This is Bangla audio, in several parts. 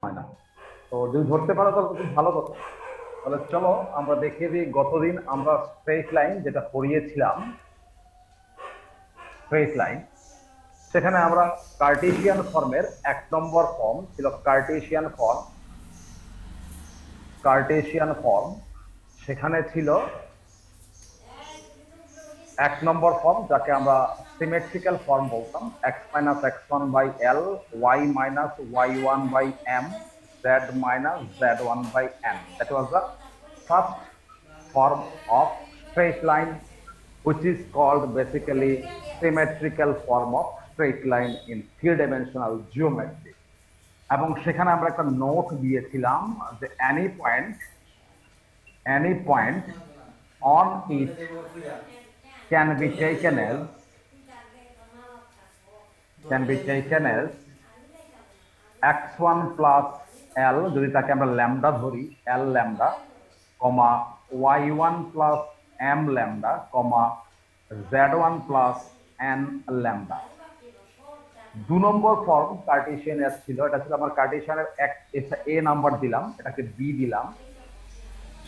হয় না। তো যদি ধরতে পারো তাহলে তো খুব ভালো কথা। তাহলে চলো আমরা দেখিয়ে দিই, গতদিন আমরা স্ট্রেট লাইন যেটা পড়িয়েছিলাম, স্ট্রেট লাইন, সেখানে আমরা কার্টেসিয়ান ফর্মের 1 নম্বর ফর্ম ছিল কার্টেসিয়ান ফর্ম। কার্টেসিয়ান ফর্ম সেখানে ছিল 1 নম্বর ফর্ম, যাকে আমরা সিমেট্রিক্যাল ফর্ম বলতাম, x minus x one by l, y minus y one by m, z minus z one by m. That was the first form of straight line, which is called basically symmetrical form of straight line in three-dimensional geometry. এবং সেখানে আমরা একটা নোট দিয়েছিলাম যে any point on it can be taken as x1 plus l, যদি তাকে আমরা ল্যামডা ধরি, l ল্যামডা, কমা y1 plus m ল্যামডা, কমা z1 plus n ল্যামডা। 2 নম্বর ফর্ম কার্টেসিয়ানের ছিল, এটা ছিল আমার কার্টেসিয়ানের এ নাম্বার দিলাম, এটাকে বি দিলাম।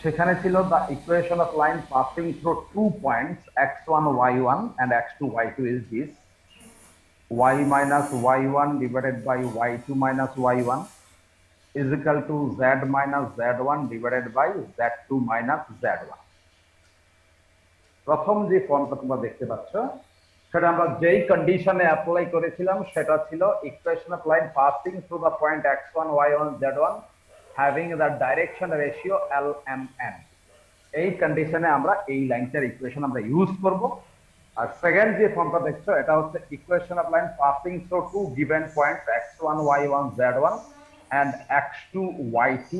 সেখানে ছিল the equation of line passing through 2 points x1 y1 and x2 y2 is this: y minus y1 divided by y2 minus y1 is equal to z minus z1 divided by z2 minus z1. প্রথম যে ফর্মটা তোমরা দেখতে পাচ্ছ, সেটা আমরা যেই কন্ডিশনে অ্যাপ্লাই করেছিলাম সেটা ছিল equation of line passing through the point x1 y1 z1 having the direction ratio LMN। এই কন্ডিশনে আমরা এই লাইনটার ইকুয়েশন আমরা ইউজ করব। আর সেকেন্ড যে ফর্মটা দেখছো, এটা হচ্ছে equation of line passing through to given points x1 y1 z1 and x2 y2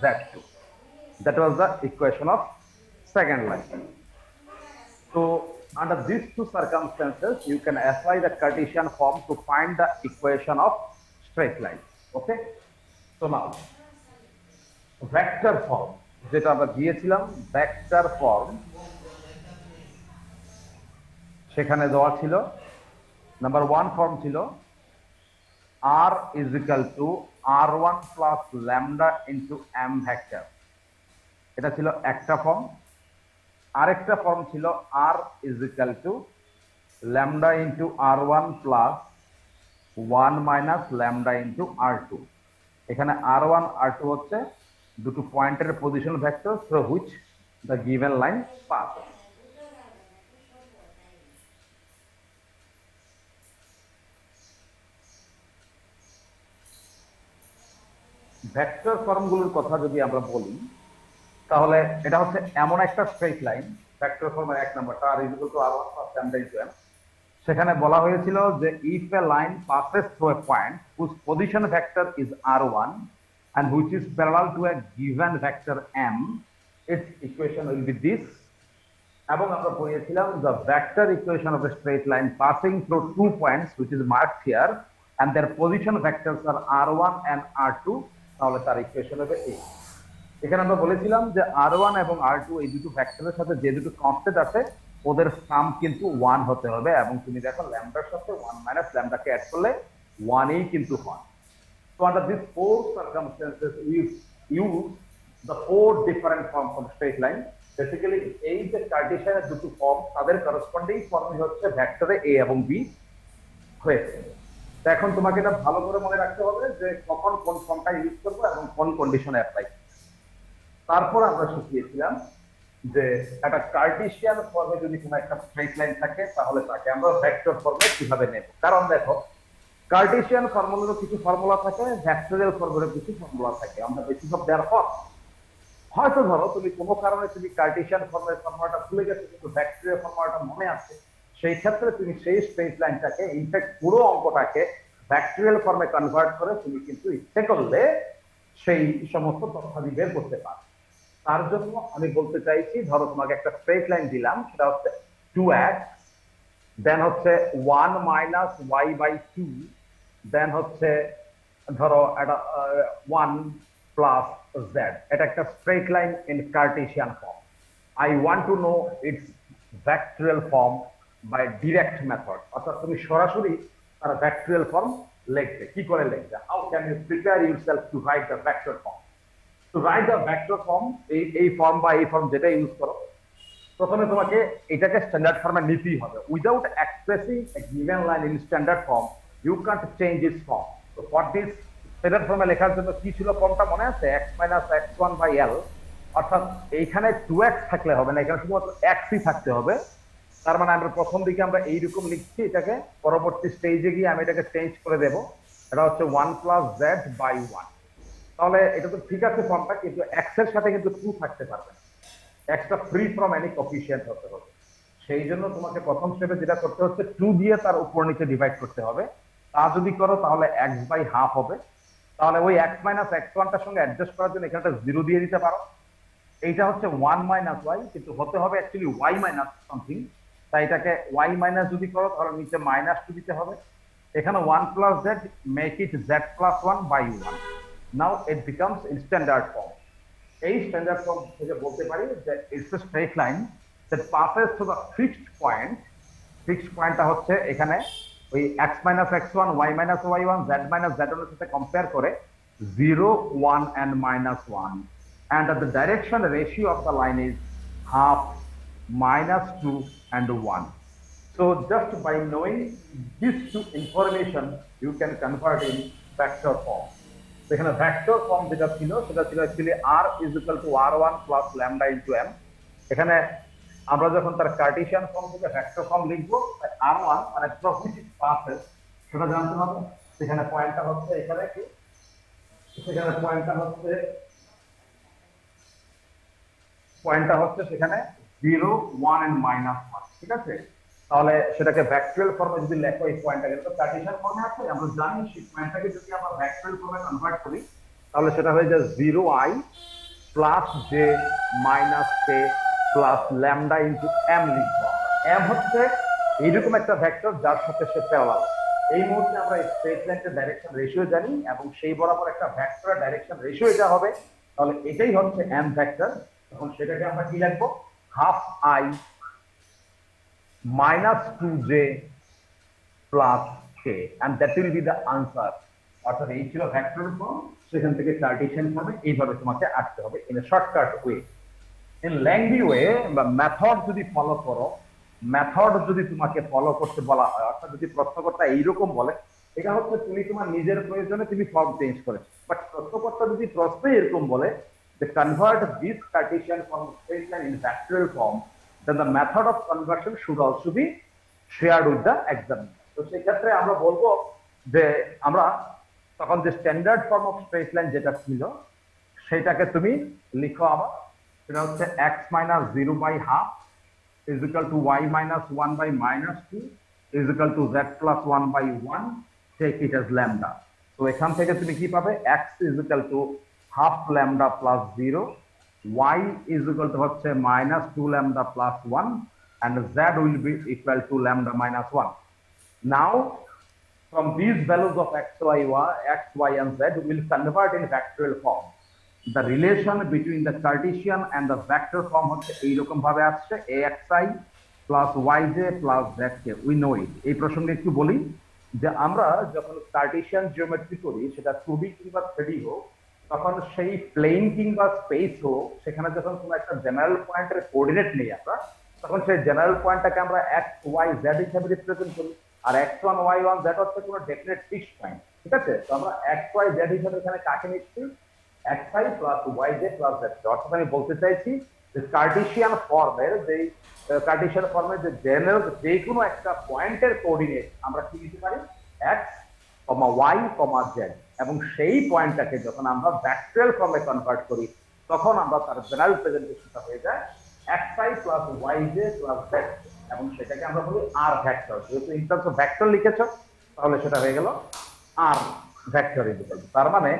z2. That was the equation of second line. So under these two circumstances, you can apply the Cartesian form to find the equation of straight line. Okay? So now, vector form, যেটা আমরা দিয়েছিলাম, vector form, সেখানে দেওয়া ছিল নাম্বার 1 ফর্ম ছিল r is equal to r1 plus lambda into m vector। এটা ছিল একটা ফর্ম। আরেকটা ফর্ম ছিল r is equal to lambda into r1 plus 1 minus lambda into r2। এখানে r1 r2 হচ্ছে দুটো পয়েন্টের position vector through which the given line passes। Vector ফর্মগুলোর কথা যদি আমরা বলি, তাহলে এটা হচ্ছে এমন একটা স্ট্রেট লাইন, ভেক্টর ফর্মের 1 নম্বরটা r is equal to r1 plus lambda into m। সেখানে বলা হয়েছিল যে if a line passes through a point whose position vector is r1 and which is parallel to a given vector m, its equation will be this। এবং আমরা পড়িয়েছিলাম the vector equation of a straight line passing through 2 points which is marked here and their position vectors are r1 and r2, তাহলে তার ইকুয়েশন হবে এই। এখানে আমরা বলেছিলাম যে r1 এবং r2 এই দুটো ভেক্টরের সাথে যে দুটো কনস্ট্যান্ট আছে ওদের সাম কিন্তু 1 হতে হবে, এবং তুমি দেখো ল্যামডার সাথে 1 মাইনাস ল্যামডাকে অ্যাড করলে 1ই কিন্তু হয়। So under these four circumstances we use the four different forms of straight line। Basically এই যে কার্টেসিয়ানের দুটো ফর্ম, তাদের করসপন্ডিং ফর্মই হচ্ছে ভেক্টরে a এবং b হয়েছে। তো এখন তোমাকে এটা ভালো করে মনে রাখতে হবে যে কখন কোন ফর্মটা ইউজ করবো এবং কোন কন্ডিশনে অ্যাপ্লাই। তারপর আমরা শিখিয়েছিলাম যে একটা কার্টেসিয়ান ফর্মে যদি কোনো একটা স্ট্রেট লাইন থাকে তাহলে তাকে আমরা ভেক্টর ফর্মে কিভাবে নেব। কারণ দেখো, কার্টেসিয়ান ফর্মুলারও কিছু ফর্মুলা থাকে, ভেক্টরিয়াল ফর্মুলার কিছু ফর্মুলা থাকে। আমরা বেসিস অফ দেয়ার ফর্ম, হয়তো ধরো তুমি কোনো কারণে তুমি কার্টেসিয়ান ফর্মের ফর্মুলাটা ভুলে গেছো কিন্তু ভেক্টরিয়াল ফর্মুলাটা মনে আছে, সেই ক্ষেত্রে তুমি সেই স্ট্রেট লাইনটাকে, ইনফ্যাক্ট পুরো অঙ্কটাকে ভেক্টরিয়াল ফর্মে কনভার্ট করে তুমি কিন্তু ইচ্ছে করলে সেই সমস্ত তথ্যাদি বের করতে পারো। তার জন্য আমি বলতে চাইছি, ধরো তোমাকে একটা স্ট্রেট লাইন দিলাম, সেটা হচ্ছে 2x, দেন হচ্ছে 1 মাইনাস y বাই 2, দেন হচ্ছে ধরো এটা 1 প্লাস z। এটা একটা straight line in Cartesian form. I want to know its vectorial form by direct method, অর্থাৎ তুমি সরাসরি তার ভেক্টরিয়াল ফর্ম লিখবে, কি করে লিখবে, how can you prepare yourself to write the vector form. To write the vector form, এই ফর্ম বা এই ফর্ম যেটা ইউজ করো, প্রথমে তোমাকে এটাকে স্ট্যান্ডার্ড ফর্মে নিতেই হবে। Without expressing a given line in standard form you can't change its form. তো ফর দিস স্ট্যান্ডার্ড ফর্মে লেখার জন্য কি ছিল ফর্মটা মনে আছে? X minus x one by l, অর্থাৎ এইখানে 2x থাকলে হবে না, এখানে শুধুমাত্র xই থাকতে হবে। তার মানে আমরা প্রথম দিকে আমরা এইরকম লিখছি এটাকে, পরবর্তী স্টেজে গিয়ে আমি এটাকে চেঞ্জ করে দেব, এটা হচ্ছে 1 প্লাস জেড বাই 1। তাহলে এটা তো ঠিক আছে ফর্মটা, কিন্তু এক্স এর সাথে কিন্তু 2 থাকতে পারবে না, extra free from any coefficient হতে হবে। সেই জন্য তোমাকে প্রথম স্টেপে যেটা করতে হচ্ছে 2 দিয়ে তার উপর নিচে ডিভাইড করতে হবে। তা যদি করো তাহলে এক্স বাই হাফ হবে। তাহলে ওই এক্স মাইনাস এক্স ওয়ানটার সঙ্গে অ্যাডজাস্ট করার জন্য এখানটা 0 দিয়ে দিতে পারো। এইটা হচ্ছে 1 মাইনাস ওয়াই, কিন্তু হতে হবে অ্যাকচুয়ালি ওয়াই মাইনাস সামথিং। তাই এটাকে ওয়াই মাইনাস যদি করো তাহলে নিচে -2 দিতে হবে। এখানে 1 plus z, make it z plus 1 by 1। Now it becomes in standard form. এই স্ট্যান্ডার্ড ফর্ম থেকে বলতে পারি যে it's a straight line that passes through the fixed point. Fixed পয়েন্টটা হচ্ছে এখানে ওই x minus x1, y minus y1, z minus z1 এর সাথে কম্পেয়ার করে 0, 1 and -1, and the direction ratio of the line is half, -2 and 1. So just by knowing these two information you can convert in vector form. এখানে ভেক্টর ফর্ম যেটা ছিল সেটা ছিল actually r is equal to r1 plus lambda into m। এখানে আমরা যখন তার কার্টেসিয়ান ফর্ম থেকে ভেক্টর ফর্ম লিখবো, r1 মানে প্রকৃতিক পাসেস সেটা জানতে হবে। সেখানে পয়েন্টটা হচ্ছে এখানে কি, সেখানে পয়েন্টটা হচ্ছে সেখানে 0, 1 and -1, ঠিক আছে। তাহলে সেটাকে ভেক্টরিয়াল ফর্মে যদি লেখো এই পয়েন্টটাকে, তো কার্টেসিয়ান ফর্মে আছে আমরা জানি, সেই পয়েন্টটাকে যদি আমরা ভেক্টরিয়াল ফর্মে কনভার্ট করি তাহলে সেটা হয়ে যায় 0i প্লাস জে মাইনাস কে প্লাস ল্যামডা ইনটু এম লিখবো। এম হচ্ছে এইরকম একটা ভেক্টর যার সাথে সে প্যারালাল। এই মুহূর্তে আমরা স্ট্রেট লাইনের ডাইরেকশন রেশিও জানি এবং সেই বরাবর একটা ভেক্টরের ডাইরেকশন রেশিও এটা হবে। তাহলে এটাই হচ্ছে এম ভেক্টর। তখন সেটাকে আমরা কি লিখবো? Half I minus 2j plus k, and that will be the answer. অর্থাৎ এই ছিল ভেক্টরের ফর্ম, সেখান থেকে কার্টেসিয়ান ফর্মে এইভাবে তোমাকে আসতে হবে in a shortcut way. In lengthy way বা মেথড যদি ফলো করো, মেথড যদি তোমাকে ফলো করতে বলা হয়, অর্থাৎ যদি প্রশ্নকর্তা এইরকম বলে, এটা হচ্ছে তুমি তোমার নিজের প্রয়োজনে তুমি ফর্ম চেঞ্জ করেছো, বাট প্রশ্নকর্তা যদি প্রশ্নে এরকম বলে যে convert this Cartesian form straight line in vectorial form, then the method of conversion should also be shared with the examiner. তো সেই ক্ষেত্রে আমরা বলবো যে আমরা তখন যে standard form of straight line যেটা ছিল সেটাকে তুমি লিখো আবার, সেটা হচ্ছে x minus 0 by half is equal to y minus 1 by -2 is equal to z plus 1 by 1, take it as lambda. তো এখান থেকে তুমি কি পাবে? x is equal to half lambda plus 0, y is equal to হচ্ছে -2 lambda plus 1, and z will be equal to lambda minus 1. Now from these values of x, y and z will convert in vectorial form. The relation between the Cartesian and the vector form হচ্ছে এইরকম ভাবে আসছে, axi plus yj plus zk, we know it. এই প্রসঙ্গে একটু বলি যে আমরা যখন কার্টেসিয়ান জিওমেট্রি করি, সেটা 2D কিংবা 3D হোক, তখন সেই প্লেন কিংবা স্পেস হোক, সেখানে যখন কোনো একটা জেনারেল পয়েন্টের কোঅর্ডিনেট নেই আমরা, তখন সেই জেনারেল পয়েন্টটাকে আমরা এক্স ওয়াই জেড হিসাবে রিপ্রেজেন্ট করি। আর x1 y1 z হচ্ছে কোনো ডেফিনেট ফিক্সড পয়েন্ট, ঠিক আছে। তো আমরা x y z হিসাবে এখানে কাকে নিচ্ছি? xi plus yj plus z। অর্থাৎ আমি বলতে চাইছি যে কার্টেসিয়ান ফর্মের যে জেনারেল যে কোনো একটা পয়েন্টের কোঅর্ডিনেট আমরা কি নিতে পারি? x, y, z, এবং সেই পয়েন্টটাকে যখন আমরা ভেক্টরিয়াল ফর্মে কনভার্ট করি তখন আমরা তার জেনারেল প্রেজেন্টেশনটা হয়ে যায় xi plus yj plus z, এবং সেটাকে আমরা বলি আর ভেক্টর। যেহেতু ইন টার্মস অফ ভেক্টর লিখেছো তাহলে সেটা হয়ে গেল আর ভেক্টর ইকুয়াল। তার মানে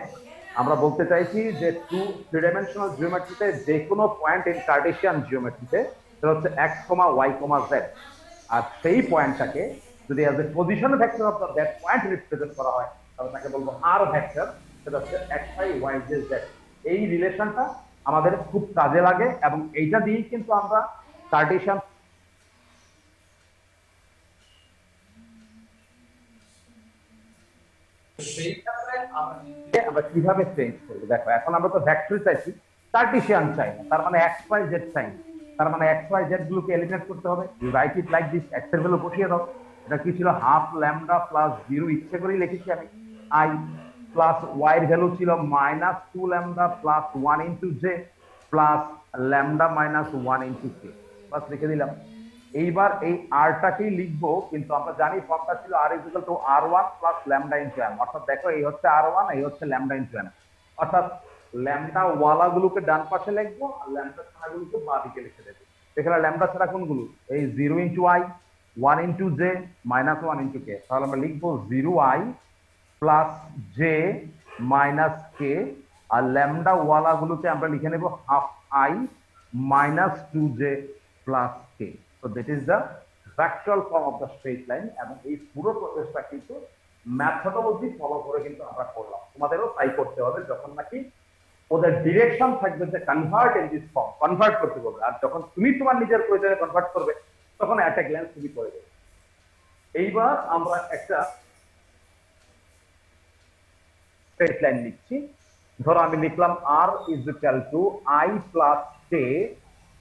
আমরা বলতে চাইছি যে থ্রি ডাইমেনশনাল জিওমেট্রিতে যে কোনো পয়েন্ট ইন কার্টেসিয়ান জিওমেট্রিতে সেটা হচ্ছে x, y, z, আর সেই পয়েন্টটাকে যদি as a position vector of that point represent করা হয় তাহলে তাকে বলবো আর ভেক্টর, সেটা হচ্ছে xi yj z। এই রিলেশনটা আমাদের খুব কাজে লাগে এবং এইটা দিয়েই কিন্তু আমরা কার্টেসিয়ান এটাকে আমরা কিভাবে চেঞ্জ করবো? দেখো এখন আমরা তো ভেক্টর চাইছি, কার্টেসিয়ান চাই না, তার মানে এক্স ওয়াই জেড চাই না। তার মানে এক্স ওয়াই জেড গুলোকে এলিমিনেট করতে হবে। You write it like this, x এর ভ্যালু বসিয়ে দাও। এটা কি ছিল? হাফ ল্যামডা প্লাস 0, ইচ্ছে করেই লিখেছি আমি, আই প্লাস ওয়াই এর ভ্যালু ছিল -2 lambda plus 1 into j plus lambda -1 into k, বাস লিখে দিলাম। এইবার এই আরটাকেই লিখবো, কিন্তু আমরা জানি ফর্মটা ছিল আর equal to r1 plus lambda into m। অর্থাৎ দেখো এই হচ্ছে r1, এই হচ্ছে ল্যামডা ইনটু m। অর্থাৎ ল্যামডা ওয়ালা গুলোকে ডান পাশে লিখবো আর ল্যামডা ছাড়া গুলোকে বাঁ দিকে লিখে দেবো। এখানে ল্যামডা ছাড়া কোনগুলো? এই 0 into i, 1 into j, -1 into k। তাহলে আমরা লিখবো 0i প্লাস জে মাইনাস কে, আর ল্যামডা ওয়ালা গুলোকে আমরা লিখে নেব half i -2j plus K. So that is the factual form of the straight line, এবং এই পুরো প্রসেসটা কিন্তু ম্যাথডোলজি ফলো করে কিন্তু আমরা করলাম। তোমাদেরও তাই করতে হবে, যখন নাকি ওদের ডিরেকশন থাকবে যে convert in this form, convert করতে বলবে, আর যখন তুমি তোমার নিজের প্রয়োজনে কনভার্ট করবে তখন অ্যাট এ গ্ল্যান্স তুমি করে দেবে। এইবার আমরা একটা স্ট্রেট লাইন লিখছি। ধরো আমি লিখলাম r is equal two i plus k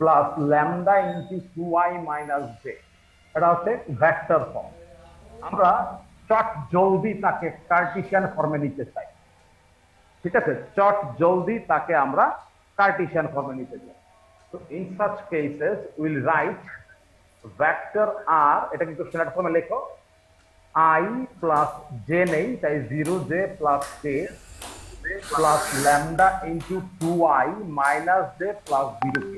plus lambda into 2i minus J. এটা হচ্ছে ভেক্টর ফর্ম। আমরা চট জলদি তাকে কার্টেসিয়ান ফর্মে নিতে চাই, ঠিক আছে? চট জলদি তাকে আমরা কার্টেসিয়ান ফর্মে নিতে চাই। তো in such cases will write vector r, এটা কিন্তু স্ট্যান্ডার্ড ফর্মে লেখো, i প্লাস জে নেই তাই 0j plus k plus lambda into 2i minus j plus 0k।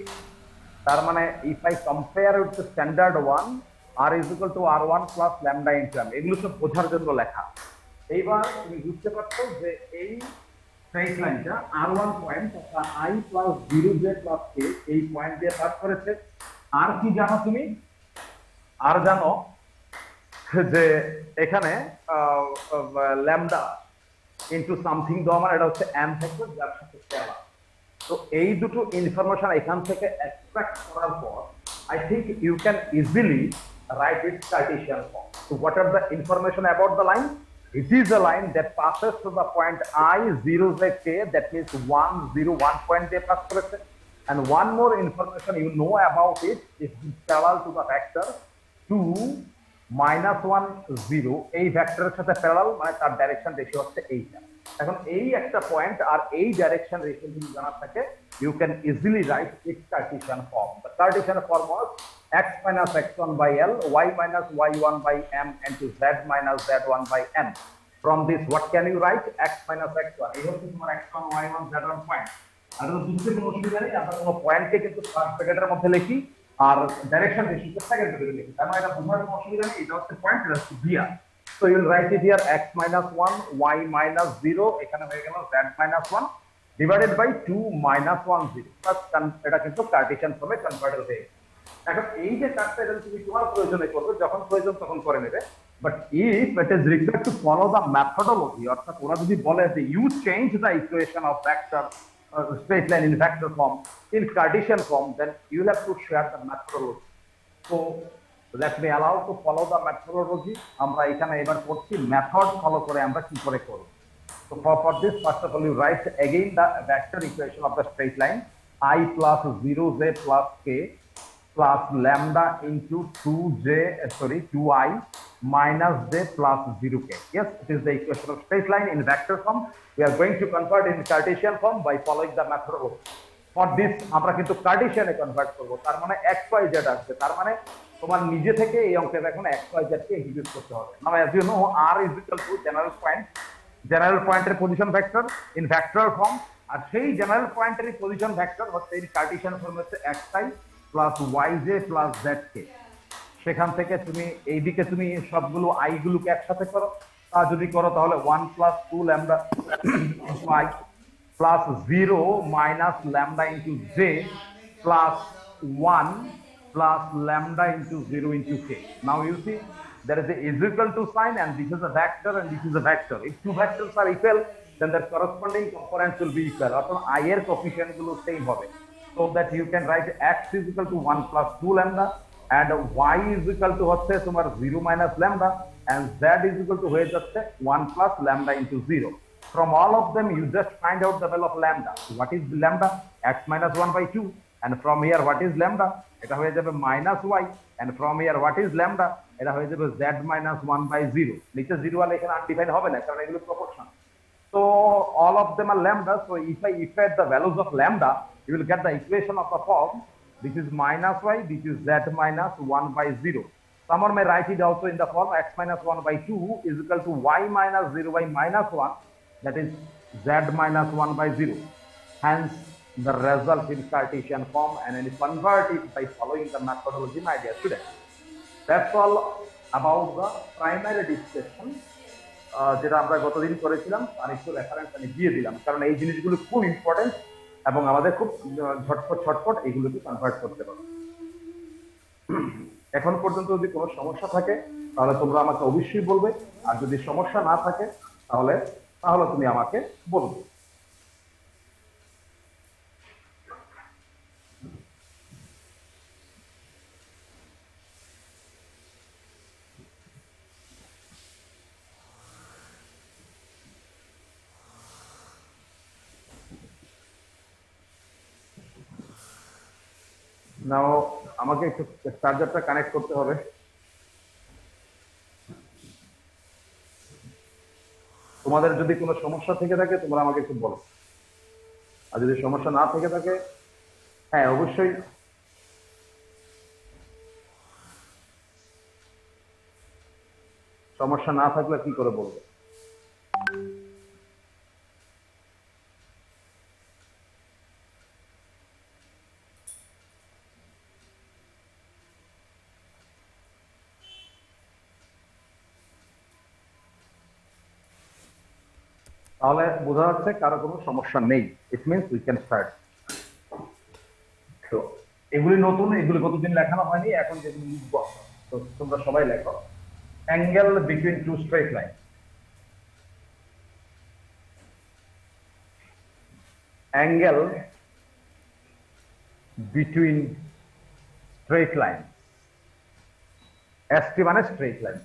তার মানে if I compare with the standard one, r is equal to r1 plus lambda into m, এগুলো সব বোঝার জন্য লেখা। এইবার তুমি বুঝতে পারছো যে এই স্ট্রেট লাইনটা r1 পয়েন্ট অর্থাৎ i plus 0j plus k এই পয়েন্ট দিয়ে পাস করেছে। আর কি জানো তুমি? আর জানো যে এখানে ল্যামডা ইনটু সামথিং দেওয়া, মানে এটা হচ্ছে m ভেক্টর যার সাথে স্কেলার। তো এই দুটো ইনফরমেশন এখান থেকে এক্সট্রাক্ট করার পর I think you can easily write its Cartesian form. So what are the information about the line? It is a line that passes to the point I 0j k, that means 1 0 1 point they pass করেছে। And one more information you know about it is parallel to the vector 2 -1 0, এই ভেক্টরের সাথে প্যারালাল, মানে তার ডাইরেকশন রেশিও হচ্ছে এইটা। এখন এই একটা পয়েন্ট আর এই ডাইরেকশন রেশিও যদি জানা থাকে, you can easily write its Cartesian form. The Cartesian form was x minus x1 by L, y minus y1 by m into z minus z1 by n. From this what can you write? X minus x1, এই হচ্ছে তোমার x1 y1 z1 পয়েন্ট। আর বুঝতে কোনো অসুবিধা নেই, আমরা কোনো পয়েন্টকে কিন্তু ফার্স্ট ব্র্যাকেটের মধ্যে লিখি আর ডাইরেকশন রেশিওকে সেকেন্ড ব্র্যাকেটে লিখি। তার মানে এটা বোঝার কোনো অসুবিধা নেই, এটা হচ্ছে পয়েন্ট, এটা হচ্ছে VR. So you will write it here x minus 1 y minus 0, এখানে হয়ে গেল z minus 1 divided by 2 minus 1 0, এটা কিন্তু কার্টেসিয়ান ফর্মে কনভার্টেড হয়ে গেছে। এখন এই যে কাজটা এটা তুমি তোমার প্রয়োজনে করবে, যখন প্রয়োজন তখন করে নেবে। But if it is required to follow the methodology, অর্থাৎ ওরা যদি বলে যে you change the equation of vector straight line in vector form in Cartesian form, then you will have to share the methodology. So let me allow to follow the methodology. আমরা এখানে এবার করছি মেথড ফলো করে আমরা কি করে করব। So for this, first of all you write again the vector equation of the straight line, I plus 0j plus k plus lambda into 2i minus j plus 0k. Yes, it is the equation of straight line in vector form. We are going to convert in Cartesian form by following the methodology. For this আমরা কিন্তু কার্টেসিয়ানে কনভার্ট করব, তার মানে xyz আসবে। তার মানে তোমার নিজে থেকে এই অঙ্কের এখন xyz কে ইন্ট্রোডিউস করতে হবে। Now as you know r is equal to general point, general পয়েন্টের position vector in vector form, আর সেই জেনারেল পয়েন্টের পজিশন ভেক্টর হচ্ছে এই কার্টেসিয়ান ফর্ম হচ্ছে xi plus yj plus zk। সেখান থেকে তুমি এইদিকে তুমি সবগুলো i গুলোকে একসাথে করো, তা যদি করো তাহলে 1 plus 2 lambda i plus 0 minus lambda into j plus 1 plus lambda into 0 into k. Now you see there is a is equal to sign, and this is a vector and this is a vector. If two vectors are equal, then their corresponding components will be equal. Or I এর coefficient গুলো same হবে, so that you can write x is equal to 1 plus 2 lambda and y is equal to হচ্ছে তোমার 0 minus lambda and z is equal to হয়ে যাচ্ছে 1 plus lambda into 0. From all of them, you just find out the value of lambda. What is lambda? X minus 1 by 2. And from here, what is lambda? এটা হয়ে যাবে minus y. And from here, what is lambda? এটা হয়ে যাবে z minus 1 by 0. নিচে 0 হলে এখানে undefined হবে না, কারণ এগুলো proportion. So all of them are lambda. So if I equate the values of lambda, you will get the equation of the form. This is minus y, this is z minus 1 by 0. Someone may write it also in the form x minus 1 by 2 is equal to y minus 0 by minus 1. That is z minus 1 by 0. Hence, the result in Cartesian form, and then convert it by following the methodology, my dear students. That's all about the primary discussion. যেটা আমরা গতদিন করেছিলাম তার একটু রেফারেন্স আমি দিয়ে দিলাম, কারণ এই জিনিসগুলো খুব ইম্পর্টেন্ট এবং আমাদের খুব ঝটপট এইগুলোকে কনভার্ট করতে পারো। এখন পর্যন্ত যদি কোনো সমস্যা থাকে তাহলে তোমরা আমাকে অবশ্যই বলবে, আর যদি সমস্যা না থাকে তাহলে তুমি আমাকে বলবে। নাও আমাকে একটু চার্জারটা কানেক্ট করতে হবে। তোমাদের যদি কোনো সমস্যা থেকে থাকে তোমরা আমাকে একটু বলো, আর যদি সমস্যা না থেকে থাকে, হ্যাঁ অবশ্যই সমস্যা না থাকলে কি করে বলবো। তাহলে বোঝা যাচ্ছে কারো কোনো সমস্যা নেই। It means we can start. তো এগুলি নতুন, এগুলি কতদিন লেখানো হয়নি, এখন যেগুলি লিখব তো তোমরা সবাই লেখো। Angle between two straight line. Angle between straight line. ST মানে স্ট্রেট লাইন।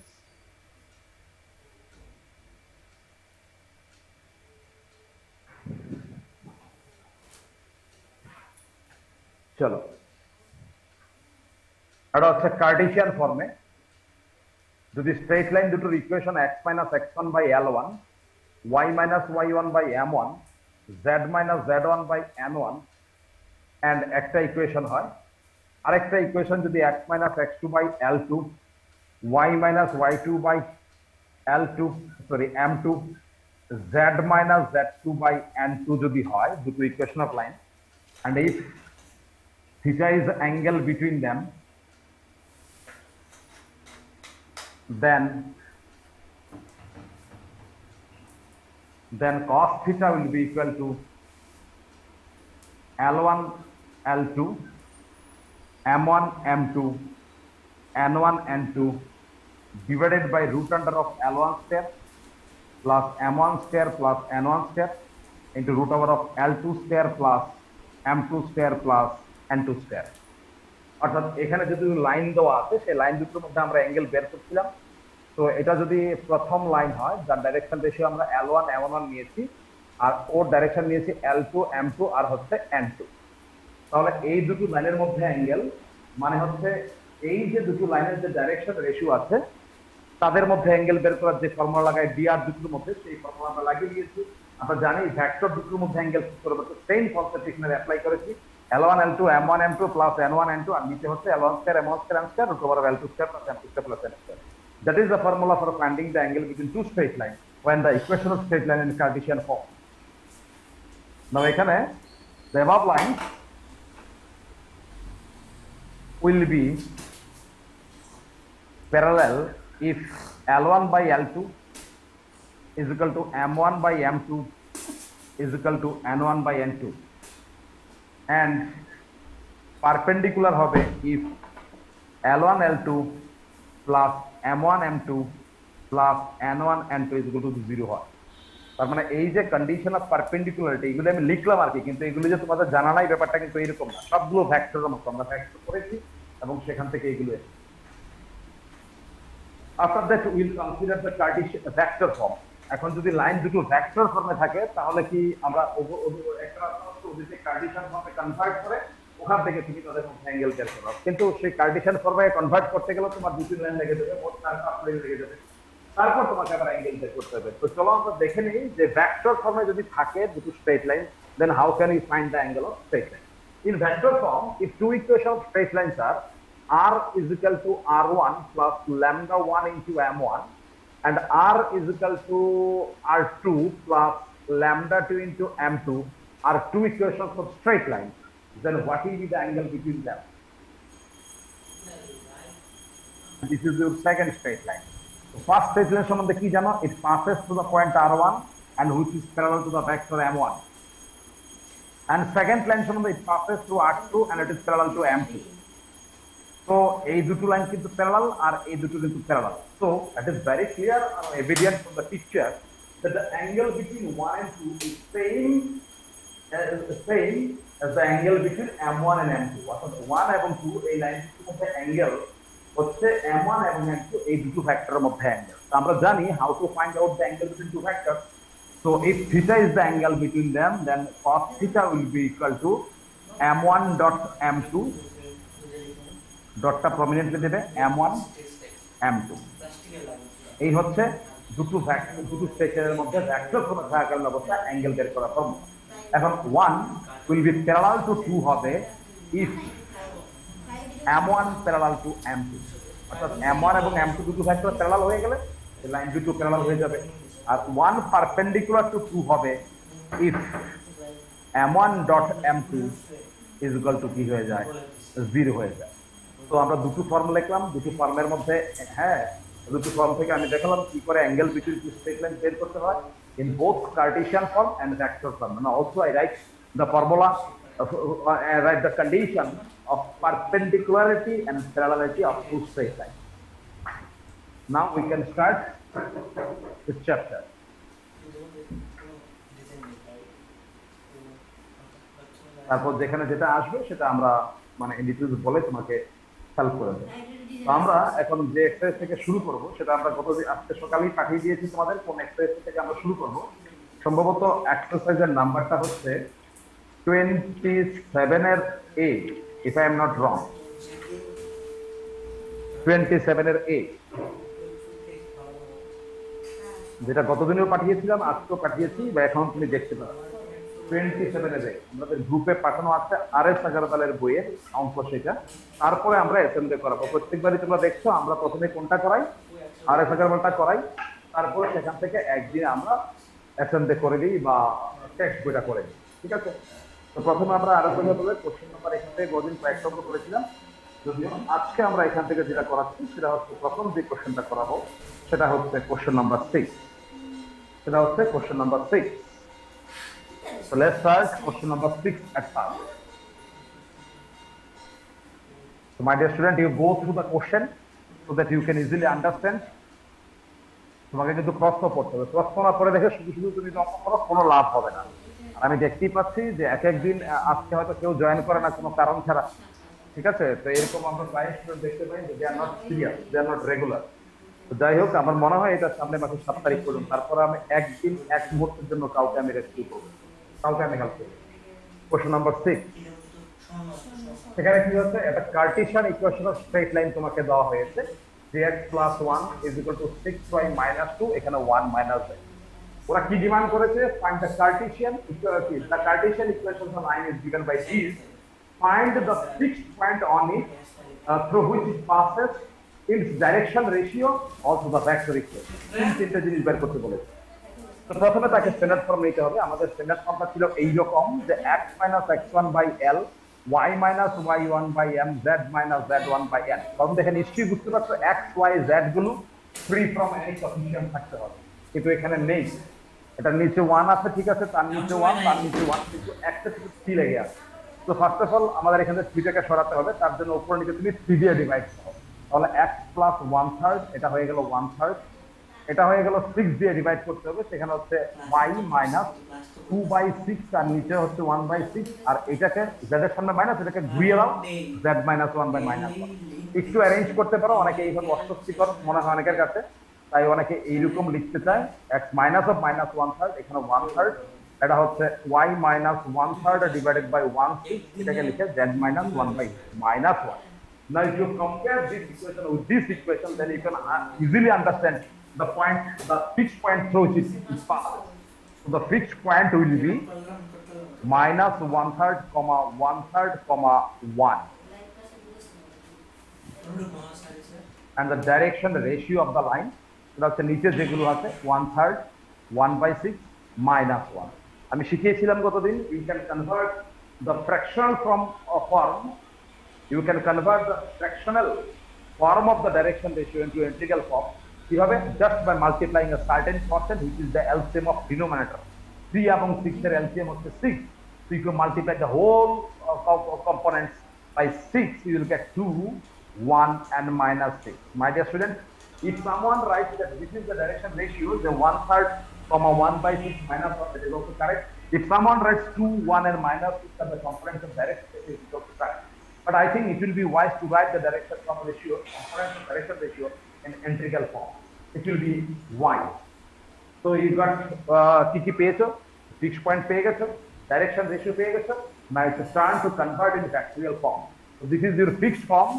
চলো, এটা হচ্ছে কার্টেসিয়ান ফর্মে। যদি স্ট্রেট লাইন দুটোর equation x minus x1 by L1, y minus y1 by M1, z minus z1 by N1 and একটা ইকুয়েশন হয়, আরেকটা ইকুয়েশন যদি x minus x2 by L2, y minus y2 by L2 sorry M2, z minus z2 by N2 যদি হয়, দুটো equation of line, and if theta is the angle between them, then cos theta will be equal to L1 L2 M1 M2 N1 N2 divided by root under of L1 square plus M1 square plus N1 square into root over of L2 square plus M2 square plus N2 square। অর্থাৎ এখানে যদি লাইন দেওয়া আছে সেই লাইন দুটোর মধ্যে আমরা অ্যাঙ্গেল বের করছিলাম। তো এটা যদি প্রথম লাইন হয় যার ডাইরেকশন রেশিও আমরা L1 M1 নিয়েছি, আর ওর ডাইরেকশন নিয়েছি L2 M2 আর হচ্ছে N2, তাহলে এই দুটো লাইনের মধ্যে অ্যাঙ্গেল মানে হচ্ছে এই যে দুটো লাইনের যে ডাইরেকশন রেশিও আছে তাদের মধ্যে অ্যাঙ্গেল বের করার যে ফর্মুলা লাগায় ডিআর দুটোর মধ্যে, সেই ফর্মুলা আমরা লাগিয়ে দিয়েছি। আমরা জানি ভেক্টর দুটোর মধ্যে অ্যাঙ্গেল করবো, সেম কনসেপ্ট এখানে অ্যাপ্লাই করেছি। L1 L2 M1 M2 plus N1 N2 আর নিচে হচ্ছে L1 square M1 square M square root over L2 square plus M2 square plus N square. That is the formula for finding the angle between two straight lines when the equation of straight line in Cartesian form. Now এখানে the above line will be parallel if L1 by L2 is equal to M1 by M2 is equal to N1 by N2, and perpendicular হবে if L1 L2 plus M1 M2 plus N1 N2 is equal to 0 হয়। তার মানে এই যে কন্ডিশন অফ পারপেন্ডিকুলারিটি এগুলো আমি লিখলাম আর কি, কিন্তু এগুলো যে তোমাদের জানা নাই ব্যাপারটা কিন্তু এরকম না, সবগুলো ভেক্টরের মতো আমরা ভেক্টর করেছি এবং সেখান থেকে এগুলো এসেছে। After that we will consider the Cartesian vector form. এখন যদি লাইন দুটো ভেক্টর ফর্মে থাকে তাহলে কি আমরা একটা ওদেরকে কার্টেসিয়ান ফর্মে কনভার্ট করে ওখান থেকে তুমি তাদের মধ্যে অ্যাঙ্গেল বের করো, কিন্তু সেই কার্টেসিয়ান ফর্মে কনভার্ট করতে গেলে তোমার দুটো লাইন লেগে যাবে, মোট 4-5 লাইন লেগে যাবে, তারপর তোমাকে আবার অ্যাঙ্গেল বের করতে হবে। তো চলো আমরা দেখে নিই যে ভেক্টর ফর্মে যদি থাকে দুটো straight line, then how can we find the angle of straight line? In vector form, if two equations of straight lines are r is equal to r1 plus lambda 1 into m1 and r is equal to r2 plus lambda 2 into m2 are two equations of straight lines, then what will be the angle between them? This is your second straight line. So first straight line সম্বন্ধে কি জানো? It passes through the point r1 and which is parallel to the vector m1. And second line সম্বন্ধে it passes through r2 and it is parallel to m2. So এই দুটো লাইন কিন্তু প্যারালাল আর এই দুটো কিন্তু parallel. So it is very clear and evident from the picture that the angle between 1 and 2 is same as the angle between m1 and m2. অর্থাৎ 1 এবং 2 এই লাইনটির মধ্যে অ্যাঙ্গেল হচ্ছে m1 এবং m2 এই দুটো ভেক্টরের মধ্যে অ্যাঙ্গেল। তো আমরা জানি how to find out the angle between two vectors. So if theta is the angle between them, then cos theta will be equal to m1 dot m2. ডটটা প্রমিনেন্টলি দেবে m1 m2। এই হচ্ছে দুটো ভেক্টর, দুটো স্ট্রেচারের মধ্যে ভেক্টর ফর্মে থাকাকালীন অবস্থায় অ্যাঙ্গেল বের করা ফর্মুলা। এখন 1 will be parallel to 2 হবে if m1 parallel to m2, অর্থাৎ m1 এবং m2 দুটো ভেক্টর প্যারালাল হয়ে গেলে এই লাইন দুটো প্যারালাল হয়ে যাবে। আর 1 পারপেন্ডিকুলার টু 2 হবে if m1 dot m2 is equal to কি হয়ে যায়, 0 হয়ে যায়। তো আমরা দুটো ফর্ম লিখলাম, দুটো ফর্মের মধ্যে হ্যাঁ দুটো ফর্ম থেকে আমি দেখালাম কি করে angle between two straight line বের করতে হয় in both Cartesian form and vector form. And also I write the formula, I write the condition of perpendicularity and parallelity of two straight lines. Now we can start this chapter. তারপর যেখানে যেটা আসবে সেটা আমরা মানে ডিটেইলস বলে তোমাকে হেল্প করে দেব। তো আমরা এখন যে এক্সারসাইজ থেকে শুরু করব সেটা আমরা আজকে সকালেই পাঠিয়ে দিয়েছি তোমাদের, কোন এক্সারসাইজ থেকে আমরা শুরু করব। সম্ভবত এক্সারসাইজের নাম্বারটা হচ্ছে 27 এর A, if I am not wrong, 27 এর A, যেটা গতদিনেও পাঠিয়েছিলাম, আজকেও পাঠিয়েছি বা এখন তুমি দেখতে পারো। 27 এর A আমাদের গ্রুপে পাঠানো আছে RS আগারওয়ালের বইয়ের অঙ্ক সেটা। তারপরে আমরা অ্যাসেম্বলি করাবো। প্রত্যেকবারই তোমরা দেখছো আমরা প্রথমে কোনটা করাই, RS আগারওয়ালটা করাই, তারপরে সেখান থেকে একদিন আমরা অ্যাসেম্বলি করে দিই বা টেক্সট বইটা করে দিই, ঠিক আছে? তো প্রথমে আমরা RS আগারওয়ালের কোশ্চেন নাম্বার এখান থেকে গতদিন কয়েকটা করেছিলাম, যদিও আজকে আমরা এখান থেকে যেটা করাচ্ছি সেটা হচ্ছে প্রথম যে কোশ্চেনটা করাবো সেটা হচ্ছে কোশ্চেন নাম্বার 6। সেটা হচ্ছে question number 6। So let's start question number 6 at first. So my dear student, you go through the question so that you can easily understand. তোমাকে কিন্তু প্রশ্ন পড়তে হবে, প্রশ্ন না পড়ে দেখে শুধু শুধু তুমি অঙ্ক করো, কোনো লাভ হবে না। আর আমি দেখতেই পাচ্ছি যে এক একদিন আজকে হয়তো কেউ জয়েন করে না কোনো কারণ ছাড়া, ঠিক আছে? তো এরকম আমরা প্রায় স্টুডেন্ট দেখতে পাই যে they are not serious, they are not regular. তো যাই হোক, আমার মনে হয় এটা সামনে মাসের 7 তারিখ পর্যন্ত, তারপরে আমি একদিন এক মুহূর্তের জন্য কাউকে আমি রেস্কিউ করবো, কাউকে আমি হেল্প করবো। কোশ্চেন নাম্বার 6, সেখানে কি হচ্ছে, একটা Cartesian equation of straight line তোমাকে দেওয়া হয়েছে, x + 1 = 6y - 2, এখানে 1 - y। ওরা কি ডিমান্ড করেছে? Find the Cartesian equation. The Cartesian equation of line is given by this, find the fixed point on it through which it passes, its direction ratio, also the vector equation। তিনটা জিনিস বের করতে বলেছে। তো প্রথমে তাকে স্ট্যান্ডার্ড ফর্ম নিতে হবে। আমাদের স্ট্যান্ডার্ড ফর্মটা ছিল এইরকম যে x - x1/L, y - y1/m, z - z1/n। তখন দেখে নিশ্চয়ই বুঝতে পারছো x, y, z গুলো ফ্রি ফ্রম এনি কোএফিসিয়েন্ট থাকতে হবে, কিন্তু এখানে নেই। এটা নিচে 1 আছে, ঠিক আছে, তার নিচে 1, তার নিচে 1, কিন্তু একটা থেকে 3 লেগে আছে। তো ফার্স্ট অফ অল আমাদের এখানে 3টাকে সরাতে হবে, তার জন্য উপর নিচে তুমি 3 দিয়ে ডিভাইড করো। তাহলে x + 1/3, এটা হয়ে গেল 1/3, এটা হয়ে গেল 6 দিয়ে ডিভাইড করতে হবে, সেখানে হচ্ছে y - 2/6, আর নিচে হচ্ছে 1/6, আর এটাকে z এর সামনে মাইনাস, এটাকে ঘুরিয়ে দাও, z - 1/-1। একটু অ্যারেঞ্জ করতে পারো, অনেকে এইভাবে অস্বস্তিকর মনে হয় অনেকের কাছে, তাই অনেকে এইরকম লিখতে চায় x মাইনাস অফ মাইনাস 1/3, এখানে 1/3, এটা হচ্ছে y মাইনাস 1/3 ডিভাইডেড বাই 1/6, এটাকে লিখে z minus 1/-1. Now if you compare this equation with this equation, then you can easily understand the point, the fixed point through which it passes. So the fixed point will be minus 1/3, 1/3, 1. And the direction ratio of the line, এটা হচ্ছে নিচে যেগুলো আছে 1/3, 1/6, -1. আমি শিখিয়েছিলাম গতদিন, you can convert the fractional form, you can convert the fractional form of the direction ratio into integral form. কিভাবে? Just by multiplying a certain constant which is the LCM of denominator. 3 এবং 6 এর LCM হচ্ছে 6. So if you multiply the whole components by 6, you will get 2, 1 and -6. My dear student, if someone writes that this is the direction ratio, the 1/3, 1/6 -1, that is also correct. If someone writes 2, 1 and -6 are the components of direction, it is also correct. But I think it will be wise to write the direction ratio, components of direction ratio in integral form. It will be wise. So you got কি পেয়েছো? Fixed point পেয়ে গেছো, direction ratio পেয়ে গেছো. Now it's time to convert in factorial form. So this is your fixed form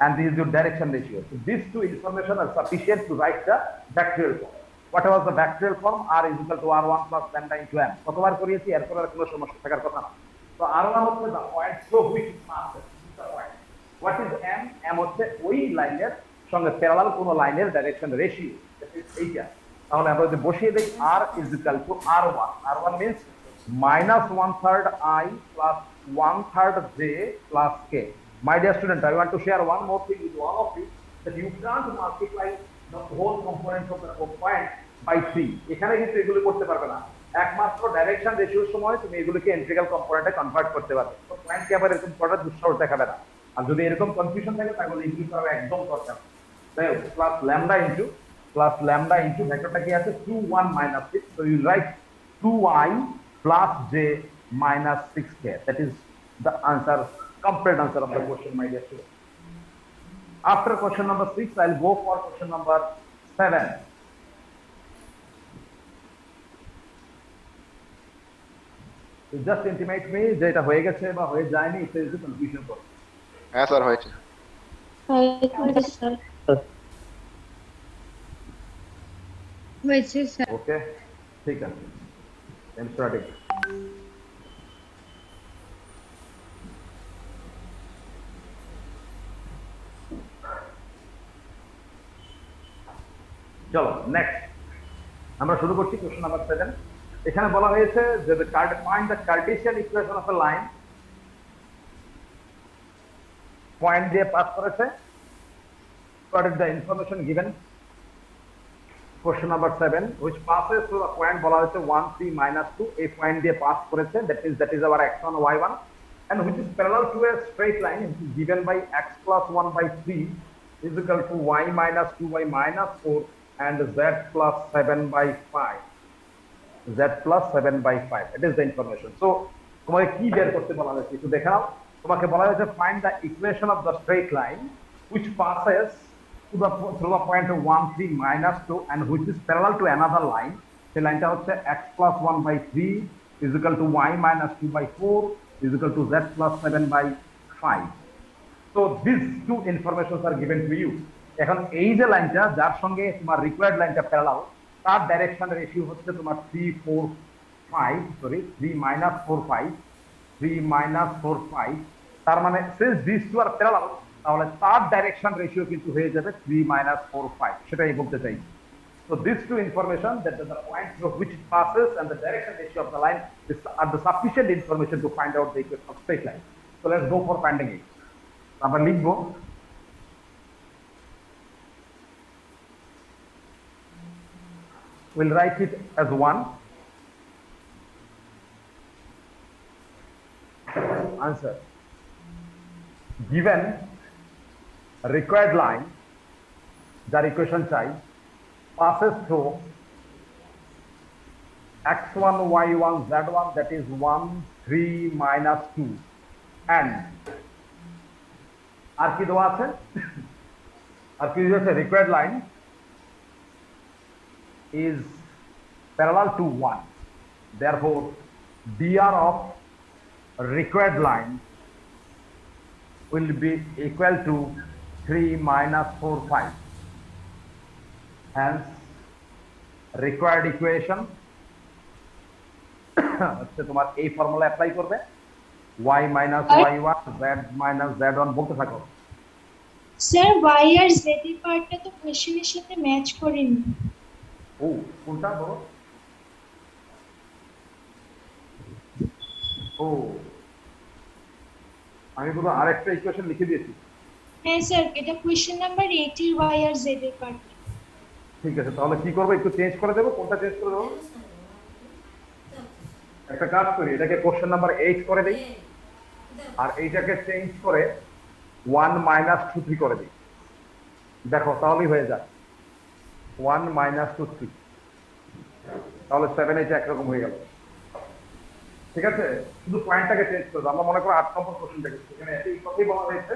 and this is your direction ratio. So these two information are sufficient to write the factorial form. What was the factorial form? R is equal to R1 plus lambda into m. কতবার করিয়েছি, এরপর আর কোনো সমস্যা থাকার কথা না। তো R1 হচ্ছে the point through which it passes. What is m? m হচ্ছে ওই লাইনের সঙ্গে প্যারালাল কোন লাইনের ডাইরেকশন রেশিও, এইটা। তাহলে আমরা যদি বসিয়ে দেই r is equal to r1. r1 means minus 1/3 I plus 1/3 j plus k. My dear student, I want to share one more thing with all of you, that you can't multiply the whole components of the point by 3. এখানে কিন্তু এগুলো করতে পারবে না, একমাত্র ডাইরেকশন রেশিওর সময় তুমি এগুলোকে ইন্টিগ্রাল কম্পোনেন্টে কনভার্ট করতে পারবে। তো পয়েন্টকে আবার এরকম করার দুঃসাহস দেখাবে না। আর যদি এরকম কনফিউশন থাকে তাহলে ইনক্লুড করা একদম দরকার। তাই প্লাস ল্যামডা ইনটু ভেক্টরটা কি আছে 2, 1, -6. So you write 2i plus j minus 6k. That is the answer, complete answer of the question, my dear student. After question number 6, I'll go for question number 7. So just intimate me যে এটা হয়ে গেছে বা হয়ে যায়নি, এটা যদি কনফিউশন করো। হ্যাঁ স্যার, হয়েছে। হয়েছে স্যার। ওকে, ঠিক আছে, স্টার্টিং। চলো নেক্সট আমরা শুরু করছি কোশ্চেন নাম্বার 7। এখানে বলা হয়েছে যে find the Cartesian equation of a line, point দিয়ে পাস করেছে, what is the information given? Question number 7, which passes through the point বলা হয়েছে 1, 3, -2, এই পয়েন্ট দিয়ে পাস করেছে, that is our x1, y1, and which is parallel to a straight line, which is given by x plus 1/3 is equal to y minus 2y minus 4 and z plus 7/5. Z plus 7/5. It is the information. So তোমাকে কি বের করতে বলা হয়েছে একটু দেখে নাও। তোমাকে বলা হয়েছে find the equation of the straight line which passes through the point 1, 3, -2 and which is parallel to another line. সেই লাইনটা হচ্ছে x plus 1/3 is equal to y minus 2/4 is equal to z plus 7/5. So these two informations are given to you. এখন এই যে লাইনটা যার সঙ্গে তোমার রিকোয়ার্ড লাইনটা প্যারালাল, তার ডাইরেকশন রেশিও হচ্ছে তোমার 3 - 4 - 5, তার মানে since these two are parallel, তাহলে তার ডাইরেকশন রেশিও কিন্তু হয়ে যাবে 3 - 4, 5, সেটাই বলতে চাই। So these two information, that the point through which it passes and the direction ratio of the line are the sufficient information to find out the equation of straight line. So let's go for finding it. আমরা লিখবো we'll write it as 1. Answer: given required line, যার ইকুয়েশন চাই, passes through x1, y1, z1, that is 1, 3, -2 and আর কি দেওয়া আছে, আর কি দিয়েছে required line is parallel to 1. Therefore, dr of required line will be equal to 3 minus 4 5. Hence, required equation হচ্ছে তোমার এই ফর্মুলা অ্যাপ্লাই করবে, y minus y1 z minus z1 বলতে থাকো। স্যার y আর z এর পার্টটা তো কোশ্চেনের সাথে ম্যাচ করেনি। ও কোনটা বলো? ও আমি পুরো আরেকটা ইকুয়েশন লিখে দিয়েছি। হ্যাঁ স্যার, এটা কোশ্চেন নাম্বার 8 এর y আর z এর পার্ট। ঠিক আছে, তাহলে কি করবো, একটু চেঞ্জ করে দেবো। কোনটা চেঞ্জ করে দেবো? একটা কাজ করি, এটাকে কোশ্চেন নাম্বার 8 করে দিই, আর এইটাকে চেঞ্জ করে 1 minus 2 3 করে দিই। দেখো তাহলেই হয়ে যায় 1 minus 2 3, তাহলে 7 8 একরকম হয়ে গেল। ঠিক আছে, শুধু পয়েন্টটাকে চেঞ্জ করবো। আমরা মনে করো 8 নম্বর কোশ্চেনটাকে, সেখানে এই কথাই বলা হয়েছে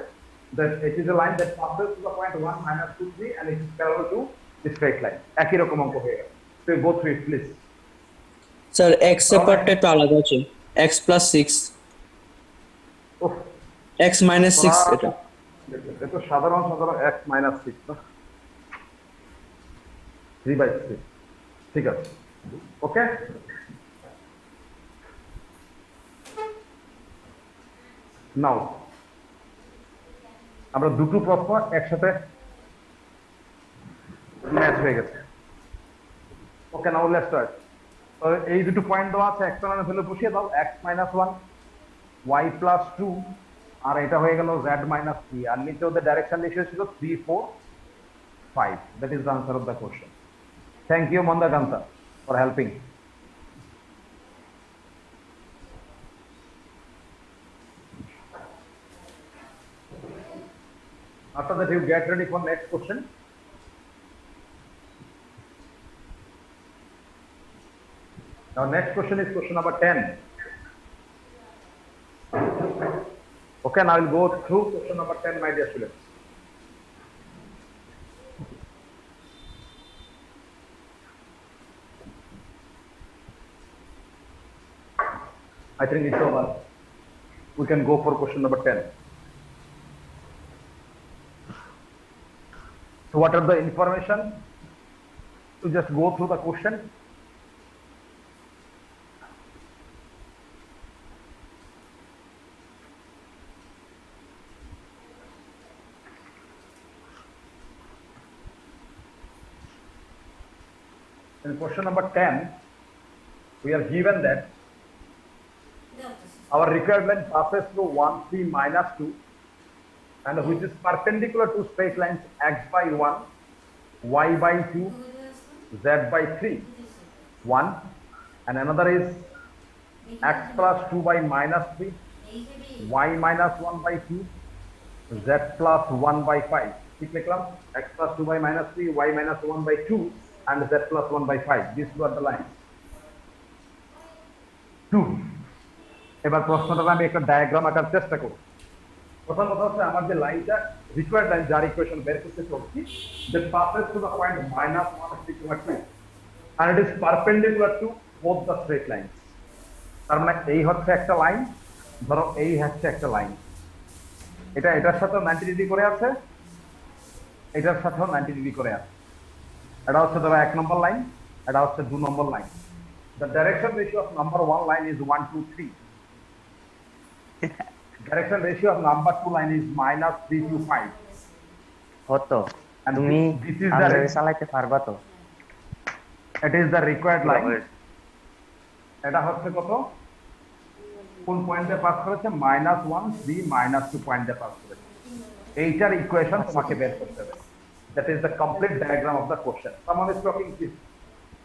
that it is a line that passes to the point 1 minus 2 3 and it is parallel to the straight line। একই রকম অঙ্ক হয়ে গেল। So go through it please. Sir x এর পার্টটা একটু আলাদা আছে, x plus 6 ওহ, x minus 6 এটা। এটা সাধারণ x minus 6 না, 3/6। ঠিক আছে, ওকে। নাও আমরা দুটো প্রশ্ন একসাথে ম্যাচ হয়ে গেছে। ওকে, নাও লেটস স্টার্ট। তো এই দুটো পয়েন্ট দেওয়া আছে, এক্সটার্নাল ভ্যালু বসিয়ে দাও, x minus 1 y plus 2 আর এটা হয়ে গেল z minus 3, আর নিচে ওদের ডাইরেকশন রেশিও ছিল 3 4 5। That is the answer of the question. Thank you Mandakanta for helping. After that, you get ready for next question. Now, next question is question number 10. Okay, now I will go through question number 10, my dear students. I think it's over. We can go for question number 10. So what are the information? To just go through the question. In question number 10, we are given that our required line passes through 1 3 minus 2 and which is perpendicular to straight lines x by 1, y by 2, z by 3, 1, and another is x plus 2 by minus 3, y minus 1 by 2, z plus 1 by 5. ঠিক লিখলাম, x plus 2 by minus 3, y minus 1 by 2, and z plus 1 by 5. These two are the lines. 2. এবার প্রশ্নটা আমি একটা ডায়াগ্রাম আঁকার চেষ্টা করব। প্রথম কথা হচ্ছে আমার যে লাইনটা রিকোয়ার্ড লাইন, যার ইকুয়েশন বের করতে চলছি, that passes to the point minus 1 2 and it is perpendicular to both the straight lines. তার মানে এই হচ্ছে একটা লাইন, ধরো এই হচ্ছে একটা লাইন, এটা এটার সাথে 90 ডিগ্রি করে আছে, এটার সাথেও 90 ডিগ্রি করে আছে। এটা হচ্ছে ধরো 1 নম্বর লাইন, এটা হচ্ছে 2 নম্বর line. The direction ratio of number 1 line is 1 2 3. Direction ratio of number 2 line is minus 3 to 5. হতো And তুমি this is আন্দাজে the চালাইতে পারবা তো? it is the required line. এটা হচ্ছে কত, কোন পয়েন্টে পাস করেছে, -1 3 -2 পয়েন্টে পাস করেছে। এইটার ইকুয়েশন তোমাকে বের করতে হবে। That is the complete diagram of the question. Someone is talking this.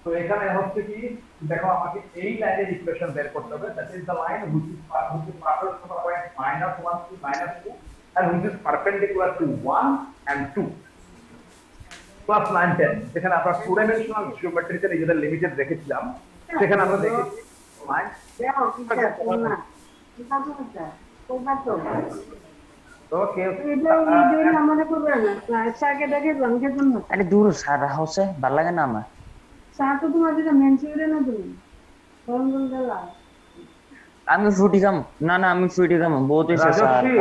তো এখানে হচ্ছে কি, দেখো আমাকে এই লাইনের ইকুয়েশন বের করতে হবে। That is the line which is parallel to the point -1 to -2 and which is perpendicular to 1 and 2 plus 9 10. যেখানে আমরা টু ডাইমেনশনাল জিওমেট্রিতে নিজেদের লিমিটেড রেখেছিলাম, সেখানে আমরা দেখেছি লাইন আরে দূর সারা হাউসে ভাল লাগে না আমার। Satu tuh nggak bisa Manchurian tuh. Kalau nggak lah. আমি ফ্রুটি খাম না না আমি ফ্রুটি খাম বহুত হয়েছে স্যার রাজশ্রী,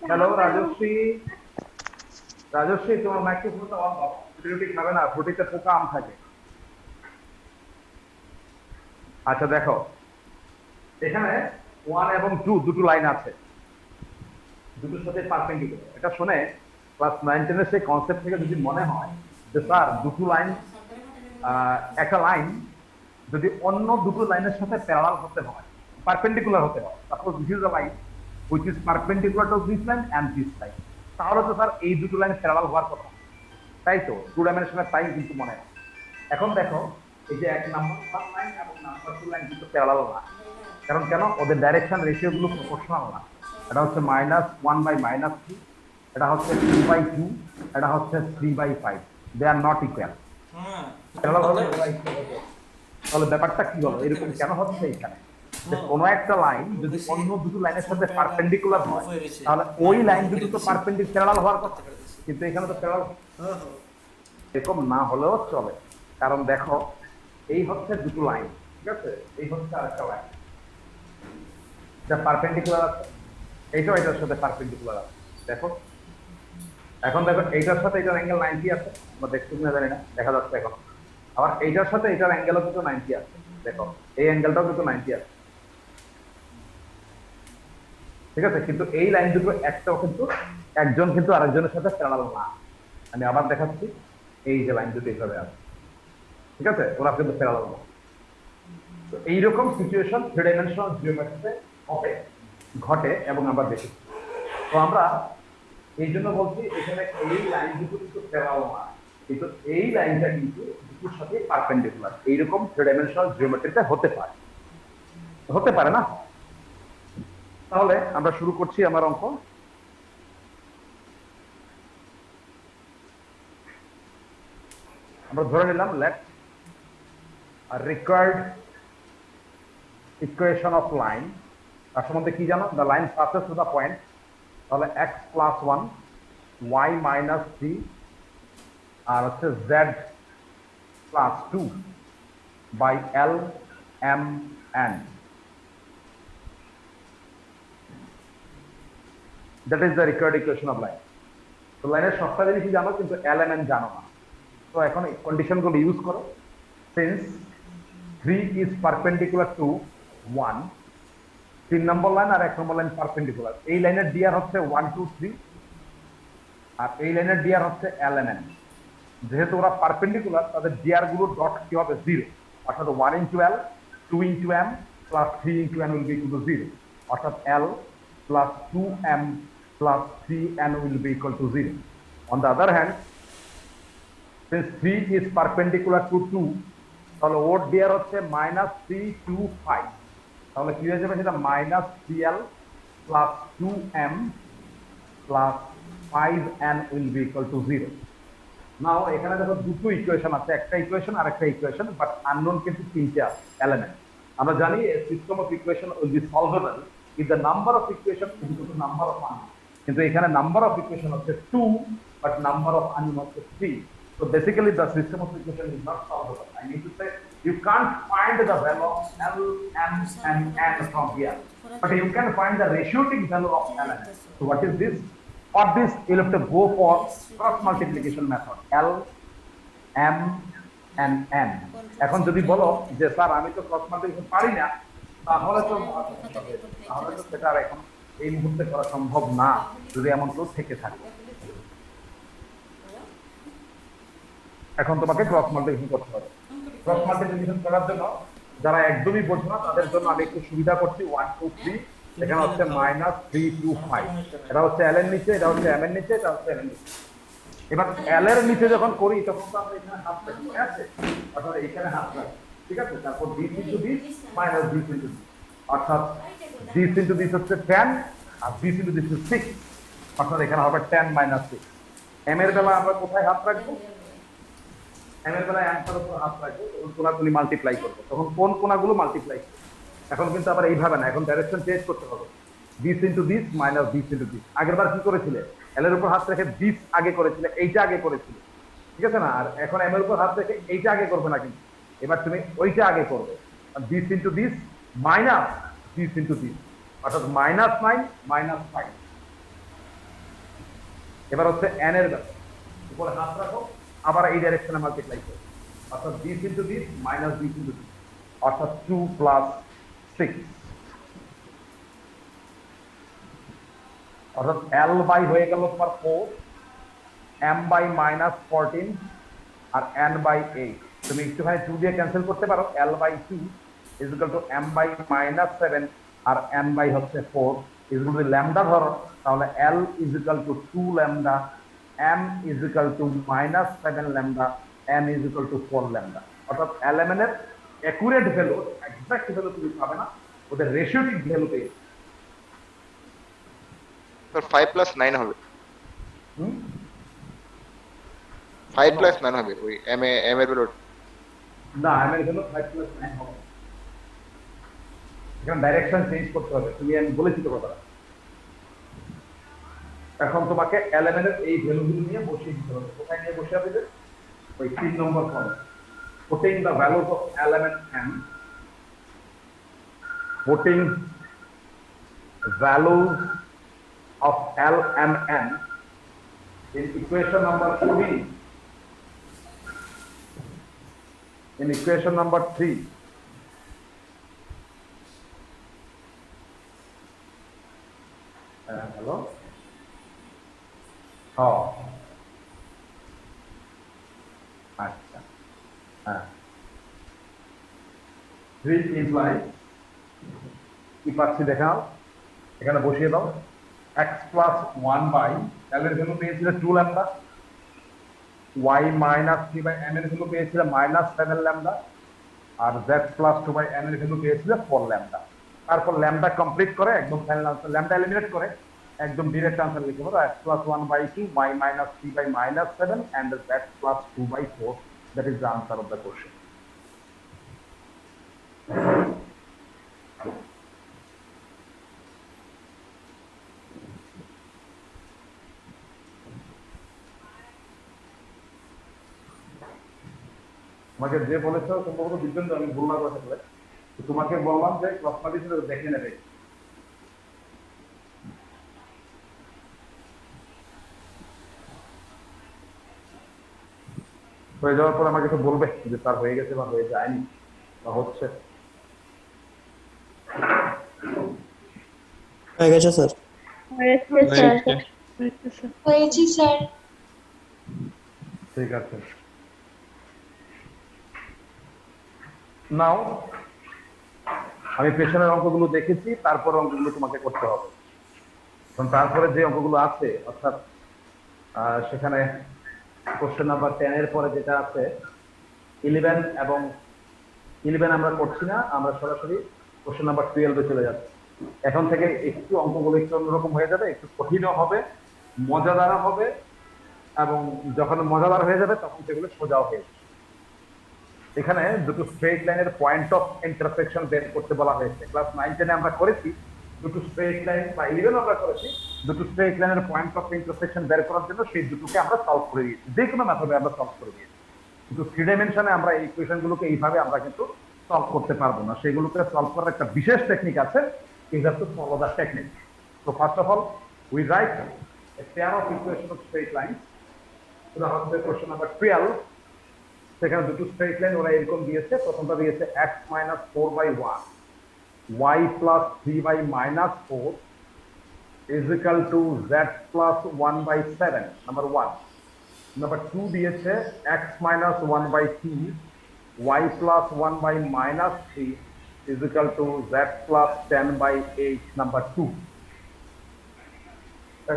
হ্যালো রাজশ্রী, রাজশ্রী তোমার মাইক্রোফোনটা অন করো। ফ্রুটি খাবে না, ফ্রুটিতে পোকা আম থাকে। আচ্ছা দেখো, এখানে 1 এবং 2 দুটো লাইন আছে, দুটোর সাথে পারপেন্ডিকুলার। এটা শুনে ক্লাস 9 10 এর সেই কনসেপ্ট থেকে যদি মনে হয় যে স্যার দুটো লাইন, একটা লাইন যদি অন্য দুটো লাইনের সাথে প্যারালাল হতে হয়, পারপেন্ডিকুলার হতে হয়, suppose this is a line which is perpendicular to this line and this line, তাহলে তো স্যার এই দুটো লাইন প্যারালাল হওয়ার কথা, তাই তো? টু ডাইমেনশনের তাই কিন্তু মনে হয়। এখন দেখো, এই যে এক নাম্বার লাইন এবং নাম্বার 2 লাইন কিন্তু প্যারালাল না। কারণ কেন? ওদের ডাইরেকশন রেশিও গুলো প্রপোর্শনাল না। এটা হচ্ছে -1/-3, এটা হচ্ছে 2/2, এটা হচ্ছে 3/5। দে আর নট ইকুয়াল। প্যারালাল হলে ওরা equal হতো। তাহলে ব্যাপারটা কি হলো? এরকম কেন হচ্ছে এখানে? যে কোনো একটা লাইন যদি অন্য দুটো লাইনের সাথে পারপেন্ডিকুলার হয়, তাহলে ওই লাইন দুটো তো প্যারালাল হওয়ার কথা, কিন্তু এখানে তো প্যারালাল এরকম না হলেও চলে। কারণ দেখো, এই হচ্ছে দুটো লাইন, ঠিক আছে? এই হচ্ছে আরেকটা লাইন যা পারপেন্ডিকুলার আছে, এইটাও এটার সাথে পারপেন্ডিকুলার আছে। দেখো, এখন দেখো এইটার সাথে এটার অ্যাঙ্গেল 90 আছে, আমরা দেখতে কিনা জানি না, দেখা যাচ্ছে এখন। আবার এইটার সাথে এটার অ্যাঙ্গেলও কিন্তু 90 আছে। দেখো, এই অ্যাঙ্গেলটাও কিন্তু 90 আছে, ঠিক আছে? কিন্তু এই লাইন দুটো একটাও কিন্তু একজন কিন্তু আরেকজনের সাথে প্যারালাল না। আমি আবার দেখাচ্ছি, এই যে লাইন দুটো এইভাবে আছে, ঠিক আছে? ওরা কিন্তু প্যারালাল না। তো এইরকম সিচুয়েশন থ্রি ডাইমেনশনাল জিওমেট্রিতে ঘটে এবং আমরা দেখি। তো আমরা এই জন্য বলছি এখানে এই লাইন দুটো কিন্তু প্যারালাল না, কিন্তু এই লাইনটা কিন্তু দুটোর সাথে পারপেন্ডিকুলার। এইরকম থ্রি ডাইমেনশনাল জিওমেট্রিতে হতে পারে না? তাহলে আমরা শুরু করছি আমার অঙ্ক। আমরা ধরে নিলাম let required equation of line. তার সম্বন্ধে কি জানো? The line passes to the point, তাহলে x+1 y-3 আর হচ্ছে z+2 by L M N। That is the required equation of line. তো লাইনের সবটা জিনিসই জানো, কিন্তু L M N জানো না। তো এখন এই কন্ডিশনগুলো ইউজ করো। Since 3 is perpendicular to 1, 3 number line আর 1 নম্বর লাইন পারপেন্ডিকুলার। এই লাইনের ডিআর হচ্ছে 1 2 3 আর এই লাইনের ডিআর হচ্ছে L M N। যেহেতু ওরা পারপেন্ডিকুলার, তাদের ডিআর গুলো ডট কি হবে? 0। অর্থাৎ 1 into L, 2 into M plus 3 into N will be equal to 0। অর্থাৎ L plus 2M plus 3N will be equal to 0। On the other hand, since 3 is perpendicular to 2, তাহলে ওর ডিআর হচ্ছে -3 2 5। তাহলে কি হয়ে যাবে? সেটা -3L plus 2M plus 5N will be equal to 0। নাও এখানে দেখো দুটো ইকুয়েশন আছে, একটা ইকুয়েশন আর একটা ইকুয়েশন, বাট আননোন কিন্তু তিনটে আছে এলিমেন্ট। আমরা জানি system of equation will be solvable if the number of equation is equal two number of unknown. কিন্তু এখানে নাম্বার অফ ইকুয়েশন হচ্ছে 2, বাট নাম্বার অফ আননোন হচ্ছে 3। So basically the system of equation is not solvable. I need to say you can't find the value of L, M and N from here, but you can find the ratiotic value of L and N. So what is this? For this you'll have to go for cross multiplication method, L, M and N। এখন যদি বলো যে স্যার আমি তো ক্রস মাল্টিপ্লিকেশন পারি না, তাহলে তো সেটা আর এখন এই মুহূর্তে করা সম্ভব না, যদি এমন কেউ থেকে থাকে। এখন তোমাকে ক্রস মাল্টিপ্লিকেশন করতে হবে। ক্রস মাল্টিপ্লিকেশন করার জন্য যারা একদমই বোঝো না, তাদের জন্য আমি একটু সুবিধা করছি। 1 2 3, এখানে হচ্ছে -3 2 5। এটা হচ্ছে L এর নিচে, এটা হচ্ছে M এর নিচে, এটা হচ্ছে N এর নিচে। এবার L এর নিচে যখন করি তখন তো আমরা এখানে হাফ রাখি, ঠিক আছে? অর্থাৎ এখানে হাফ রাখি, ঠিক আছে? তারপর this into this minus this into this, অর্থাৎ this into this হচ্ছে 10 আর this into this হচ্ছে 6, অর্থাৎ এখানে হবে 10 - 6। M এর বেলা আমরা কোথায় হাফ রাখবো? M এর বেলায় অ্যান্সার উপর হাফ রাখবো, কোনাগুলি মাল্টিপ্লাই করবো। তখন কোন কোনাগুলো মাল্টিপ্লাই করবো? এখন কিন্তু আবার এইভাবে না, এখন ডাইরেকশন চেঞ্জ করতে হবে। this into this minus this into this। আগের বার কি করেছিলে? L এর উপর হাত রেখে this আগে করেছিলে, এইটা আগে করেছিলে, ঠিক আছে না? আর এখন M এর উপর হাত রেখে এইটা আগে করবে না, কিন্তু এবার তুমি ওইটা আগে করবে, this into this minus this into this, অর্থাৎ -9 -5। এবার হচ্ছে n এর ব্যাপার, উপরে হাত রাখো, আবার এই ডাইরেকশনে মাল্টিপ্লাই করো, অর্থাৎ this into this minus this into this, অর্থাৎ 2 + 6, অর্থাৎ l বাই হয়ে গেল তোমার 4, m বাই -14 আর n বাই 8। তুমি একটুখানি 2 দিয়ে ক্যান্সেল করতে পারো, l by 2 is equal to m by -7 আর n বাই হচ্ছে 4 ইজ ইকুয়াল টু ল্যামডা ধরো, তাহলে l is equal to 2 lambda, m is equal to -7 lambda, n is equal to 4 lambda. অর্থাৎ lmn এর অ্যাকুরেট ভ্যালু, এক্সাক্ট ভ্যালু তুমি পাবে না, ওদের রেশিওটিক ভ্যালু পেয়ে। স্যার 5 + 9 হবে, 5 + 9 হবে ওই m এর ভ্যালু। না, m এর ভ্যালু 5 + 9 হবে, এখানে ডাইরেকশন চেঞ্জ করতে হবে, তুমি আমি বলেছি তো কথাটা। এখন তোমাকে lmn এর এই ভ্যালুগুলো নিয়ে বসিয়ে দিতে হবে। কোথায় নিয়ে বসিয়ে দেবে? ওই 3 নম্বর form, putting the values of lmn n, putting values of lmn in equation number 3, in equation number 3, hello, আচ্ছা, হ্যাঁ, 3 implies কি পাচ্ছি দেখাও, এখানে বসিয়ে দাও, x + 1 বাই l এর ভ্যালু পেয়েছিল 2 ল্যামডা, y - 3 বাই m এর ভ্যালু পেয়েছিল -7 ল্যামডা, আর z + 2 বাই n এর ভ্যালু পেয়েছিল 4 ল্যামডা। তারপর ল্যামডা কমপ্লিট করে একদম ফাইনাল আনসার, ল্যামডা এলিমিনেট করে একদম ডিরেক্ট আনসার লিখে পারো, x + 1 by 2, y - 3 by -7 and z + 2 by 4, that is the answer of the question. তোমাকে যে বলেছো সম্ভবত বিজ্ঞান, আমি ভুল না করে থাকলে তোমাকে বললাম যে প্রশ্নটি দেখে নেবে। হয়ে যাওয়ার পর আমাকে একটু বলবে যে স্যার হয়ে গেছে বা হয়ে যায়নি বা হচ্ছে। হয়ে গেছে স্যার। হয়েছে স্যার। ঠিক আছে, নাও আমি পেছনের অঙ্কগুলো দেখেছি, তারপর অঙ্কগুলো তোমাকে করতে হবে। তারপরে যে অঙ্কগুলো আছে, অর্থাৎ সেখানে কোশ্চেন নাম্বার 10 এর পরে যেটা আছে 11 এবং 11 আমরা করছি না, আমরা সরাসরি কোশ্চেন নাম্বার 12 এ চলে যাচ্ছি। এখন থেকে একটু অঙ্কগুলো একটু অন্যরকম হয়ে যাবে, একটু কঠিনও হবে, মজাদারও হবে, এবং যখন মজাদার হয়ে যাবে তখন সেগুলো সোজাও হয়ে যাবে। এখানে দুটো স্ট্রেট লাইনের পয়েন্ট অফ ইন্টারসেকশন বের করতে বলা হয়েছে। ক্লাস 9-10 এ আমরা করেছি দুটো স্ট্রেট লাইন, বা 11 আমরা করেছি দুটো স্ট্রেট লাইনের পয়েন্ট অফ ইন্টারসেকশন বের করার জন্য সেই দুটোকে আমরা সলভ করে দিয়েছি, যে কোনো মেথডে আমরা সলভ করে দিয়েছি। কিন্তু 3 ডাইমেনশনে আমরা এই ইকুয়েশনগুলোকে এইভাবে আমরা কিন্তু সলভ করতে পারবো না, সেগুলোকে সলভ করার একটা বিশেষ টেকনিক আছে, you have to follow the technique. So first of all we write a pair of equation of straight line. উদাহরণ কোশ্চেন নাম্বার 12, সেখানে দুটো স্ট্রেট লাইন ওরা এরকম দিয়েছে। প্রথমটা দিয়েছে x - 4/1, y + 3/-4 is equal to z + 1/7, number 1. Number 2 দিয়েছে x - 1/2, y + 1/-3 is equal to z + 10/8, number 2.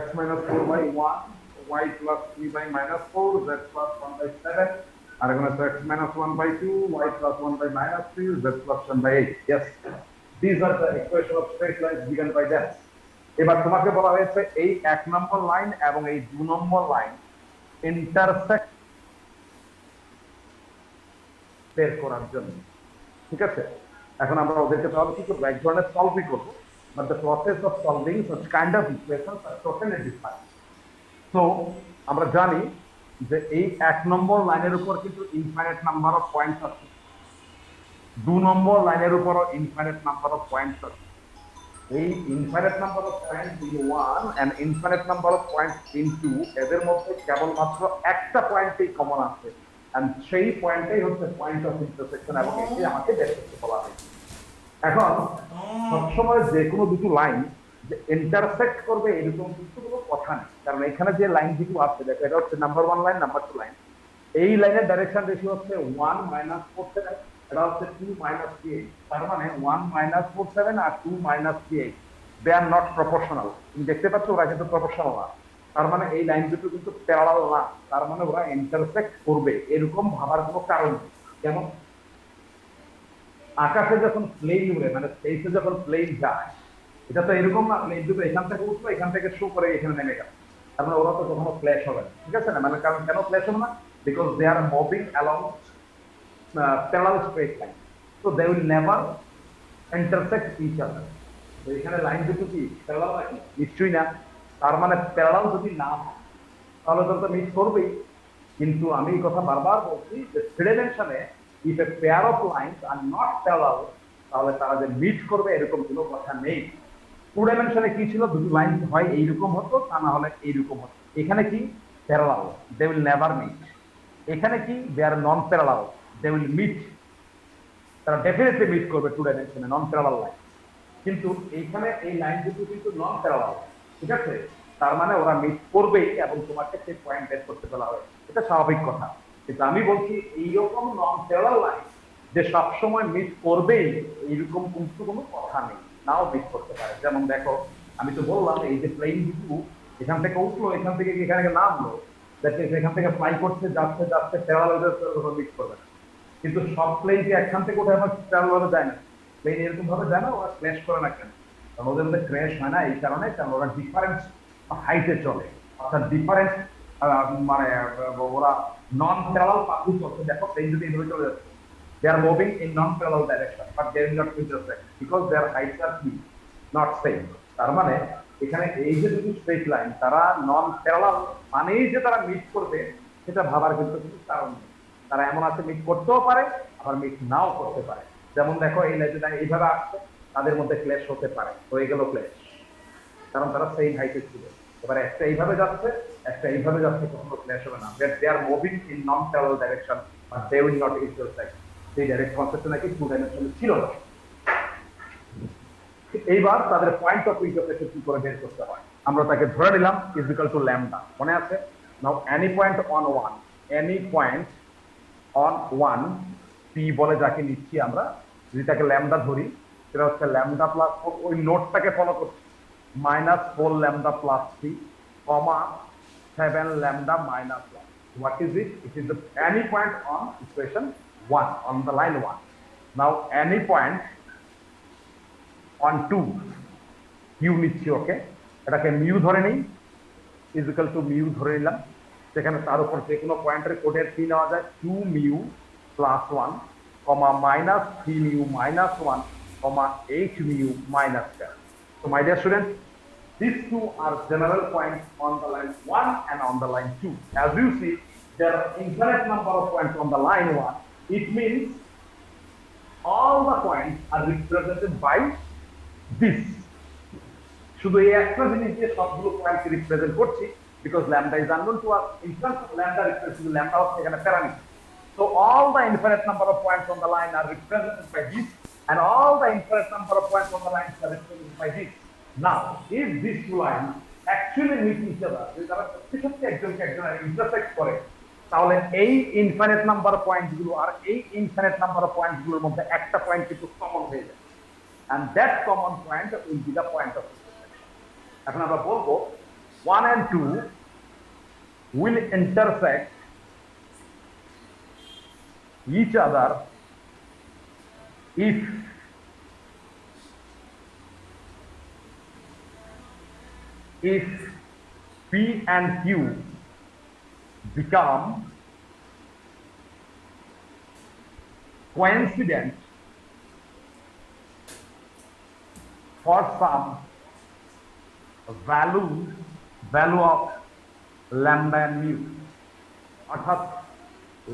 x - 4/1, y + 3/-4, z + 1/7. আর এখানে আছে x - 1/2, y + 1/-3, z + 10/8. Yes, these are the equation of straight lines given by them. এবার তোমাকে বলা হয়েছে এই 1 নম্বর লাইন এবং এই 2 নম্বর লাইন ইন্টারসেক্ট বের করার জন্য। ঠিক আছে, এখন আমরা ওদেরকে তাহলে কি করবো, এক ধরনের সলভই করবো, but the process of solving such kind of equations are totally different. So আমরা জানি যে এই 1 নম্বর লাইনের উপর কিন্তু ইনফাইনাইট নাম্বার অফ পয়েন্টস আছে, নম্বর লাইনের উপরও ইনফাইনাইট নাম্বার অফ পয়েন্টস আছে। এই infinite number of points in 1 and infinite number of points in 2 এদের মধ্যে কেবলমাত্র একটা পয়েন্টই কমন আছে, এন্ড সেই পয়েন্টটাই হচ্ছে পয়েন্ট অফ ইন্টারসেকশন, এবং এটি আমাকে বের করতে বলা হয়েছে। এখন সবসময় যে কোনো দুটো লাইন যে ইন্টারসেক্ট করবে এরকম কিন্তু কোনো কথা নেই, কারণ এখানে যে লাইন দুটো আছে দেখো, এটা হচ্ছে নাম্বার 1 লাইন, নাম্বার 2 লাইন। এই লাইনের ডাইরেকশন রেশিও হচ্ছে 1 - 47, এটা হচ্ছে 2 - 38। তার মানে 1 - 47 আর 2 - 38 দে আর নট প্রপোর্শনাল। তুমি দেখতে পাচ্ছ ওরা কিন্তু প্রপোর্শনাল না। তার মানে এই লাইন দুটো কিন্তু প্যারালাল না, তার মানে ওরা ইন্টারসেক্ট করবে এরকম ভাবার কোনো কারণ নেই। যেমন আকাশে যখন প্লেন উড়ে, মানে স্পেসে যখন প্লেন যায়, এটা তো এরকম না প্লেন দুটো এখান থেকে উঠলো, এখান থেকে শো করে এখানে নেমে গেল, তার মানে ওরা তো কখনো ক্ল্যাশ হবে না, ঠিক আছে না? মানে কারণ কেন ক্ল্যাশ হবে না? Because they are moving along parallel straight line, so they will never intersect each other. তো এখানে লাইন দুটো কি প্যারালাল নাকি? নিশ্চয়ই না। তার মানে প্যারালাল যদি না হয় তাহলে তো মিট করবেই। কিন্তু আমি এই কথা বারবার বলছি যে থ্রি ডাইমেনশনে if a pair of lines are not parallel, তাহলে তারা যে মিট করবে এরকম কোনো কথা নেই। টু ডাইমেনশনে কি ছিল? দুটো লাইন হয় এইরকম হতো, তা না হলে এইরকম হতো। এখানে কি? Parallel, they will never meet. এখানে কি? They are non parallel, they will meet. তারা ডেফিনেটলি মিট করবে টু ডাইমেনশনে, নন প্যারালাল লাইন। কিন্তু এইখানে এই লাইন দুটো কিন্তু নন প্যারালাল, ঠিক আছে? তার মানে ওরা মিট করবেই এবং তোমাকে সেই পয়েন্ট বের করতে বলা হবে, এটা স্বাভাবিক কথা। কিন্তু আমি বলছি এইরকম নন প্যারালাল লাইন যে সবসময় মিট করবেই এইরকম কিন্তু কোনো কথা নেই, নাও মিট করতে পারে। যেমন দেখো, আমি তো বললাম এই যে প্লেন দুটো এখান থেকে উঠলো, এখান থেকে এখানে নামলো, দেখে এখান থেকে ফ্লাই করছে, যাচ্ছে যাচ্ছে প্যারালাল মিট করবে না। কিন্তু সব প্লেন কি একখান থেকে উঠে আমার প্যারালাল যায় না, প্লেন এরকম ভাবে যায় না, ওরা ক্র্যাশ করে না কেন? কারণ ওদের মধ্যে ক্র্যাশ হয় না এই কারণে, কারণ ওরা ডিফারেন্ট হাইটে চলে, অর্থাৎ ডিফারেন্ট মানে ওরা নন প্যারালাল পাথে চলছে। দেখো প্লেন যদি এইভাবে চলে যাচ্ছে, they are moving in non-parallel direction but they will not intersect because their heights are not same. তার মানে এখানে এই যে দুটো স্ট্রেট লাইন তারা নন প্যারালাল মানেই যে তারা মিট করবে সেটা ভাবার কিন্তু কোনো কারণ নেই। তারা এমন আছে মিট করতেও পারে, আবার মিট নাও করতে পারে। যেমন দেখো এই লাইনটা এইভাবে আসছে, তাদের মধ্যে ক্ল্যাশ হতে পারে, হয়ে গেল ক্ল্যাশ, কারণ তারা সেম হাইটে ছিল। এবারে একটা এইভাবে যাচ্ছে, একটা এইভাবে যাচ্ছে, কখনো ক্ল্যাশ হবে না। They are moving in non parallel direction but they will not intersect. সেই ডাইরেক্ট কনসেপ্ট নাকি টু ডাইমেনশনে ছিল না। এইবার তাদের পয়েন্ট অফ ইন্টারসেকশন কি করে বের করতে হয়? আমরা তাকে ধরে নিলাম ইজ ইকুয়াল টু ল্যামডা, মনে আছে? Now any point on 1, any point on 1 P বলে যাকে নিচ্ছি আমরা, যদি তাকে ল্যামডা ধরি, সেটা হচ্ছে ল্যামডা প্লাস 4, ওই নোটটাকে ফলো করছি, -4 lambda plus 3, comma 7 lambda minus 1. What is it? It is the any point on equation 1, on the line 1. Now any point on 2 q নিচ্ছি, ওকে, এটাকে মিউ ধরে নেই, ইজ ইকুয়াল টু মিউ ধরে নিলাম। সেখানে তার উপর যে কোনো পয়েন্টের কোডের পি নেওয়া যায়, 2 mu plus 1, comma -3 mu minus 1, comma 8 mu minus 10. So my dear students, these two are general points on the line 1 and on the line 2. As you see, there are infinite number of points on the line 1. It means all the points are represented by this. শুধু এই একটা জিনিস দিয়ে সবগুলো পয়েন্টকে রিপ্রেজেন্ট করছি, because lambda is unknown to us. In terms of lambda represent, lambda হচ্ছে এখানে parameter. So all the infinite number of points on the line are represented by this, and all the infinite number of points on the line are represented by this. Now, if these two lines actually meet each other, যদি তারা সত্যি একজনকে একজন ইন্টারসেক্ট করে, তাহলে এই ইনফিনিট নাম্বার অফ পয়েন্টস গুলো আর এই ইনফিনিট নাম্বার অফ পয়েন্টস গুলোর মধ্যে একটা পয়েন্ট কিন্তু কমন হয়ে যায়, and that common point will be the point of intersection. এখন আমরা বলবো 1 and 2 will intersect each other if P and Q become coincident for some value of lambda and mu. অর্থাৎ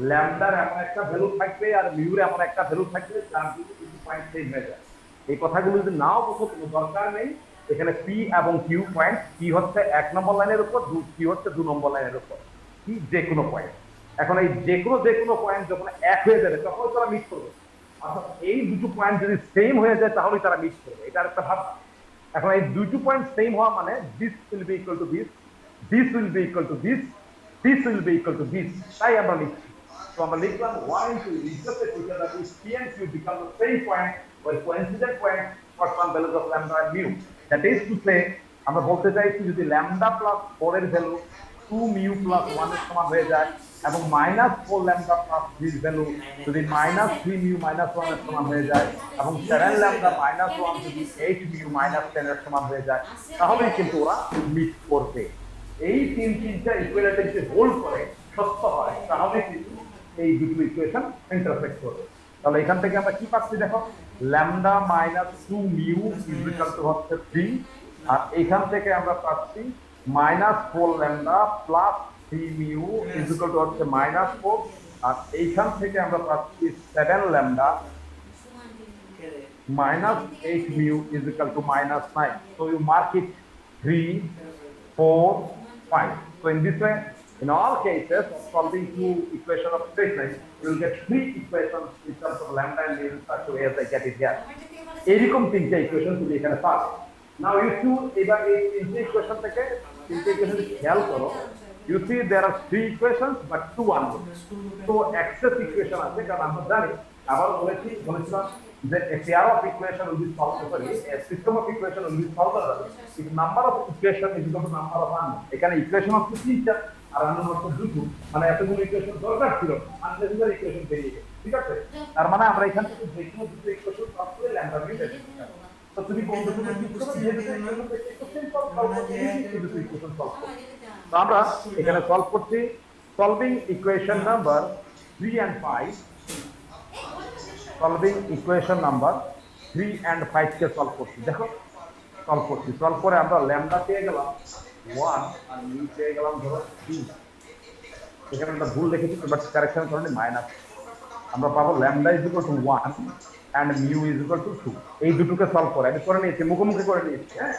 ল্যামডার এমন একটা ভ্যালু থাকবে আর মিউর এমন একটা ভ্যালু থাকবে যার দুটো পয়েন্ট সেম হয়ে যায়। এই কথাগুলো যদি নাও বোঝো কোনো দরকার নেই। এখানে পি এবং কিউ পয়েন্ট, পি হচ্ছে 1 নম্বর লাইনের উপর, কিউ হচ্ছে 2 নম্বর লাইনের উপর, কি যে কোনো পয়েন্ট। এখন এই যে কোনো পয়েন্ট যখন এক হয়ে যাবে তখন তারা মিট করবে। অর্থাৎ এই দুটো পয়েন্ট যদি সেম হয়ে যায় তাহলেই তারা মিট করবে, এটা একটা ভাবনা। এখন এই দুটো পয়েন্ট সেম হওয়া মানে this will be equal to this, this will be equal to this, this will be equal to this, তাই আমরা লিখছি। So আমরা লিখলাম 1 into intersect each other is P and Q become the same point or coincident point for some values of lambda and mu. That is to say, আমরা বলতে চাইছি যদি lambda plus 4 এর ভ্যালু 2 mu plus 1 এর সমান হয়ে যায় এবং -4 lambda plus 3 এর ভ্যালু যদি -3 mu minus 1 এর সমান হয়ে যায় এবং 7 lambda minus 1 যদি 8 mu minus 10 এর সমান হয়ে যায়, তাহলেই কিন্তু ওরা মিট করবে। এই তিনটা ইকুয়েশন যদি হোল্ড করে সত্য হয় তাহলে কিন্তু এই দুটো ইকুয়েশন ইন্টারসেক্ট করবে। তাহলে এখান থেকে আমরা কি পাচ্ছি দেখো, lambda minus 2 mu is equal two হচ্ছে 3, আর এখান থেকে আমরা পাচ্ছি -4 lambda plus 3 mu is equal two হচ্ছে -4, আর এইখান থেকে আমরা পাচ্ছি 7 lambda -8 mu is equal to -9. So you mark it 3, 4, 5. So in this way, in all cases of solving two equations of straight line, you will get 3 equations in terms of lambda and mu in such a way as I get it here. এরকম তিনটা ইকুয়েশন তুমি এখানে পাবে। নাও ইউ টু এবার এই তিনটে ইকুয়েশন থেকে তিনটে ইকুয়েশন খেয়াল করো, you see there are 3 equations but 2 unknown. So excess equation আছে, কারণ আমরা জানি আবার বলেছিলাম যে a pair of equation will be solved, sorry, a system of equation will be solvable if number of equation is equal to number of unknown. এখানে ইকুয়েশন হচ্ছে 3টা আর unknown হচ্ছে 2টো, মানে এতগুলো ইকুয়েশন দরকার ছিল, আননেসেসারি ইকুয়েশন বেরিয়ে গেছে, ঠিক আছে? তার মানে আমরা এখান থেকে যে কোনো দুটো ইকুয়েশন সলভ করে ল্যামডা মিউ বের করতে পারি। তো তুমি কোন দুটো ঠিক করবে, যে দুটো ইকুয়েশন থেকে ইকুয়েশন সলভ করবে এই দুটো ইকুয়েশন সলভ করবে। তো আমরা এখানে সলভ করছি solving equation number 3 and 5, solving equation number 3 and 5 K solve করছি। দেখো সলভ করছি, সলভ করে আমরা ল্যামডা পেয়ে গেলাম 1 আর মিউ পেয়ে গেলাম ধরো 2। এখানে একটা ভুল লিখেছি বাট কারেকশন করলে মাইনাস, আমরা পাবো lambda is equal two 1 and mu is equal to 2। এই দুটোকে সলভ করে আমি করে নিয়েছি, মুখোমুখি করে নিয়েছি। হ্যাঁ,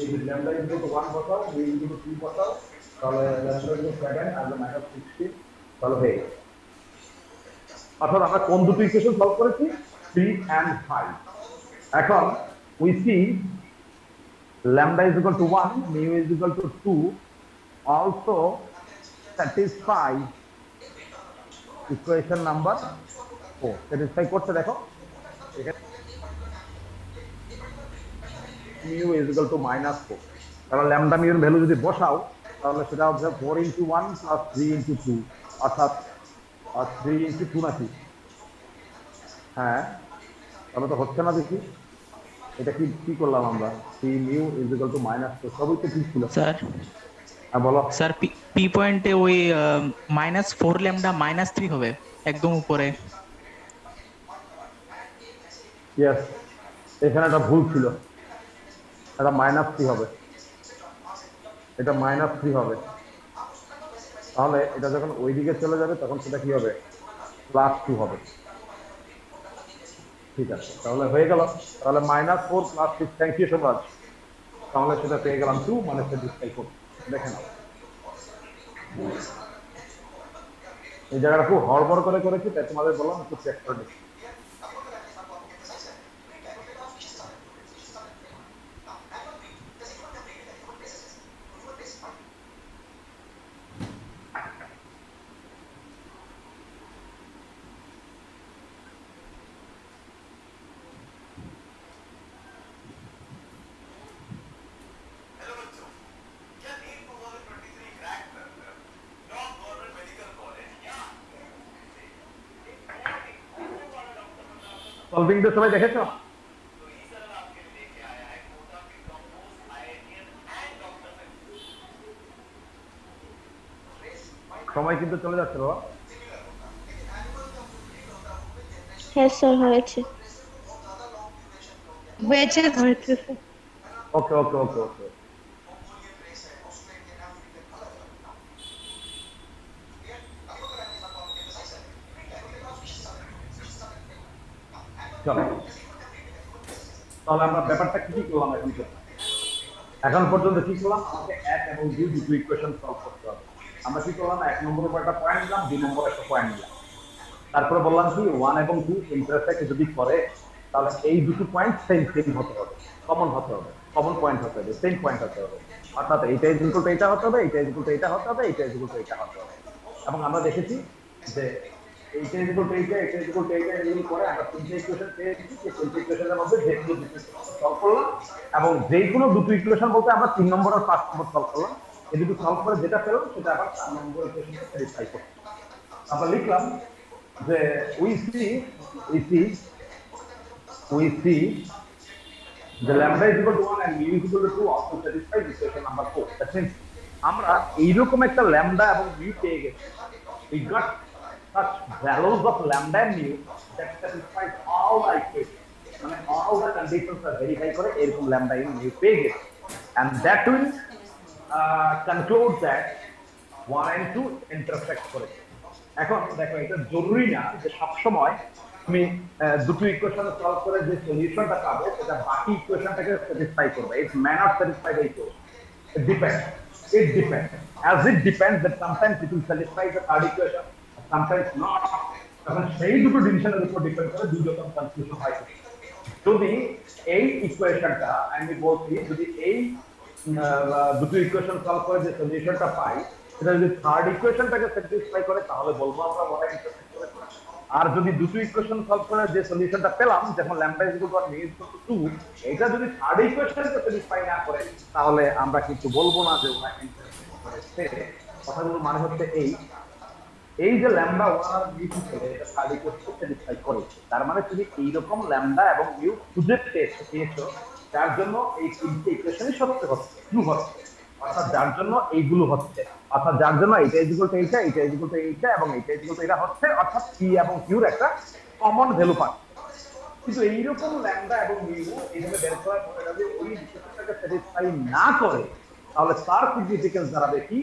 এই ল্যামডা ইজ ইকুয়াল টু 1 বসাও, মিউ ইজ ইকুয়াল টু 2 বসাও, তাহলে ল্যামডা ইজ ইকুয়াল টু 7 আর -16 তাহলে হয়ে গেল। অর্থাৎ আমরা কোন দুটো ইকুয়েশন সলভ করেছি, 3 and 5। এখন we see lambda is equal to 1, mu is equal to 2 also satisfy equation number 4, satisfy করতে দেখো এখানে mu is equal to -4, কারণ lambda mu এর ভ্যালু যদি বসাও তাহলে সেটা হবে 4 into 1 plus 3 into 2, অর্থাৎ 3 into 2 নাকি? হ্যাঁ, তাহলে তো হচ্ছে না দেখি, এটা কি করলাম আমরা, 3 মিউ ইজ ইকুয়াল টু -4, সবই তো ঠিক ছিল স্যার। হ্যাঁ বলো স্যার পি পয়েন্টে ওই -4 ল্যামডা -3 হবে একদম উপরে। ইয়েস, এখানে একটা ভুল ছিল, এটা -3 হবে, এটা -3 হবে। তাহলে এটা যখন ওই দিকে চলে যাবে তখন সেটা কি হবে, +2 হবে। ঠিক আছে, তাহলে হয়ে গেল, তাহলে -4 + 6, থ্যাংক ইউ সো মাচ। তাহলে সেটা পেয়ে গেলাম 2, মানে স্যাটিসফাই করতে। দেখেন এই জায়গাটা খুব হড়বড় করে করেছি, তাই তোমাদের বললাম একটু চেক করে দেখি। সলভিং ডে সবাই দেখেছো? সময় কিন্তু চলে যাচ্ছে বাবা। হ্যাঁ স্যার, হয়েছে। ওকে ওকে ওকে ওকে। চলো তাহলে আমরা ব্যাপারটা কি করলাম এখন পর্যন্ত কি করলাম? আমাকে 1 এবং 2 দুটো ইকুয়েশন সলভ করতে হবে। আমরা কি করলাম? 1 নম্বরের উপর একটা পয়েন্ট নিলাম, 2 নম্বরে একটা পয়েন্ট নিলাম, তারপরে বললাম কি 1 এবং 2 ইন্টারসেক্ট যদি করে তাহলে এই দুটো পয়েন্ট সেম হতে হবে, কমন হতে হবে, কমন পয়েন্ট হতে হবে, সেম পয়েন্ট হতে হবে। অর্থাৎ এইটা ইকুয়াল টু এইটা হতে হবে, এইটা ইকুয়াল টু এইটা হতে হবে, এইটা ইকুয়াল টু এইটা হতে হবে। এবং আমরা দেখেছি যে এইটা ইকুয়াল টু এইটা, এটা ইকুয়াল টু এইটা এগুলো করে আমরা তিনটে ইকুয়েশন পেয়েছি। সেই তিনটে ইকুয়েশনের মধ্যে যেগুলো দুটো সলভ করলাম এবং যেগুলো দুটো ইকুয়েশন বলতে আমরা 3 নম্বর আর 5 নম্বর সলভ করলাম, এই দুটো সলভ করে যেটা পেলাম সেটা আবার 4 নম্বর ইকুয়েশনকে স্যাটিসফাই করছে। আমরা লিখলাম যে we see the lambda is equal to 1 and mu is equal to 2 also satisfies equation number 4. That means আমরা এইরকম একটা lambda এবং mu পেয়ে গেছি। We got such values of lambda and mu that satisfies all the equations. মানে all the conditions are verify করে এরকম lambda and mu পেয়ে গেছি। And that will conclude that 1 and 2 intersect করে। এখন দেখো এটা জরুরি না যে সবসময় তুমি দুটো ইকুয়েশন সলভ করে যে সলিউশনটা পাবে সেটা বাকি ইকুয়েশনটাকে স্যাটিসফাই করবে। It may not satisfy the equation, it depends as it depends that sometimes it will satisfy the third equation, sometimes not। তখন সেই দুটো ডিভিশনের উপর ডিপেন্ড করে দুই রকম কনক্লুশন হয়। যদি এই ইকুয়েশনটা আমি বলছি যদি এই দুটো ইকুয়েশন সলভ করে যে সলিউশনটা পাই সেটা যদি থার্ড ইকুয়েশনটাকে স্যাটিসফাই করে তাহলে বলবো আমরা ওটা ইন্টারসেক্ট করে। আর যদি দুটো ইকুয়েশন সলভ করে যে সলিউশনটা পেলাম যেমন lambda is equal two mu is equal to 2 এটা যদি থার্ড ইকুয়েশনকে স্যাটিসফাই না করে তাহলে আমরা কিন্তু বলবো না যে ওটা ইন্টারসেক্ট করেছে। কথাগুলো মানে হচ্ছে এই যে ল্যাম্বডা 1 আর মিউ কে এটা থার্ড ইকুয়েশনকে স্যাটিসফাই করে, তার মানে তুমি এইরকম ল্যাম্বডা এবং মিউ খুঁজে পেয়েছো যার জন্য এই তিনটে ইকুয়েশনই সত্য হচ্ছে, ট্রু হচ্ছে। অর্থাৎ যার জন্য এইগুলো হচ্ছে, অর্থাৎ যার জন্য এটা ইজ ইকুয়াল টু এইটা, এটা ইজ ইকুয়াল টু এইটা এবং এটা ইজ ইকুয়াল টু এটা হচ্ছে, অর্থাৎ পি এবং কিউর একটা কমন ভ্যালু পাচ্ছে। কিন্তু এইরকম ল্যাম্বডা এবং মিউ এইভাবে বের করার পরে যদি ওই ইকুয়েশনটাকে স্যাটিসফাই না করে তাহলে তার সিগনিফিকেন্স দাঁড়াবে কি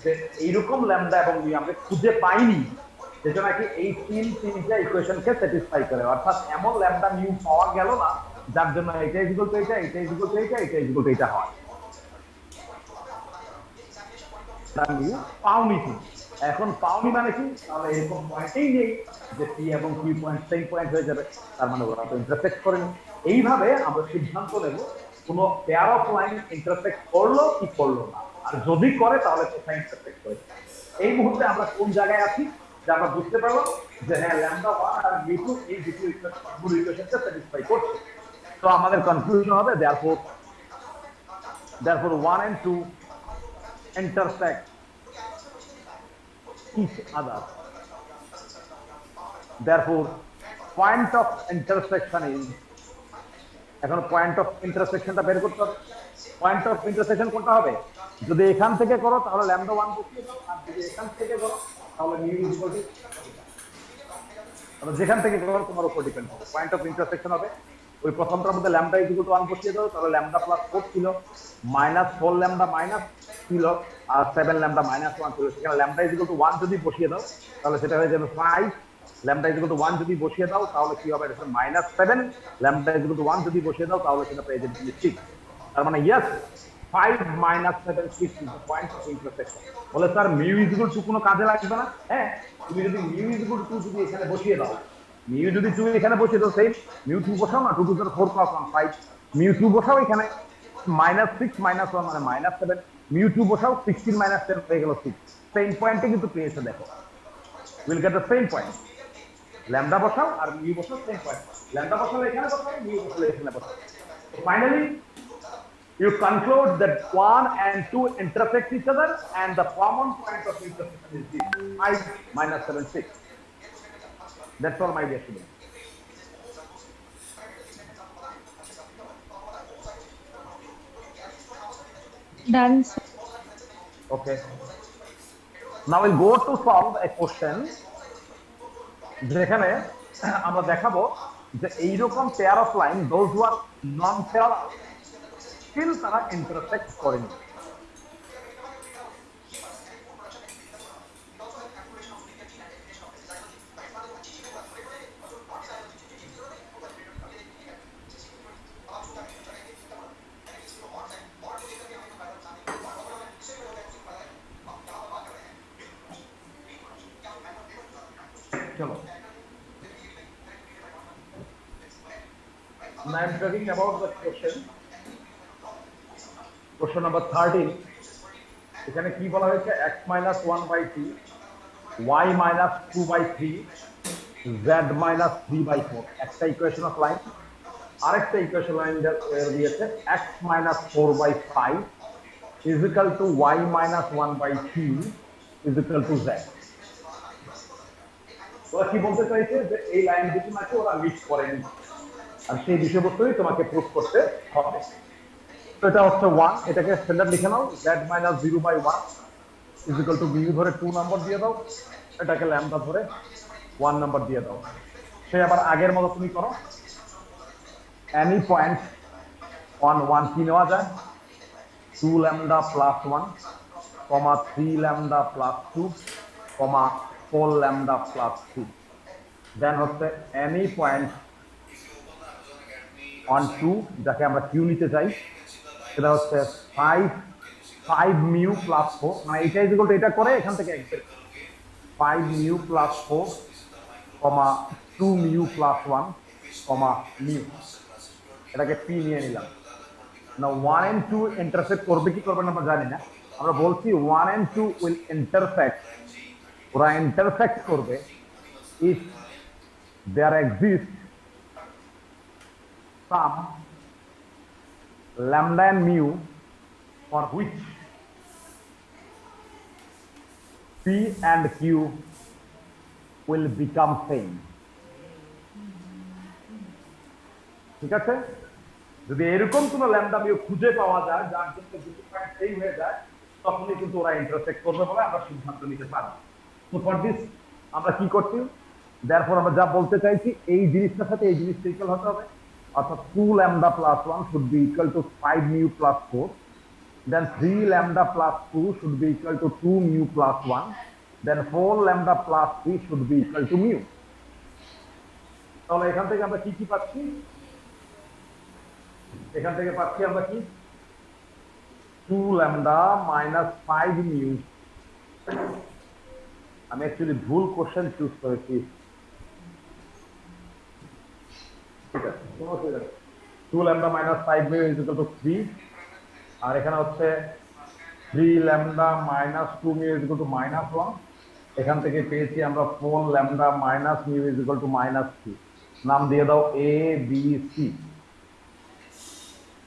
যে এইরকম ল্যাম্বডা এবং মিউ আমরা খুঁজে পাইনি যেটা নাকি এই তিনটা ইকুয়েশনকে স্যাটিসফাই করে। অর্থাৎ এমন ল্যাম্বডা মিউ পাওয়া গেল না যার জন্য এটা ইজ ইকুয়াল টু এটা, এটা ইজ ইকুয়াল টু এটা, এটা ইজ ইকুয়াল টু এটা হয়। পাওনি কি? এখন পাওনি মানে কি? তাহলে এরকম পয়েন্টেই নেই যে পি এবং কিউ পয়েন্ট সেম পয়েন্ট হয়ে যাবে, তার মানে ওরা তো ইন্টারসেক্ট করেনি। এইভাবে আমরা সিদ্ধান্ত নেব কোনো পেয়ার অফ লাইন ইন্টারসেক্ট করলো কি করলো না, আর যদি করে তাহলে কোথায় ইন্টারসেক্ট করে। এই মুহূর্তে আমরা কোন জায়গায় আছি যে আমরা বুঝতে পারবো যে হ্যাঁ ল্যাম্বডা 1 আর মিউ 2 এই দুটো ইকুয়েশনকে স্যাটিসফাই করছে। তো আমাদের কনক্লুশন হবে therefore 1 and 2 intersect each other. Therefore, point of intersection is এখন পয়েন্ট অফ ইন্টারসেকশনটা বের করতে হবে। পয়েন্ট অফ ইন্টারসেকশন কোনটা হবে? যদি এখান থেকে করো তাহলে ল্যাম্বডা 1 বসিয়ে দাও, আর যদি এখান থেকে করো তাহলে মিউ ইজ ইকুয়াল টু, যেখান থেকে করো তোমার উপর ডিপেন্ড হবে। পয়েন্ট অফ ইন্টারসেকশন হবে ওই প্রথমটার মধ্যে ল্যাম্বডা ইজ ইকুয়াল টু 1 বসিয়ে দাও, তাহলে ল্যাম্বডা প্লাস 4 ছিল মাইনাস 4 ল্যাম্বডা মাইনাস ছিল আর 7 ল্যাম্বডা মাইনাস 1 ছিল। সেখানে ল্যাম্বডা ইজ ইকুয়াল টু 1 যদি বসিয়ে দাও তাহলে সেটা হয়ে যাবে 5। ল্যাম্বডা ইজ ইকুয়াল টু 1 যদি বসিয়ে দাও তাহলে কি হবে? এটা minus 7। Lambda is equal two 1 যদি বসিয়ে দাও তাহলে সেটা পেয়ে যাবে 6। তার মানে yes 5 minus 7 6 is the point of intersection। বলে sir mu is equal two কোনো কাজে লাগবে না? হ্যাঁ, তুমি যদি মিউ ইজ ইকুয়াল টু 2 যদি এখানে বসিয়ে দাও, মিউ যদি 2 এখানে বসিয়ে দাও সেই মিউ 2 বসাও না, 2 টু 4 প্লাস 1 5, মিউ 2 বসাও এখানে মাইনাস 6 মাইনাস 1 মানে মাইনাস 7, মিউ 2 বসাও 16 মাইনাস 10 হয়ে গেল 6। সেম পয়েন্টে কিন্তু পেয়েছে, দেখো will get the same point. Lambda বসাও আর মিউ বসাও সেম পয়েন্ট, ল্যাম্বডা বসালে এখানে বসাও, মিউ বসালে এখানে বসাও। So finally you conclude that 1 and 2 intersect each other and the common point of intersection is this 5 minus 7 6. That's all my dear students. Done. Okay, now we'll go to solve a question যেখানে আমরা দেখাবো যে এইরকম pair of line those who are non parallel still তারা ইন্টারসেক্ট করেনি। চলো। Now I'm talking about the question number 13. এখানে কি বলা হয়েছে? x minus 1/2, y minus 2/3, z minus 3/4. একটা ইকুয়েশন অফ লাইন, আরেকটা ইকুয়েশন লাইন দিয়েছে x minus 4/5 is equal to y minus 1/2 is equal to z. ওরা কি বলতে চাইছে যে এই লাইন দুটো নাকি ওরা মিক্স করেনি, আর সেই বিষয়বস্তুই তোমাকে প্রুফ করতে হবে। তো এটা হচ্ছে 1, এটাকে স্ট্যান্ডার্ড লিখে নাও, z minus 0/1 is equal to mu ধরে 2 নাম্বার দিয়ে দাও, এটাকে ল্যামডা ধরে 1 নাম্বার দিয়ে দাও। সে আবার আগের মতো তুমি করো, any point on 1 কি নেওয়া যায়? 2 lambda plus 1, 3 lambda plus 2, 4 lambda plus 2. Then হচ্ছে any point on 2, যাকে আমরা q নিতে চাই, সেটা হচ্ছে 5 mu plus 4, মানে এটা ইজ ইকুয়াল টু এটা করে এখান থেকে 5 mu plus 4, 2 mu plus 1, mu, এটাকে p নিয়ে নিলাম। না 1 and 2 ইন্টারসেক্ট করবে কি করবে না আমরা জানি না, আমরা বলছি 1 and 2 উইল ইন্টারসেক্ট, ওরা ইন্টারসেক্ট করবে if there exists some lambda and mu for which p and q will become same. ঠিক আছে, যদি এরকম কোন ল্যামডা মিউ খুঁজে পাওয়া যায় যার জন্য দুটো পয়েন্ট সেম হয়ে যায়, তখনই কিন্তু ওরা ইন্টারসেক্ট করবে বলে আমরা সিদ্ধান্ত নিতে পারি। তো ফর দিস আমরা কি করছি, দেয়ারফর আমরা যা বলতে চাইছি এই জিনিসটার সাথে এই জিনিসটা ইকুয়াল হতে হবে, অর্থাৎ 2 lambda plus 1 should be equal to 5 mu plus 4, then 3 lambda plus 2 should be equal to 2 mu plus 1, then 4 lambda plus 3 should be equal to mu. তাহলে এখান থেকে আমরা কি কি পাচ্ছি? এখান থেকে পাচ্ছি আমরা কি 2 lambda minus 5 mu। আমি অ্যাকচুয়ালি ভুল কোশ্চেন চুজ করেছি, ঠিক আছে, 2 lambda minus 5 mu is equal to 3, আর এখানে হচ্ছে 3 lambda minus 2 mu is equal to -1, এখান থেকে পেয়েছি আমরা 4 lambda minus mu is equal to -3, নাম দিয়ে দাও a b c।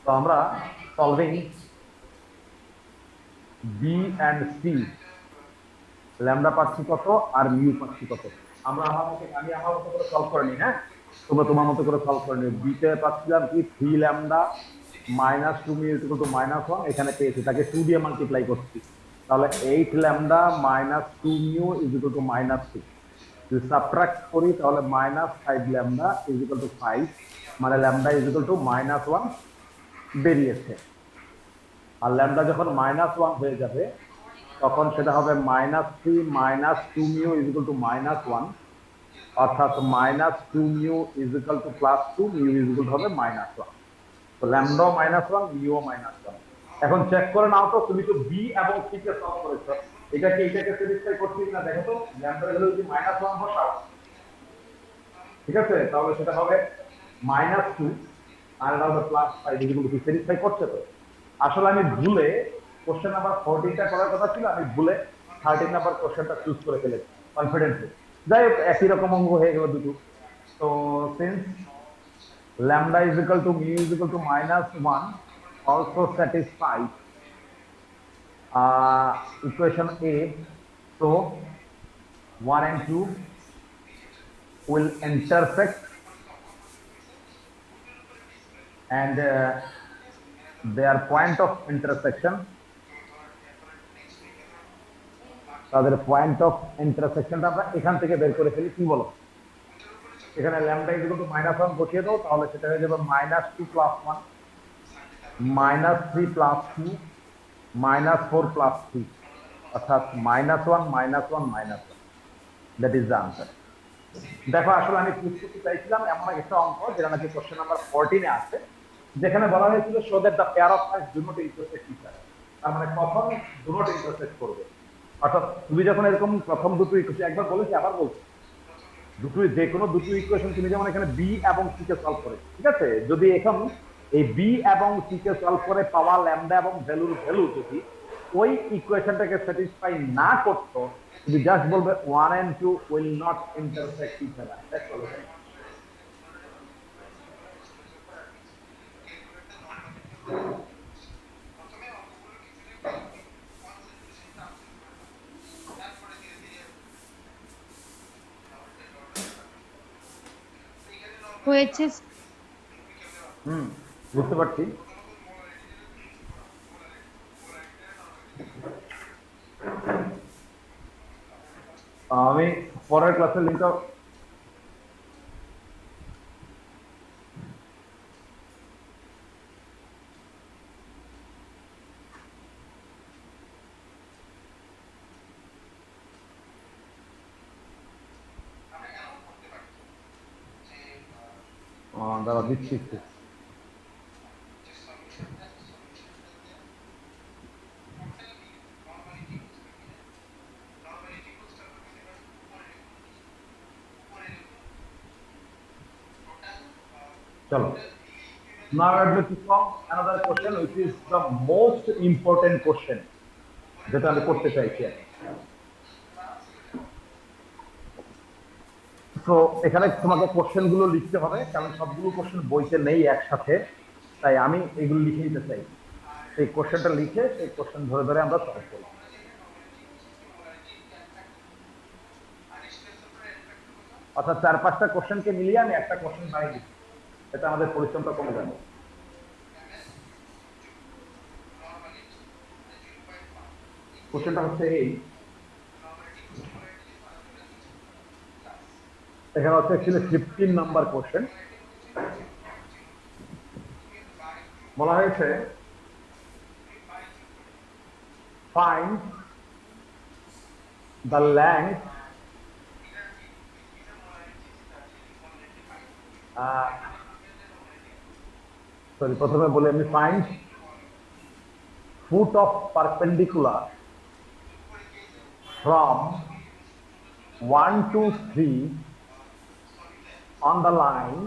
তো আমরা solving b and c, lambda পাচ্ছি কত আর মিউ পাচ্ছি কত, আমি আমার মতো করে সলভ করে নিই। হ্যাঁ, তোমরা তোমার মতো করে সলভ করে নিও। বিতে পাচ্ছিলাম কি 3 lambda minus 2 mu equal to -1, এখানে পেয়েছি, তাকে 2 দিয়ে মাল্টিপ্লাই করছি, তাহলে 8 lambda minus 2 mu is equal to -2। যদি সাবট্রাক্ট করি তাহলে -5 ল্যামডা ইজ ইকুয়াল টু 5, মানে ল্যামডা ইজ ইকুয়াল টু -1 বেরিয়েছে। আর ল্যামডা যখন -1 হয়ে যাবে তখন সেটা হবে -3 minus 2 mu is equal two -1, অর্থাৎ -2 mu is equal to +2, mu is equal to হবে -1। তো ল্যামডা -1, মিউ -1। এখন চেক করে নাও তো, তুমি তো বি এবং সি কে সলভ করেছো, এটাকে স্যাটিসফাই করছে কিনা দেখো তো। ল্যামডা ভ্যালু যদি -1 বসাও, ঠিক আছে, তাহলে সেটা হবে -2 আর এটা হবে +5, এগুলো কি স্যাটিসফাই করছে? তো আসলে আমি ভুলে কোশ্চেন নাম্বার 14টা করার কথা ছিল, আমি ভুলে 13 নাম্বার কোশ্চেনটা চুজ করে ফেলেছি কনফিডেন্টলি। যাই হোক, একই রকম অঙ্ক হয়ে গেল দুটো। তো since lambda is equal to mu is equal to -1 also satisfies equation A, so 1 and 2 will intersect and their point of intersection, তাদের পয়েন্ট অফ ইন্টারসেকশনটা আমরা এখান থেকে বের করে ফেলি। কি বলো, এখানে ল্যামডা ইজ ইকুয়াল টু -1 বসিয়ে দাও, তাহলে সেটা হয়ে যাবে -2 + 1, -3 + 2, -4 + 3, অর্থাৎ -1 -1 -1। That is the answer. দেখো, আসলে আমি প্রস্তুতি চাইছিলাম এমন একটা অঙ্ক যেটা নাকি কোশ্চেন নাম্বার 14 এ আছে, যেখানে বলা হয়েছিল show that the pair of points do not intersect each other. তার মানে কখন ডু নট ইন্টারসেক্ট করবে, অর্থাৎ তুমি যখন এরকম প্রথম দুটো ইকুয়েশন, একবার বলেছি আবার বলছি, দুটোই যে কোনো দুটো ইকুয়েশন তুমি যেমন এখানে বি এবং সি কে সলভ করে, ঠিক আছে, যদি এখন এই বি এবং সি কে সলভ করে পাওয়া ল্যামডা এবং ভ্যালুর ভ্যালু যদি ওই ইকুয়েশনটাকে স্যাটিসফাই না করতো, তুমি জাস্ট বলবে 1 and 2 will not intersect each other, that's all. হয়েছে। বুঝতে পারছি। আমি পরের ক্লাসের লিঙ্কটা দাঁড়া দিচ্ছি একটু। চলো, now I'd like to come another question which is the most important question যেটা আমি করতে চাইছি। তো এখানে তোমাকে কোশ্চেন গুলো লিখতে হবে, কারণ সবগুলো কোশ্চেন বইতে নেই একসাথে, তাই আমি এগুলো লিখে নিতে চাই। সেই কোশ্চেনটা লিখে সেই কোশ্চেন ধরে ধরে আমরা সলভ করি। অর্থাৎ 4-5টা কোশ্চেনকে মিলিয়ে আমি একটা কোশ্চেন বানিয়ে দিচ্ছি, এটা আমাদের পরিশ্রমটা কমে যাবে। কোশ্চেনটা হচ্ছে এই, এখানে হচ্ছে অ্যাকচুয়ালি 15 নাম্বার কোশ্চেন। বলা হয়েছে ফাইন্ড দ্য লেংথ সরি প্রথমে বলে আমি find foot of perpendicular from 1 to 3 on the line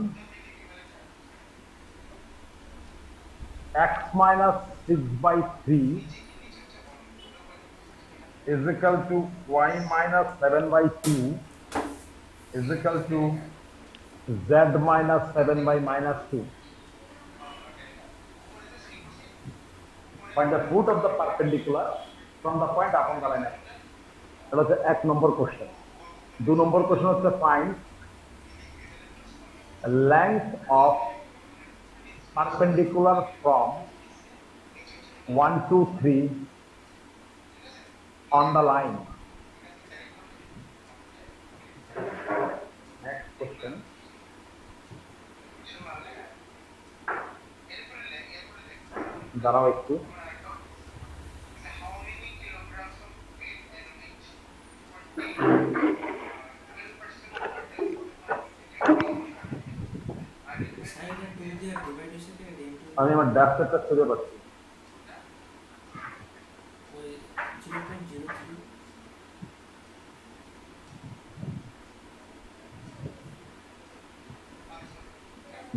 x minus 6/3 is equal to y minus 7/2 is equal to z minus 7/-2. Find the foot of the perpendicular from the point upon the line. এটা হচ্ছে 1 নম্বর কোশ্চেন। 2 নম্বর কোশ্চেন হচ্ছে find length of perpendicular from 1 to 3 on the line. Next question. দাঁড়াও একটু। আমি আমার ড্রাফটটা খুঁজে পাচ্ছি।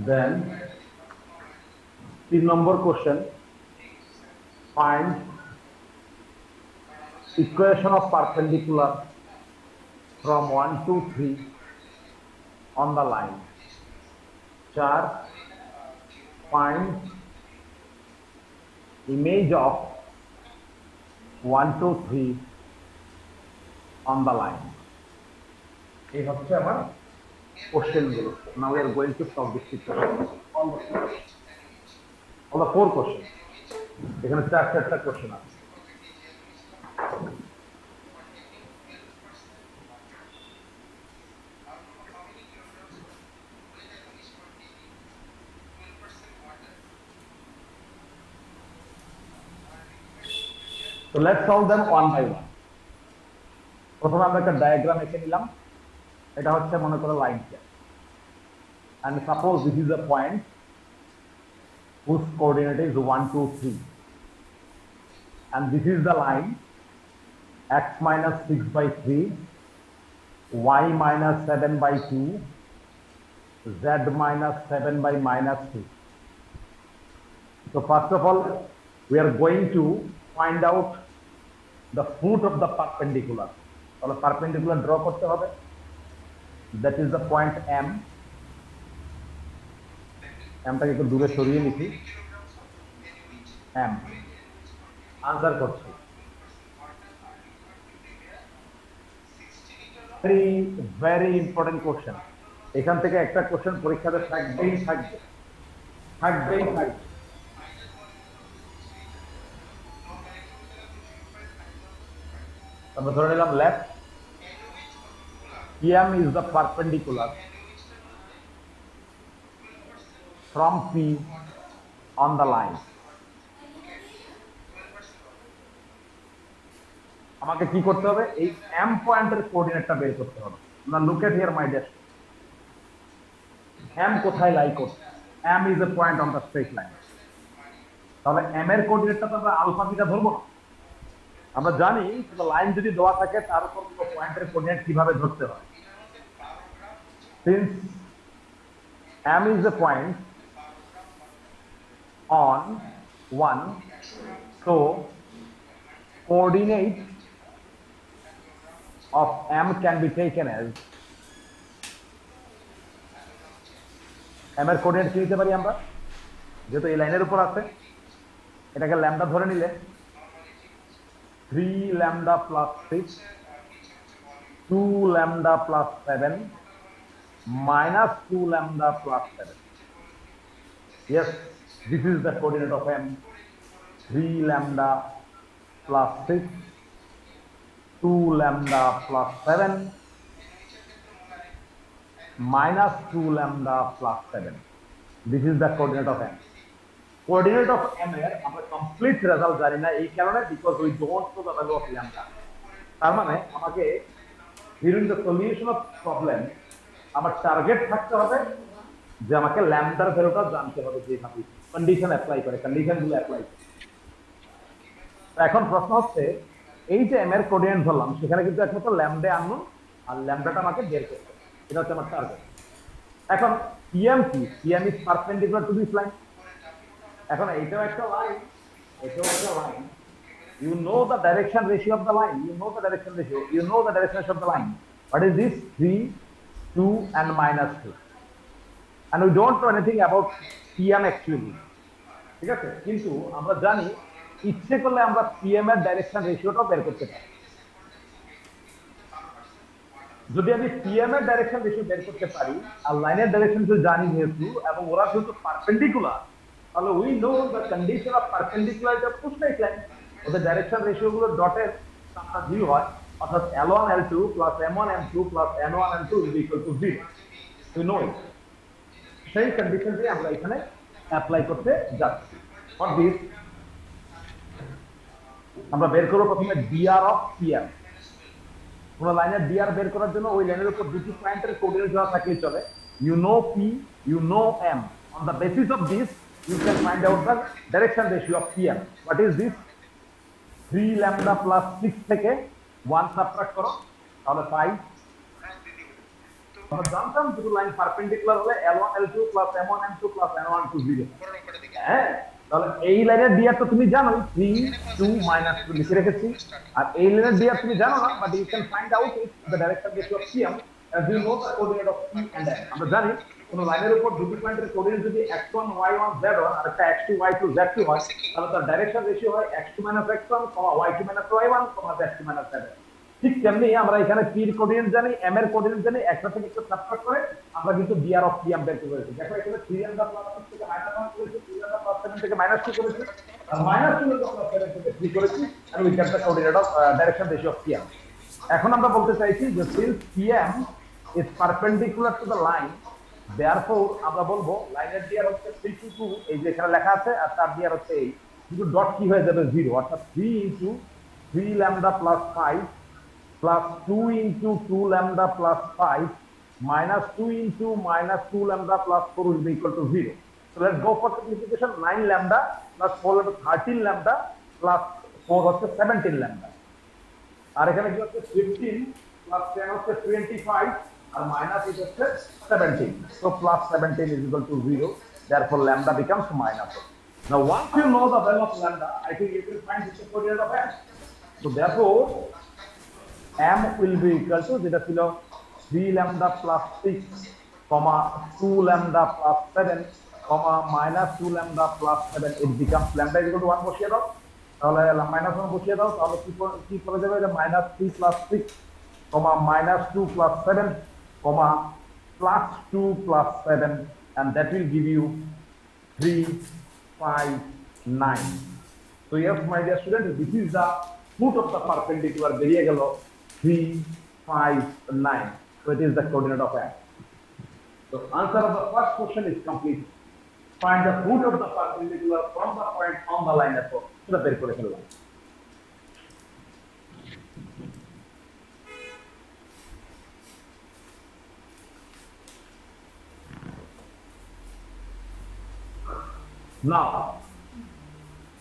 Then 3 number question, find equation of perpendicular from 1 to 3 on the line. 4, find image of 1 to 3 on the line. এই হচ্ছে আমার কোশ্চেন গুলো। Now we are going to solve this question. All the 4 questions. এখানে 4টা কোশ্চেন আছে। So let's solve them one by one. প্রথমে আমরা একটা ডায়াগ্রাম এঁকে নিলাম। এটা হচ্ছে মনে করো লাইনটা, and suppose this is a point whose coordinate is 1 2 3, and this is the line x minus 6/3 y minus 7 by 2, z minus 7 by minus 2. So first of all, we are going to find out the foot of the perpendicular. So the perpendicular draw করতে হবে. That is the point M. এমটাকে একটু দূরে সরিয়ে লিখি। M. আনসার করছি। Very important question. এখান থেকে একটা কোশ্চেন পরীক্ষাতে থাকবেই থাকবে। আমরা ধরে নিলাম left PM is the perpendicular from P on the line. আমাকে কি করতে হবে এই M পয়েন্টের কোঅর্ডিনেটটা বের করতে হবে। না look at here my desk. M কোথায় লাই করছে? M is a point on the straight line. তাহলে M এর কোঅর্ডিনেটটা তো আমরা আলফা বিটা ধরবো না। আমরা জানি যে লাইন যদি দেওয়া থাকে তার উপর কোনো পয়েন্টের কোঅর্ডিনেট কিভাবে ধরতে হয়। Since M is a point on 1, so coordinate of M can be taken as M এর কোঅর্ডিনেট কি নিতে পারি আমরা? যেহেতু এই লাইনের উপর আছে এটাকে ল্যামডা ধরে নিলে 3 lambda plus 6 2 lambda plus 7 minus 2 lambda plus 7. Yes, this is the coordinate of M. 3 lambda plus 6 2 lambda plus 7 minus 2 lambda plus 7. This is the coordinate of M. Coordinate of M এর আমরা কমপ্লিট রেজাল্ট জানি না এই কারণে because we don't know the value of lambda. তার মানে আমাকে during the solution of problem আমার টার্গেট থাকতে হবে যে আমাকে ল্যামডার ভ্যালুটা জানতে হবে, যেভাবে কন্ডিশন অ্যাপ্লাই করে কন্ডিশনগুলো অ্যাপ্লাই করে। এখন প্রশ্ন হচ্ছে এই যে এম এর কোঅর্ডিনেট ধরলাম সেখানে কিন্তু একমাত্র ল্যামডা আননোন আর ল্যামডাটা আমাকে বের করতে হবে, এটা হচ্ছে আমার টার্গেট। এখন PM কি? PM is perpendicular to this line. এখন এইটাও একটা লাইন, এটাও একটা line. You know the direction ratio of the line. You know the direction ratio. You know the direction of the line. What is this? 3, 2, and minus 2. And we don't know anything about PM actually. ঠিক আছে? কিন্তু আমরা জানি ইচ্ছে করলে আমরা PM এর ডাইরেকশন রেশিওটাও বের করতে পারি। যদি আমি PM এর ডাইরেকশন রেশিও বের করতে পারি আর লাইনের ডাইরেকশন তো জানি যেহেতু এবং ওরা যেহেতু পারপেন্ডিকুলার, তাহলে we know the condition of perpendicularity of two straight line. ওদের ডাইরেকশন রেশিও গুলো ডটের সাথে 0 হয়, অর্থাৎ L1 L2 plus M1 M2 plus N1 N2 is equal to 0. We know it. সেই কন্ডিশনটি আমরা এখানে অ্যাপ্লাই করতে যাচ্ছি। ফর দিস আমরা বের করব প্রথমে dr অফ PM। কোন লাইনের dr বের করার জন্য ওই লাইনের উপর দুটি পয়েন্টের কোঅর্ডিনেট দেওয়া থাকলেই চলে। You know P, you know M. On the basis of this, you can find out the direction ratio of PM. What is this? 3 lambda plus 6 থেকে 1 সাবট্রাক্ট করো, তাহলে 5। আমরা জানতাম দুটো লাইন পারপেন্ডিকুলার হলে L1 L2 plus M1 M2 plus N1 to 0। হ্যাঁ, তাহলে এই লাইনের dr তো তুমি জানো 3 2 minus 2 লিখে রেখেছি, আর এই লাইনের dr তুমি জানো না, but you can find out the direction ratio of PM as you know the coordinate of P and M. আমরা জানি কোন লাইনের উপর দুটি পয়েন্টের কোঅর্ডিনেট যদি x1 y1 z1 আর একটা x2 y2 z2 হয়, তাহলে তার ডাইরেকশন রেশিও হয় x2 x1, y2 y1, z2 z1। ঠিক তেমনি আমরা এখানে p এর কোঅর্ডিনেট জানি, m এর কোঅর্ডিনেট জানি, একটা থেকে একটা সাবট্রাক্ট করে আমরা কিন্তু dr অফ PM বের করে ফেলেছি। দেখো এখানে 3 lambda plus 6 থেকে -1 করেছি, 3 lambda plus 7 থেকে -2 করেছি, আর -2 lambda plus 7 থেকে 3 করেছি, and we get the coordinate of direction ratio of PM. এখন আমরা বলতে চাইছি যে since PM is perpendicular to the line, therefore আমরা বলবো লাইনের dr হচ্ছে 3 to 2, এই যে এখানে লেখা আছে, আর তার dr হচ্ছে এই, কিন্তু ডট কি হয়ে যাবে 0, অর্থাৎ 3 into 3 lambda plus 5 plus 2 into 2 lambda plus 5 minus 2 into minus 2 lambda plus 4 will be equal to 0. So let's go for simplification. 9 lambda plus 4 lambda 13 lambda plus 4 হচ্ছে 17 lambda. আর এখানে কি হচ্ছে 15 প্লাস 10 হচ্ছে 25 আর মাইনাস ইট হচ্ছে 17, so plus 17 is equal to 0, therefore lambda becomes minus 1. Now once you know the value of lambda, I think you will find the coordinate of m. So therefore m will be equal to যেটা ছিল 3 lambda plus 6, 2 lambda plus 7, minus 2 lambda plus 7, it becomes lambda is equal to 1 বসিয়ে দাও, তাহলে মাইনাস 1 বসিয়ে দাও, তাহলে কি করে যাবে, যে minus 3 plus 6, minus 2 plus 7, plus 2 plus 7, and that will give you 3, 5, 9. So yes, my dear students, this is the foot of the perpendicular বেরিয়ে গেল 3, 5, 9. So it is the coordinate of m. So answer of the first question is complete. Find the foot of the perpendicular from the point on the line of সেটা বের করে ফেললাম। Now,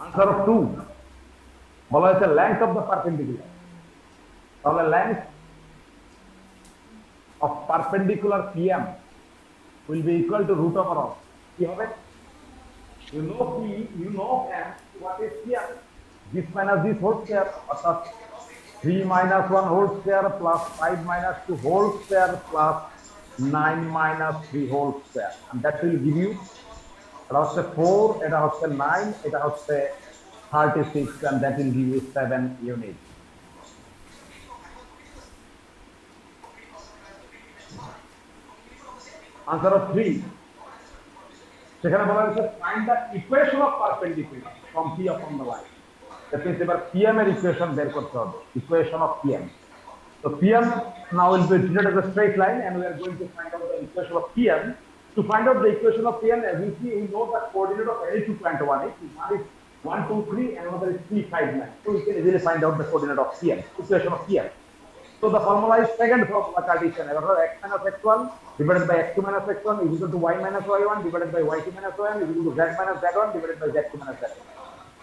answer of 2 বলা হয়েছে length of the perpendicular, তাহলে length of perpendicular PM will be equal to root over of কি হবে, you know P, you know M, what is PM, this minus this whole square, অর্থাৎ 3 minus 1 whole square plus 5 minus 2 whole square plus 9 minus 3 whole square, and that will give you, এটা হচ্ছে 4, এটা হচ্ছে 9, এটা হচ্ছে 36, and that will give you 7 units. Answer of 3, সেখানে বলা হয়েছে find the equation of perpendicular from P upon the line. That means এবার PM এর ইকুয়েশন বের করতে হবে, equation of PM. So PM now will be treated as a straight line, and we are going to find out the equation of PM. To find out the equation of PM, as you see, we know the coordinate of any 2 point 1 is 1, 2, 3, and another is 3, 5, 9. So we can easily find out the coordinate of PM, equation of PM. So the formula is second formula, Cartesian. X minus x1 divided by x2 minus x1 is equal to y minus y1 divided by y2 minus y1 is equal to z minus z1 divided by z2 minus z1.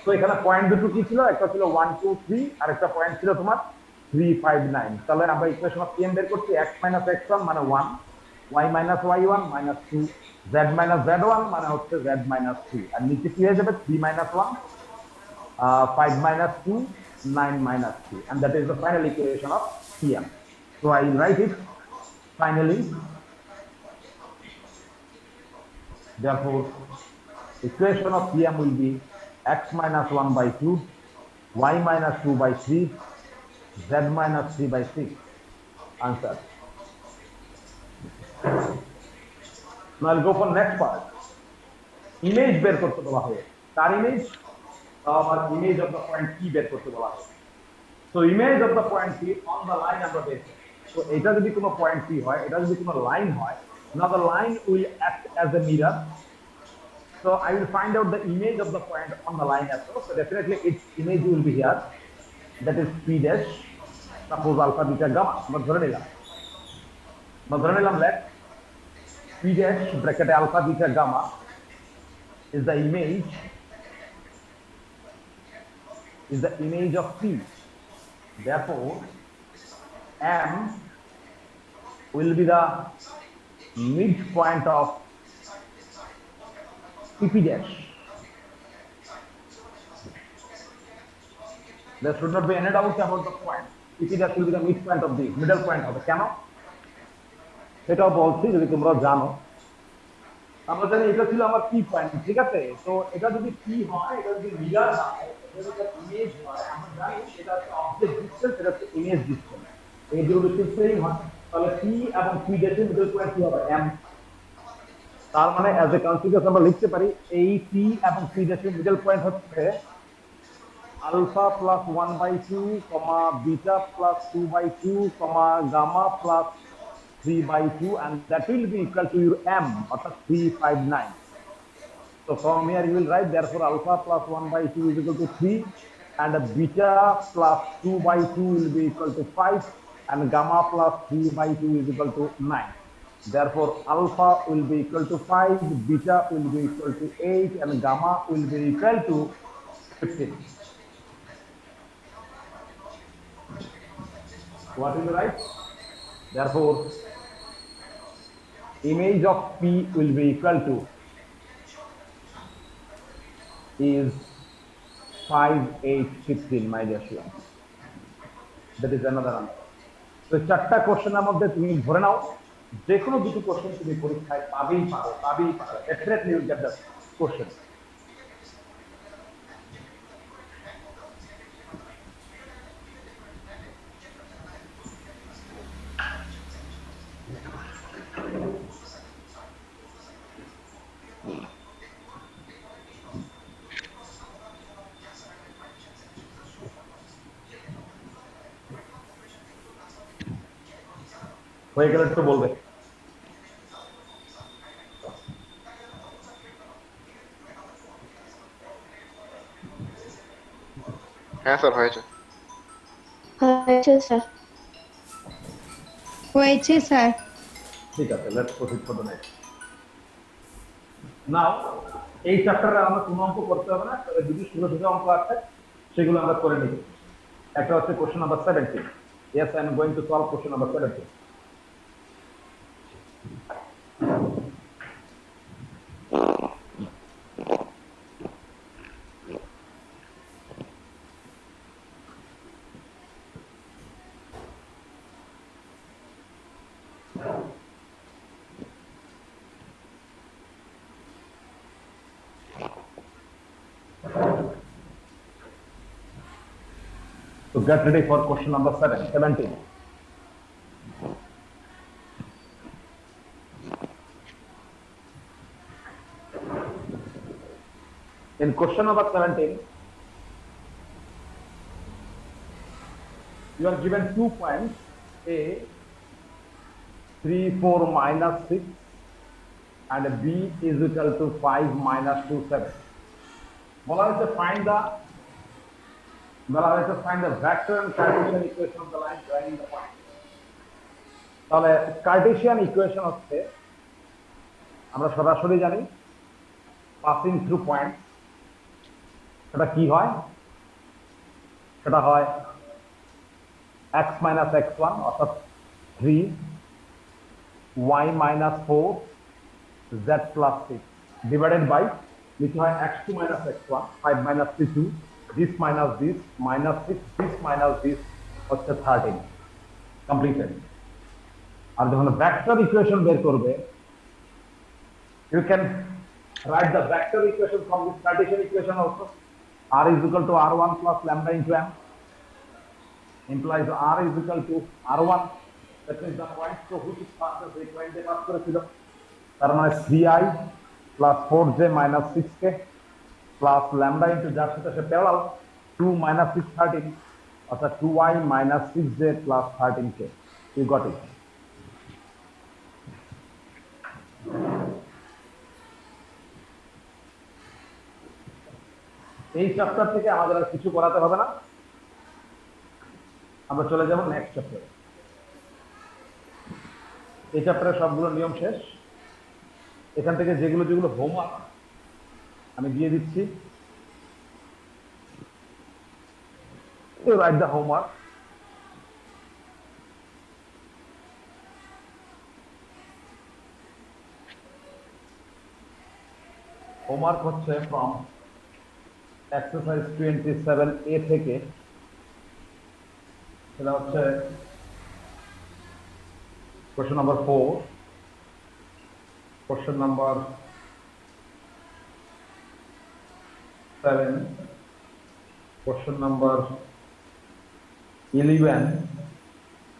So এখানে পয়েন্ট দুটো কি ছিল, একটা ছিল 1, 2, 3, আর একটা পয়েন্ট ছিল তোমার 3, 5, 9. তাহলে আমরা ইকুয়েশন অফ PM বের করছি, x minus x1 মানে 1, y minus y1 minus 2, z minus z1 মানে হচ্ছে z minus 3, আর নিচে কি হয়ে যাবে 3 minus 1, 5 minus 2, 9 minus 3, and that is the final equation of PM. So I will write it finally. Therefore, equation of PM will be x minus 1 by 2, y minus 2 by 3, z minus 3 by 6. Answer. Now I'll go for next part. Image বের করতে বলা হয়, তার ইমেজ আর image of the point P বের করতে বলা হয়. So image of the point P on the line আমরা বের করি। So এটা যদি কোনো point P হয়, এটা যদি কোনো line হয়, now the line will act as a mirror. So I will find out the image of the point on the line as well. So definitely its image will be here. That is P dash. Suppose alpha, beta, gamma. আমরা ধরে নিলাম let P dash bracket alpha, beta, gamma is the image of P. Therefore, M will be the midpoint of PP dash. There should not be any doubt about the point. PP dash will be the midpoint of the middle point of the কেন সেটাও বলছি যদি তোমরা জানো। আমরা জানি এটা ছিল আমার P পয়েন্ট, ঠিক আছে? তো এটা যদি P হয়, এটা যদি মিরর হয়, এটা যদি ইমেজ হয়, আমরা জানি এটা হচ্ছে অবজেক্ট ডিসটেন্স, এটা হচ্ছে ইমেজ ডিসটেন্স। এই দুটো সেম হয়, তাহলে P এবং P ড্যাশের মিডল পয়েন্ট কি হবে? M। তার মানে অ্যাজ এ কনসিকুয়েন্স আমরা লিখতে পারি এই P এবং P ড্যাশের মিডল পয়েন্ট হচ্ছে alpha plus 1/2, beta plus 2/2, gamma plus 3/2, and that will be equal to your M, অর্থাৎ 359. So from here you will write, therefore alpha plus 1/2 is equal to 3, and beta plus 2/2 will be equal to 5, and gamma plus 3/2 is equal to 9. Therefore alpha will be equal to 5, beta will be equal to 8, and gamma will be equal to 15. What is right? Therefore, image of P will be equal to is 5815, my dear students. That is another answer. তো চারটা কোশ্চেনের মধ্যে তুমি ধরে নাও যে কোনো দুটো কোশ্চেন তুমি পরীক্ষায় পাবেই পাবে definitely you get the question. হয়ে গেলে একটু বলবে। হ্যাঁ স্যার হয়েছে। হয়েছে স্যার। হয়েছে স্যার। ঠিক আছে, let's proceed for the next. Now এই চ্যাপ্টারে আমরা কোনো অঙ্ক করতে হবে না, তবে যদি ছোট ছোট অঙ্ক আছে সেগুলো আমরা করে নিব। একটা হচ্ছে question number 17। Yes, I am going to solve question number 17. So get ready for question number 17. In question number 17, you are given 2 points, A 3, 4 minus 6 and B is equal to 5 minus 2, 7. বলা হয়েছে find the vector and Cartesian equation of the line joining the point. তাহলে Cartesian equation হচ্ছে আমরা সরাসরি জানি passing through point, সেটা কি হয়? সেটা হয় x minus x1 অর্থাৎ 3 y minus 4 z plus 6 divided by লিখতে হয় x2 minus x1 5 minus 3 2 this minus this minus 6 this minus this হচ্ছে 13 completed। আর যখন ভেক্টর ইকুয়েশন বের করবে, you can write the vector equation from this Cartesian equation also. R is equal to R1 plus lambda into m implies R is equal to R1, that means the point to which is passes the point they pass করেছিল, তার মানে 3i plus 4j minus 6k plus lambda into যার সাথে সে প্যারালাল 2 minus 6 13 অর্থাৎ 2i minus 6j plus 13k. You got it. এই চ্যাপ্টার থেকে আমাদের আর কিছু করাতে হবে না, আমরা চলে যাব নেক্সট চ্যাপ্টারে। এই চ্যাপ্টারে সবগুলো নিয়ম শেষ। এখান থেকে যেগুলো যেগুলো হোমওয়ার্ক আমি দিয়ে দিচ্ছি, রাইট দ্য হোমওয়ার্ক। হোমওয়ার্ক হচ্ছে ফ্রম এক্সারসাইজ 27A থেকে, সেটা হচ্ছে question number 4, question number 7, question number 11,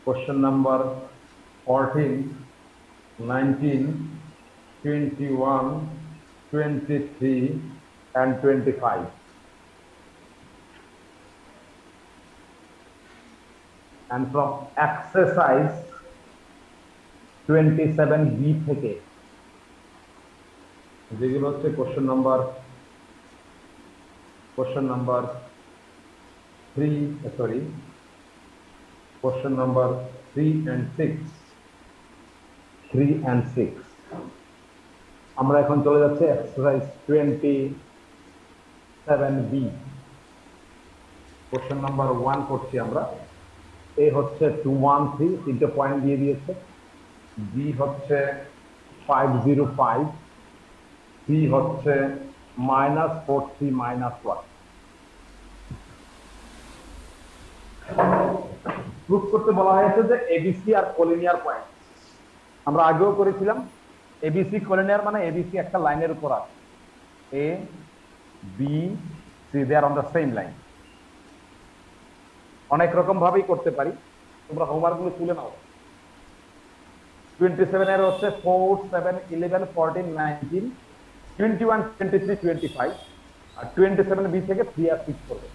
question number 14, 19, 21, 23 and 25. And from exercise 27B থেকে যেগুলো হচ্ছে কোশ্চেন নাম্বার 3 and 6 আমরা এখন চলে যাচ্ছে এক্সারসাইজ 27B। কোশ্চেন নাম্বার 1 করছি আমরা। এ হচ্ছে 213, তিনটে পয়েন্ট দিয়ে দিয়েছে। বি হচ্ছে 505, সি হচ্ছে -43 -1। প্রুফ করতে বলা হয়েছে যে এবিসি আর কোলিনিয়ার পয়েন্ট। আমরা আগেও করেছিলাম এবিসি কোলিনিয়ার মানে এবিসি একটা লাইনের উপর আছে, A B C they are on the same line. অনেক রকম ভাবেই করতে পারি, তোমরা হোমওয়ার্ক গুলো তুলে নাও। 27 এর হচ্ছে 4 7 11 14 19 21 23 25 আর 27 বি থেকে 3 আর 6 করবে।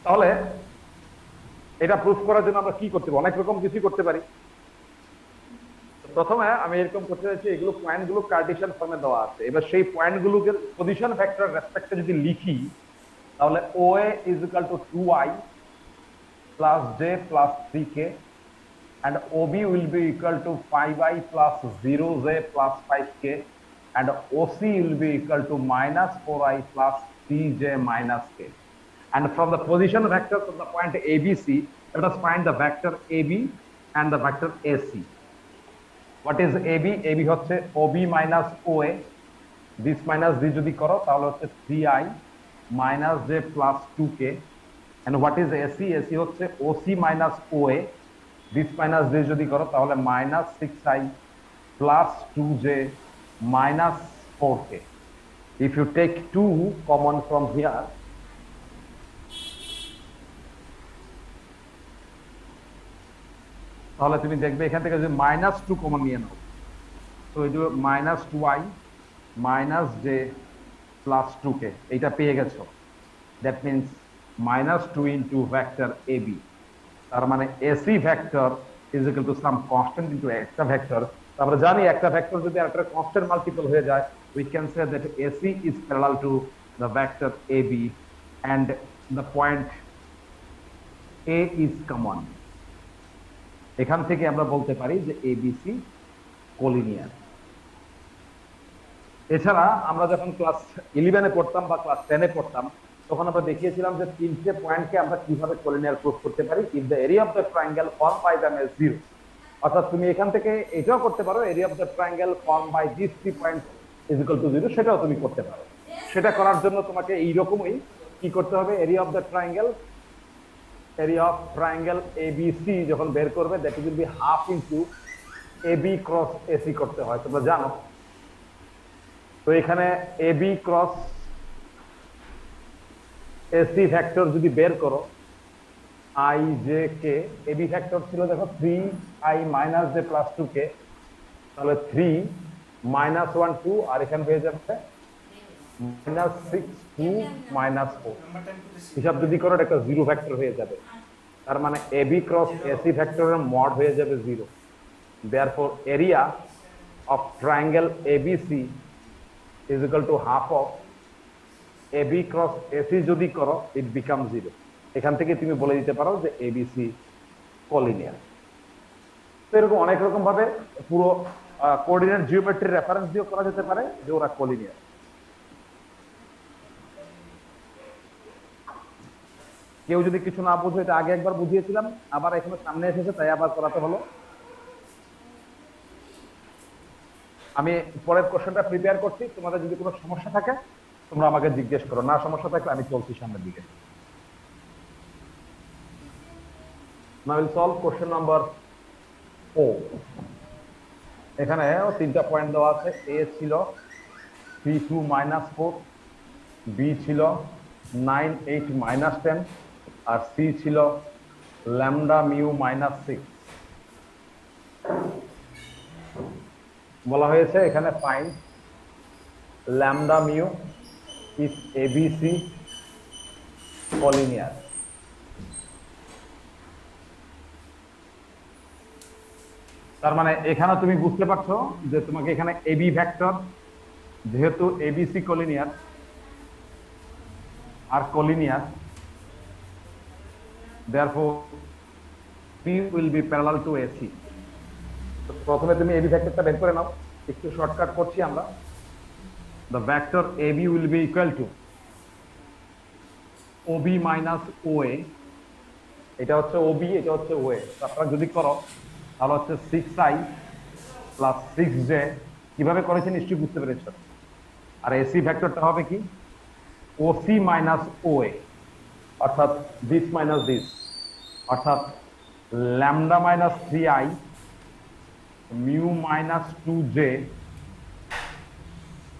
তাহলে এটা প্রুফ করার জন্য আমরা কি করতে পারি? অনেক রকম কিছু করতে পারি। প্রথমে আমি এরকম করতে চাইছি, এগুলো পয়েন্টগুলো কার্টেসিয়ান ফর্মে দেওয়া আছে। এবার সেই পয়েন্টগুলোকে পজিশন ভেক্টর রেসপেক্টে যদি লিখি, তাহলে OA is equal to 2i plus j plus 3k and OB will be equal to 5i plus 0j plus 5k and OC will be equal to minus 4i plus 3j minus k. And from the position vector from the point ABC, let us find the vector AB and the vector AC. What is AB? AB হচ্ছে OB minus OA, this minus this যদি করো তাহলে হচ্ছে 3i minus j plus 2k. And what is AC? AC হচ্ছে OC minus OA, this minus this যদি করো তাহলে minus 6i plus 2j minus 4k. If you take 2 common from here, তাহলে তুমি দেখবে এখান থেকে যে -2 কমন নিয়ে নাও, তো এই যে -2i minus j plus 2k এইটা পেয়ে গেছো। That means -2 into vector AB। তার মানে AC vector is equal to some constant into একটা ভেক্টর। আমরা জানি একটা ভেক্টর যদি একটা কনস্ট্যান্ট মাল্টিপল হয়ে যায়, we can say that AC is parallel to the vector AB and the point A is common। এখান থেকে আমরা বলতে পারি যে ABC কোলিনিয়ার। এছাড়া আমরা যখন ক্লাস 11-এ পড়তাম বা ক্লাস 10-এ পড়তাম, তখন আমরা দেখিয়েছিলাম যে তিনটে পয়েন্টকে আমরা কিভাবে কোলিনিয়ার প্রুফ করতে পারি। If the area of the triangle form by them is 0, অর্থাৎ তুমি এখান থেকে এটাও করতে পারো, area of the triangle form by this 3 point is equal to 0, সেটাও তুমি করতে পারো। সেটা করার জন্য তোমাকে এইরকমই কি করতে হবে, area of the triangle ABC যখন বের করবে, that will be half into AB cross AC করতে হয়, তোমরা জানো। তো এখানে AB ক্রস AC ভেক্টর যদি বের করো, I j k, AB vector ছিল দেখো 3i minus j plus 2k, তাহলে 3 minus 1 2 আর এখানে হয়ে যাবে -6 2 -4। হিসাব যদি করো এটা একটা 0 ভেক্টর হয়ে যাবে। তার মানে AB ক্রস AC ভেক্টরের মড হয়ে যাবে 0। Therefore area of triangle ABC is equal to half of AB cross AC যদি করো, it becomes 0। এখান থেকে তুমি বলে দিতে পারো যে ABC কোলিনিয়ার। তো এরকম অনেক রকম ভাবে পুরো কোঅর্ডিনেট জিওমেট্রি রেফারেন্স দিয়ে করা যেতে পারে যে ওরা কোলিনিয়ার। কেউ যদি কিছু না বুঝে, এটা আগে একবার বুঝিয়েছিলাম, আবার এখানে সামনে এসেছে তাই আবার করাতে হলো। আমি পরের কোশ্চেনটা প্রিপেয়ার করছি, তোমাদের যদি কোনো সমস্যা থাকে তোমরা আমাকে জিজ্ঞেস করো, না সমস্যা থাকলে আমি চলছি সামনের দিকে। Now we'll solve question number 4. এখানে তিনটা পয়েন্ট দেওয়া আছে। A ছিল 3 2 -4, B ছিল 9 8 -10 আর C ছিল lambda mu -6। বলা হয়েছে এখানে find lambda mu if ABC collinear। তার মানে এখানে তুমি বুঝতে পারছো যে তোমাকে এখানে AB ভেক্টর, যেহেতু ABC collinear R collinear, therefore P will be parallel to AC। তো প্রথমে তুমি AB ভেক্টরটা বের করে নাও, একটু শর্টকাট করছি আমরা। The vector AB will be equal to OB minus OA এটা হচ্ছে ওবি, এটা হচ্ছে ওএ। আপনারা যদি করো তাহলে হচ্ছে 6i প্লাস 6j, কিভাবে করেছে নিশ্চয়ই বুঝতে পেরেছো। আর এসি ভেক্টরটা হবে কি, ওসি মাইনাস ওএ, অর্থাৎ দিস মাইনাস দিস, অর্থাৎ lambda minus 3i mu minus 2j,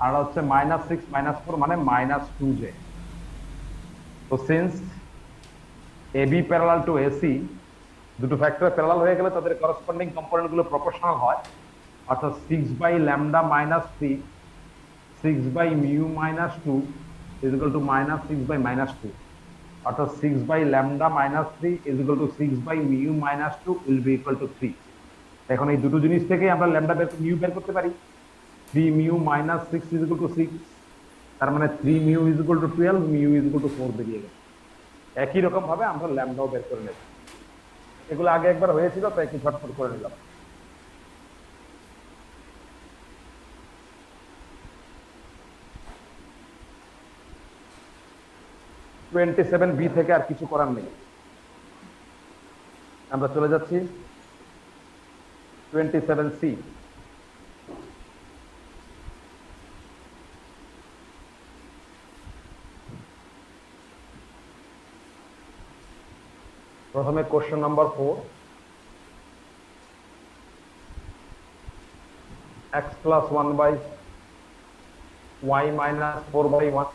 আর হচ্ছে মাইনাস 6 মাইনাস 4 মানে মাইনাস 2j। তো since AB parallel to AC, দুটো ফ্যাক্টর প্যারালাল হয়ে গেলে তাদের করসপন্ডিং কম্পোনেন্ট গুলো প্রপোর্শনাল হয়, অর্থাৎ 6 by lambda minus 3 6 by mu minus 2 is equal to minus 6 by minus 2, অর্থাৎ 6 by lambda minus 3 is equal to 6 by mu minus 2 will be equal to 3। এখন এই দুটো জিনিস থেকে আমরা ল্যামডা মিউ বের করতে পারি। 3 mu minus 6 is equal to 6, তার মানে 3 mu is equal two 12, mu is equal to 4 বেরিয়ে গেল। একই রকম ভাবে আমরা ল্যামডাও বের করে নেব। এগুলো আগে একবার হয়েছিল, তাই একটু ঝটফট করে নিলাম। বি থেকে আর কিছু করার নেই, আমরা চলে যাচ্ছি 27C। প্রথমে question number 4, x plus 1 by y minus 4 by 1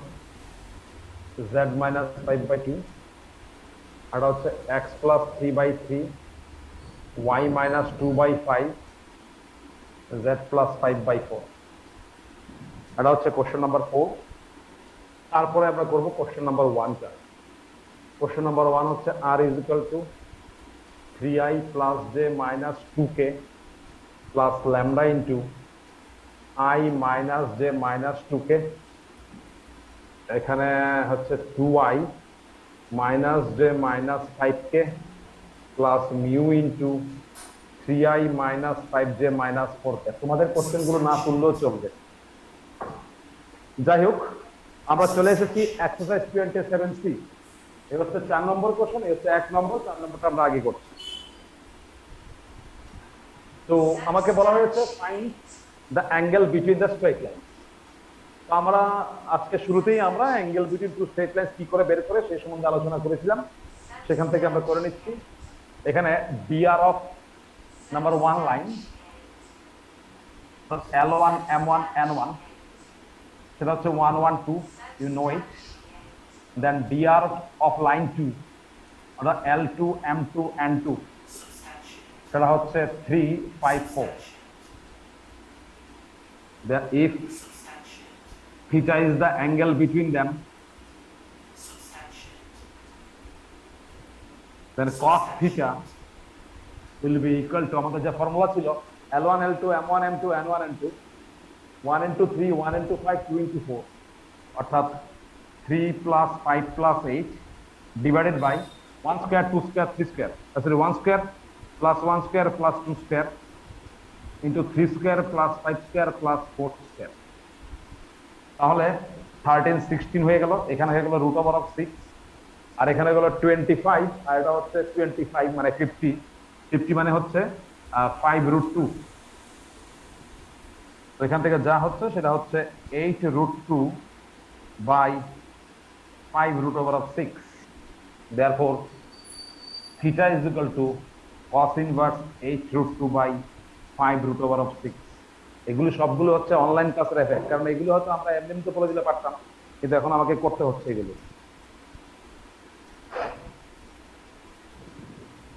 z minus 5 by 2, আর হচ্ছে x plus 3 by 3 y minus 2 by 5 z plus 5 by 4, এটা হচ্ছে কোশ্চেন নাম্বার 4। তারপরে আমরা করব কোশ্চেন নাম্বার 1টা। কোশ্চেন নাম্বার 1 হচ্ছে r is equal to 3i plus j minus 2k plus lambda into i minus j minus 2k, এখানে হচ্ছে 2i minus j minus 5k plus mu into 3i minus 5j minus 4k। তোমাদের কোশ্চেন গুলো না তুললেও চলবে। যাই হোক, আমরা চলে এসেছি এক্সারসাইজ 27C। এই হচ্ছে 4 নম্বর কোশ্চেন, এই হচ্ছে 1 নম্বর। 4 নম্বরটা আমরা আগে করছি। তো আমাকে বলা হয়েছে find the angle between the straight line. তো আমরা আজকে শুরুতেই আমরা angle between two straight line কি করে বের করে সেই সম্বন্ধে আলোচনা করেছিলাম, সেখান থেকে আমরা করে নিচ্ছি। এখানে DR of number 1 line L1 M1 N1, সেটা হচ্ছে 1 1 2, you know it. Then DR of line 2 অর্থাৎ L2 M2 N2, সেটা হচ্ছে 3 5 4। Then if theta is the angle between them, then cos theta will be equal to, আমাদের যে ফর্মুলা ছিল L1 L2 M1 M2 N1 N2, 1 into 3 1 into 5 2 into 4, অর্থাৎ 3 plus 5 plus 8 divided by 1 square 2 square 3 square, sorry 1 square plus 1 square plus 2 square into 3 square plus 5 square plus 4 square। তাহলে 13 16 হয়ে গেল। এখানে হয়ে গেল রুট ওভার অফ 6, আর এখানে হয়ে গেল 25, আর এটা হচ্ছে 25 মানে 50, 50 মানে হচ্ছে 5 root 2। তো এখান থেকে যা হচ্ছে সেটা হচ্ছে 8 root 2 by 5 root over of 6। Therefore theta is equal to cos inverse 8 root 2 by 5 root over of 6। এগুলো সবগুলো হচ্ছে অনলাইন ক্লাসের এফেক্ট, কারণ এগুলো হয়তো আমরা এমনিতে বলে দিলে পারতাম, কিন্তু এখন আমাকে করতে হচ্ছে এগুলো।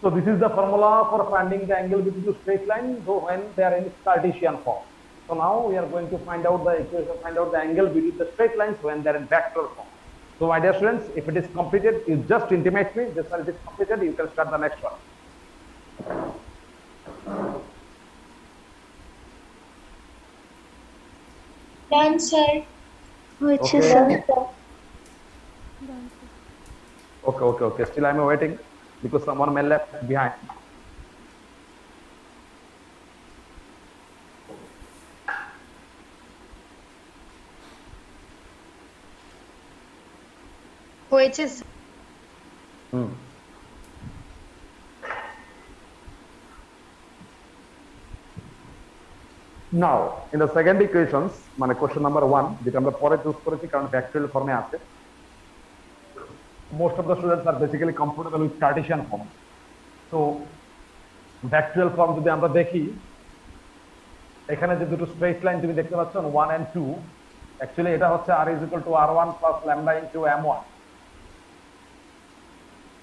So this is the formula for finding the angle between two straight lines, though when they are in Cartesian form. So now we are going to find out the equation, find out the angle between the straight lines when they are in vector form. So my dear students, if it is completed, you just intimate me. Just when it is completed, you can start the next one. Done, sir. which Okay. is Okay. Still I'm waiting because someone may left behind. হয়েছে নাও ইন দ্য সেকেন্ড ইকুয়েশনস মানে কোশ্চেন নাম্বার 1 যেটা আমরা পরে চুজ করেছি কারণ ফ্যাক্টরিয়াল ফর্মে আছে, most of the students are basically comfortable with Cartesian form. So vectorial form যদি আমরা দেখি, এখানে যে দুটো স্ট্রেট লাইন তুমি দেখতে পাচ্ছ 1 and 2, অ্যাকচুয়ালি এটা হচ্ছে r is equal to r1 plus lambda into m1,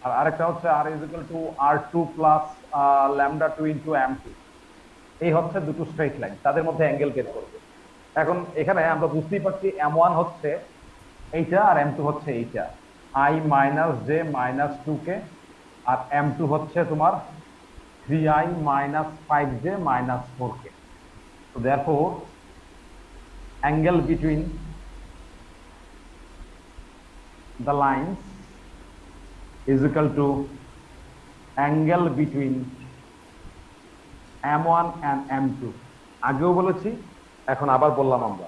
আর আরেকটা হচ্ছে r is equal to r2 plus lambda 2 into m2। এই হচ্ছে দুটো স্ট্রেট লাইন, তাদের মধ্যে অ্যাঙ্গেল বের করবে। এখন এখানে আমরা বুঝতেই পারছি m1 হচ্ছে এইটা আর m2 হচ্ছে এইটা, i minus j minus 2k, R m2 হচ্ছে তোমার 3i minus 5j minus 4k। So therefore angle between the lines is equal to angle between m1 and m2। আগেও বলেছি, এখন আবার বললাম আমরা।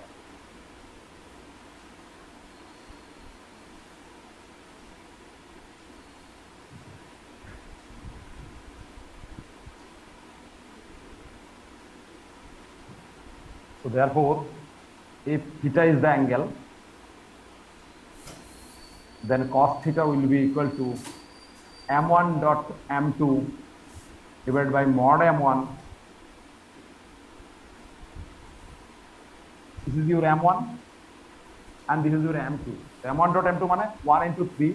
So therefore, if theta is the angle, then cos theta will be equal to m1 dot m2 divided by mod m1. This is your m1 and this is your m2. So m1 dot m2 মানে 1 into 3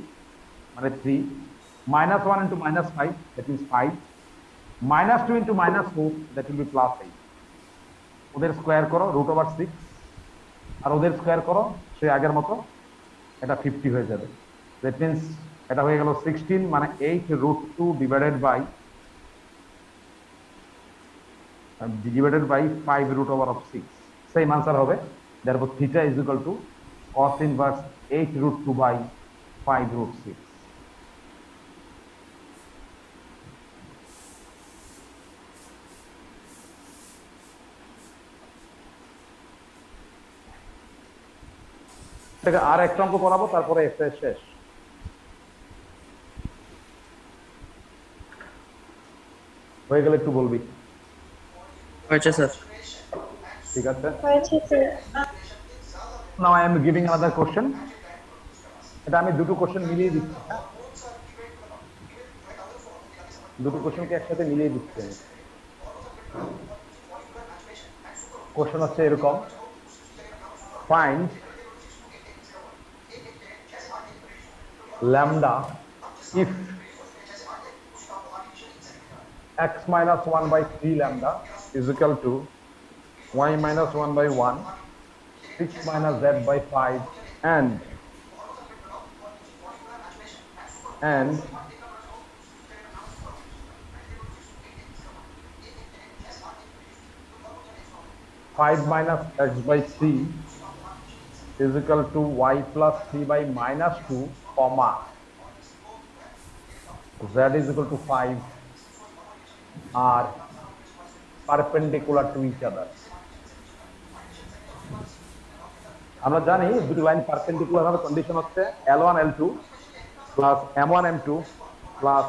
মানে 3, minus 1 into minus 5 that is 5, minus 2 into minus 4 that will be plus 8। ওদের স্কোয়ার করো √6 আর ওদের স্কোয়ার করো সেই আগের মতো, এটা 50 হয়ে যাবে। দ্যাট মিন্স এটা হয়ে গেল 16 মানে 8√2 ডিভাইডেড বাই 5√6, সেম আনসার হবে। therefore theta is equal to cos inverse 8√2 by 5√6। আর একটা অঙ্ক করাবো, তারপরে এক্সারসাইজ শেষ। হয়ে গেলে একটু বলবি। হয়েছে স্যার। ঠিক আছে। হয়েছে sir. Now I am giving another question. এটা আমি দুটো কোশ্চেন মিলিয়ে দিচ্ছি, হ্যাঁ? দুটো কোশ্চেনকে একসাথে মিলিয়ে দিচ্ছি। কোশ্চেন হচ্ছে এরকম, find lambda if x minus 1 by 3 lambda is equal to y minus 1 by 1, 6 minus z by 5, and 5 minus x by 3 is equal to y plus 3 by minus 2, comma z is equal to 5 are perpendicular to each other। আমরা জানি দুটো লাইন পারপেন্ডিকুলার হবে, কন্ডিশন হচ্ছে L1 L2 plus M1 M2 plus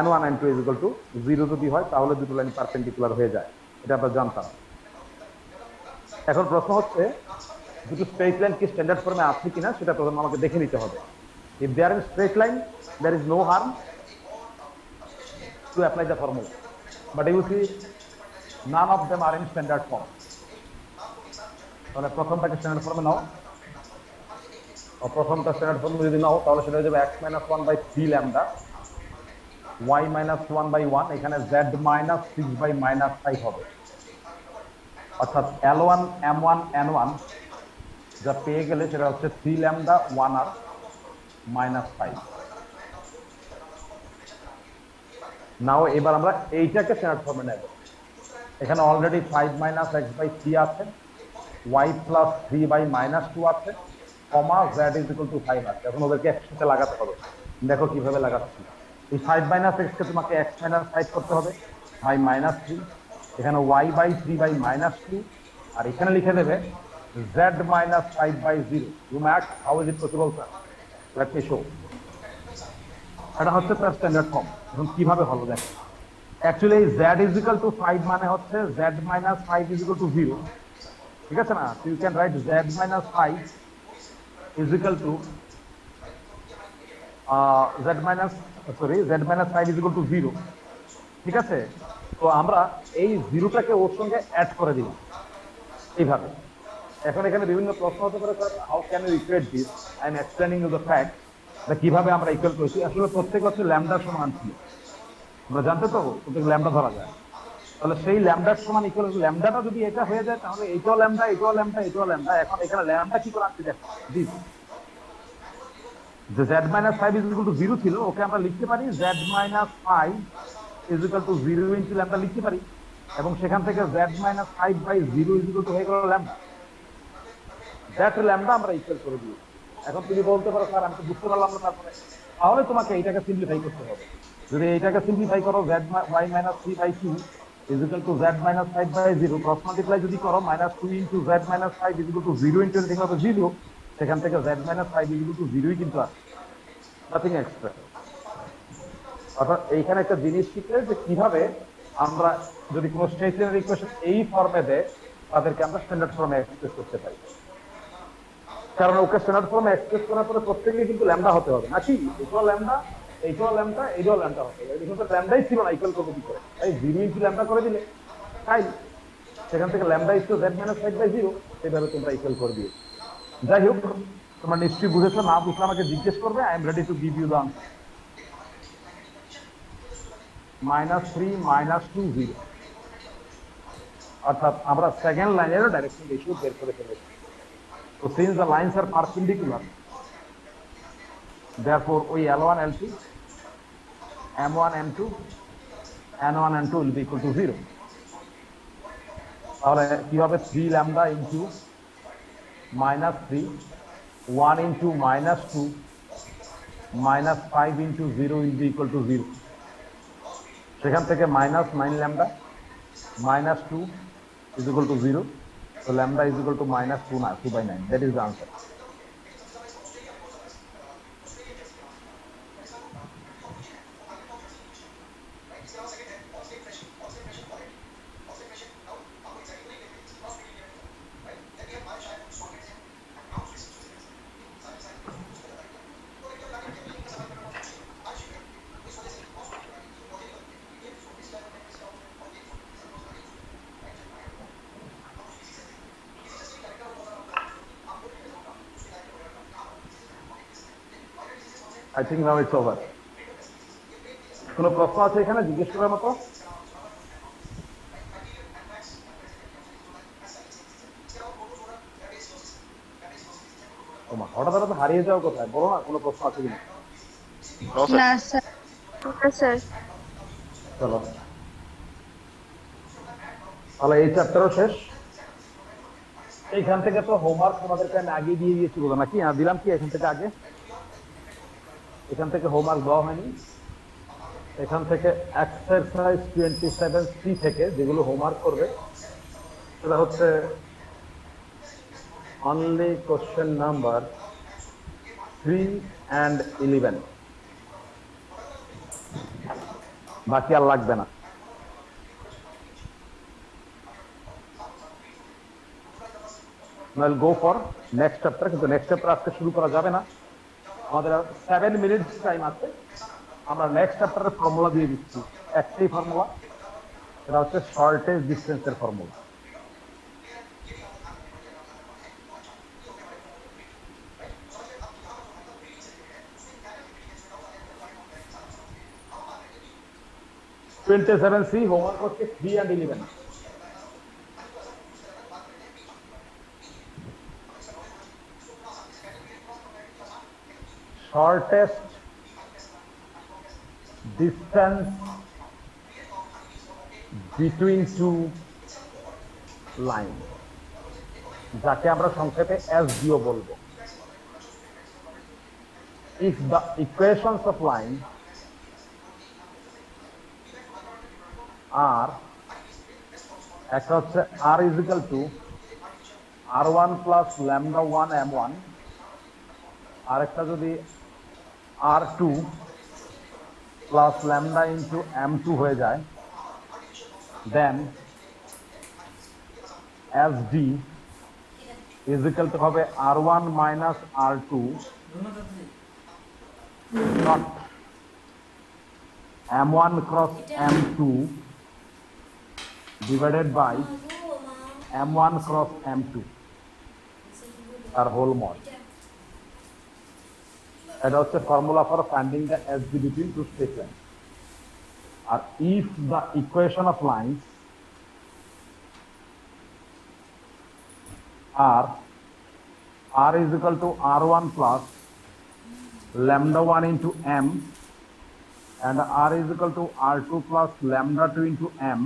N1 N2 is equal to 0 যদি হয় তাহলে দুটো লাইন পারপেন্ডিকুলার হয়ে যায়, এটা আমরা জানতাম। এখন প্রশ্ন হচ্ছে দুটো স্ট্রেট লাইন কি স্ট্যান্ডার্ড ফর্মে আছে কিনা সেটা প্রথমে আমাকে দেখে নিতে হবে। If they are in straight line there is no harm to apply the formula, but you see none of them are in standard form। তাহলে প্রথমটাকে স্ট্যান্ডার্ড ফর্মে নাও, প্রথমটা স্ট্যান্ডার্ড ফর্মে যদি নাও তাহলে সেটা হয়ে যাবে x minus 1 by 3 lambda, y minus 1 by 1, এখানে z minus 6 by minus 5 হবে, অর্থাৎ L1 M1 N1 যা পেয়ে গেলে সেটা হচ্ছে 3 lambda 1 আর minus 5। নাও এবার আমরা এইটাকে স্ট্যান্ডার্ড ফর্মে নেব। এখানে অলরেডি 5 minus x by 3 আছে, y plus 3 by minus 2 আছে, কমা z is equal to 5 আছে। এখন ওদেরকে একসাথে লাগাতে হবে, দেখো কিভাবে লাগাচ্ছি। এই 5 minus x কে তোমাকে x minus 5 করতে হবে by minus 3, এখানে y by 3 by minus 2, আর এখানে লিখে দেবে z minus 5 by 0। You max, how is it possible, sir? Let me show. এটা হচ্ছে তার স্ট্যান্ডার্ড ফর্ম। এখন কিভাবে হলো দেখো, actually z is equal to 5 মানে হচ্ছে z minus 5 is equal to 0, ঠিক আছে না? You can write z minus 5 is equal to z minus z minus 5 is equal to 0, ঠিক আছে? তো আমরা এই জিরোটাকে ওর সঙ্গে অ্যাড করে দিলাম এইভাবে। এখন এখানে বিভিন্ন প্রশ্ন হতে পারে, sir how can you equate this, I am explaining you the fact, কিভাবে আমরা ইকুয়াল করেছি। আসলে প্রত্যেক হচ্ছে ল্যামডা সমান ছিল, আমরা জানতে তো প্রত্যেক ল্যামডা ধরা যায়, তাহলে সেই ল্যামডার সমান ইকুয়াল ল্যামডাটা যদি এটা হয়ে যায় তাহলে এটাও ল্যামডা, এটাও ল্যামডা, এটাও ল্যামডা। এখন এখানে ল্যামডা কি করে আসছে দেখো, দিস যে z minus 5 is equal to 0 ছিল, ওকে আমরা লিখতে পারি z minus 5 is equal to 0 into lambda লিখতে পারি, এবং সেখান থেকে z minus 5 by 0 is equal to হয়ে গেল ল্যামডা। দ্যাট ল্যামডা আমরা ইকুয়াল করে দিই। এখন তুমি বলতে পারো স্যার আমি তো বুঝতে পারলাম না, তারপরে তাহলে তোমাকে এইটাকে সিম্পলিফাই করতে হবে। যদি এইটাকে সিম্পলিফাই করো z y minus 3 by 2 is equal to z minus 5 by 0, cross multiply যদি করো minus 2 into z minus 5 is equal to 0 into anything হবে 0, সেখান থেকে z minus 5 is equal to 0ই কিন্তু আসে, নাথিং এক্সট্রা। অর্থাৎ এইখানে একটা জিনিস শিখলে যে কিভাবে আমরা যদি কোনো স্টেশনারি ইকুয়েশন এই ফর্মে দেয় তাদেরকে আমরা স্ট্যান্ডার্ড ফর্মে এক্সপ্রেস করতে পারি, কারণ ওকে স্ট্যান্ডার্ড ফর্মে এক্সপ্রেস করার পরে প্রত্যেককে কিন্তু ল্যামডা হতে হবে নাকি, এটাও ল্যামডা, এইটাও ল্যামডা, এইটাও ল্যামডা হতে হবে। এখানে তো ল্যামডাই ছিল না, ইকুয়াল করবো কি করে? তাই 0 ইনটু ল্যামডা করে দিলে তাই সেখান থেকে lambda is to z minus 5 by 0, এইভাবে তোমরা ইকুয়াল করে দিও। যাই হোক, তোমরা নিশ্চয়ই বুঝেছো, না বুঝলে আমাকে জিজ্ঞেস করবে, I am ready to give you the answer. -3 -2 0, অর্থাৎ আমরা সেকেন্ড লাইনেরও ডাইরেকশন রেশিও বের করে ফেলেছি। So since the lines are perpendicular, therefore we L1, L2, M1, M2, N1, N2 will be equal to 0. তাহলে কি হবে 3 lambda into -3, 1 into -2, -5 into 0 will be equal to 0. সেখান থেকে -9 lambda, -2 is equal to 0. So lambda is equal to -2 by 9. That is the answer. I think now it's over. কোনো প্রশ্ন আছে এখানে জিজ্ঞেস করার মতো? হঠাৎ হঠাৎ হারিয়ে যাওয়া কোথায়, বলো না কোনো প্রশ্ন আছে কিনা? No sir. না স্যার। না স্যার। চলো তাহলে এই চ্যাপ্টারও শেষ। এইখান থেকে তো হোমওয়ার্ক তোমাদেরকে আমি আগে দিয়ে দিয়েছি বলো নাকি? দিলাম কি এখান থেকে আগে? এখান থেকে হোমওয়ার্ক দেওয়া হয়নি। এখান থেকে এক্সারসাইজ 27C থেকে যেগুলো হোমওয়ার্ক করবে সেটা হচ্ছে অনলি কোশ্চেন নাম্বার 3 and 11, বাকি আর লাগবে না। We'll go for next chapter, কিন্তু নেক্সট চ্যাপ্টার আজকে শুরু করা যাবে না, আমাদের 7 মিনিটস টাইম আছে। আমরা নেক্সট চ্যাপ্টারের ফর্মুলা দিয়ে দিচ্ছি, একটাই ফর্মুলা, এটা হচ্ছে শর্টেজ ডিস্টেন্সের ফর্মুলা। सी হোমওয়ার্ক হচ্ছে 3 and 11। shortest distance between two lines, যাকে আমরা সংক্ষেপে SDO বলবো। if the equations of line are, একটা হচ্ছে r is equal to r1 plus lambda 1 m1, আরেকটা যদি r2 plus lambda into m2 হয়ে যায়, then S D is equal to হবে R1 minus R2 not M1 cross M2 divided by M1 cross M2 তার হোল মড। এটা হচ্ছে formula for finding the SD between two straight line. আর if the equation of lines are R is equal to R1 plus lambda 1 into M and R is equal to R2 plus lambda 2 into M,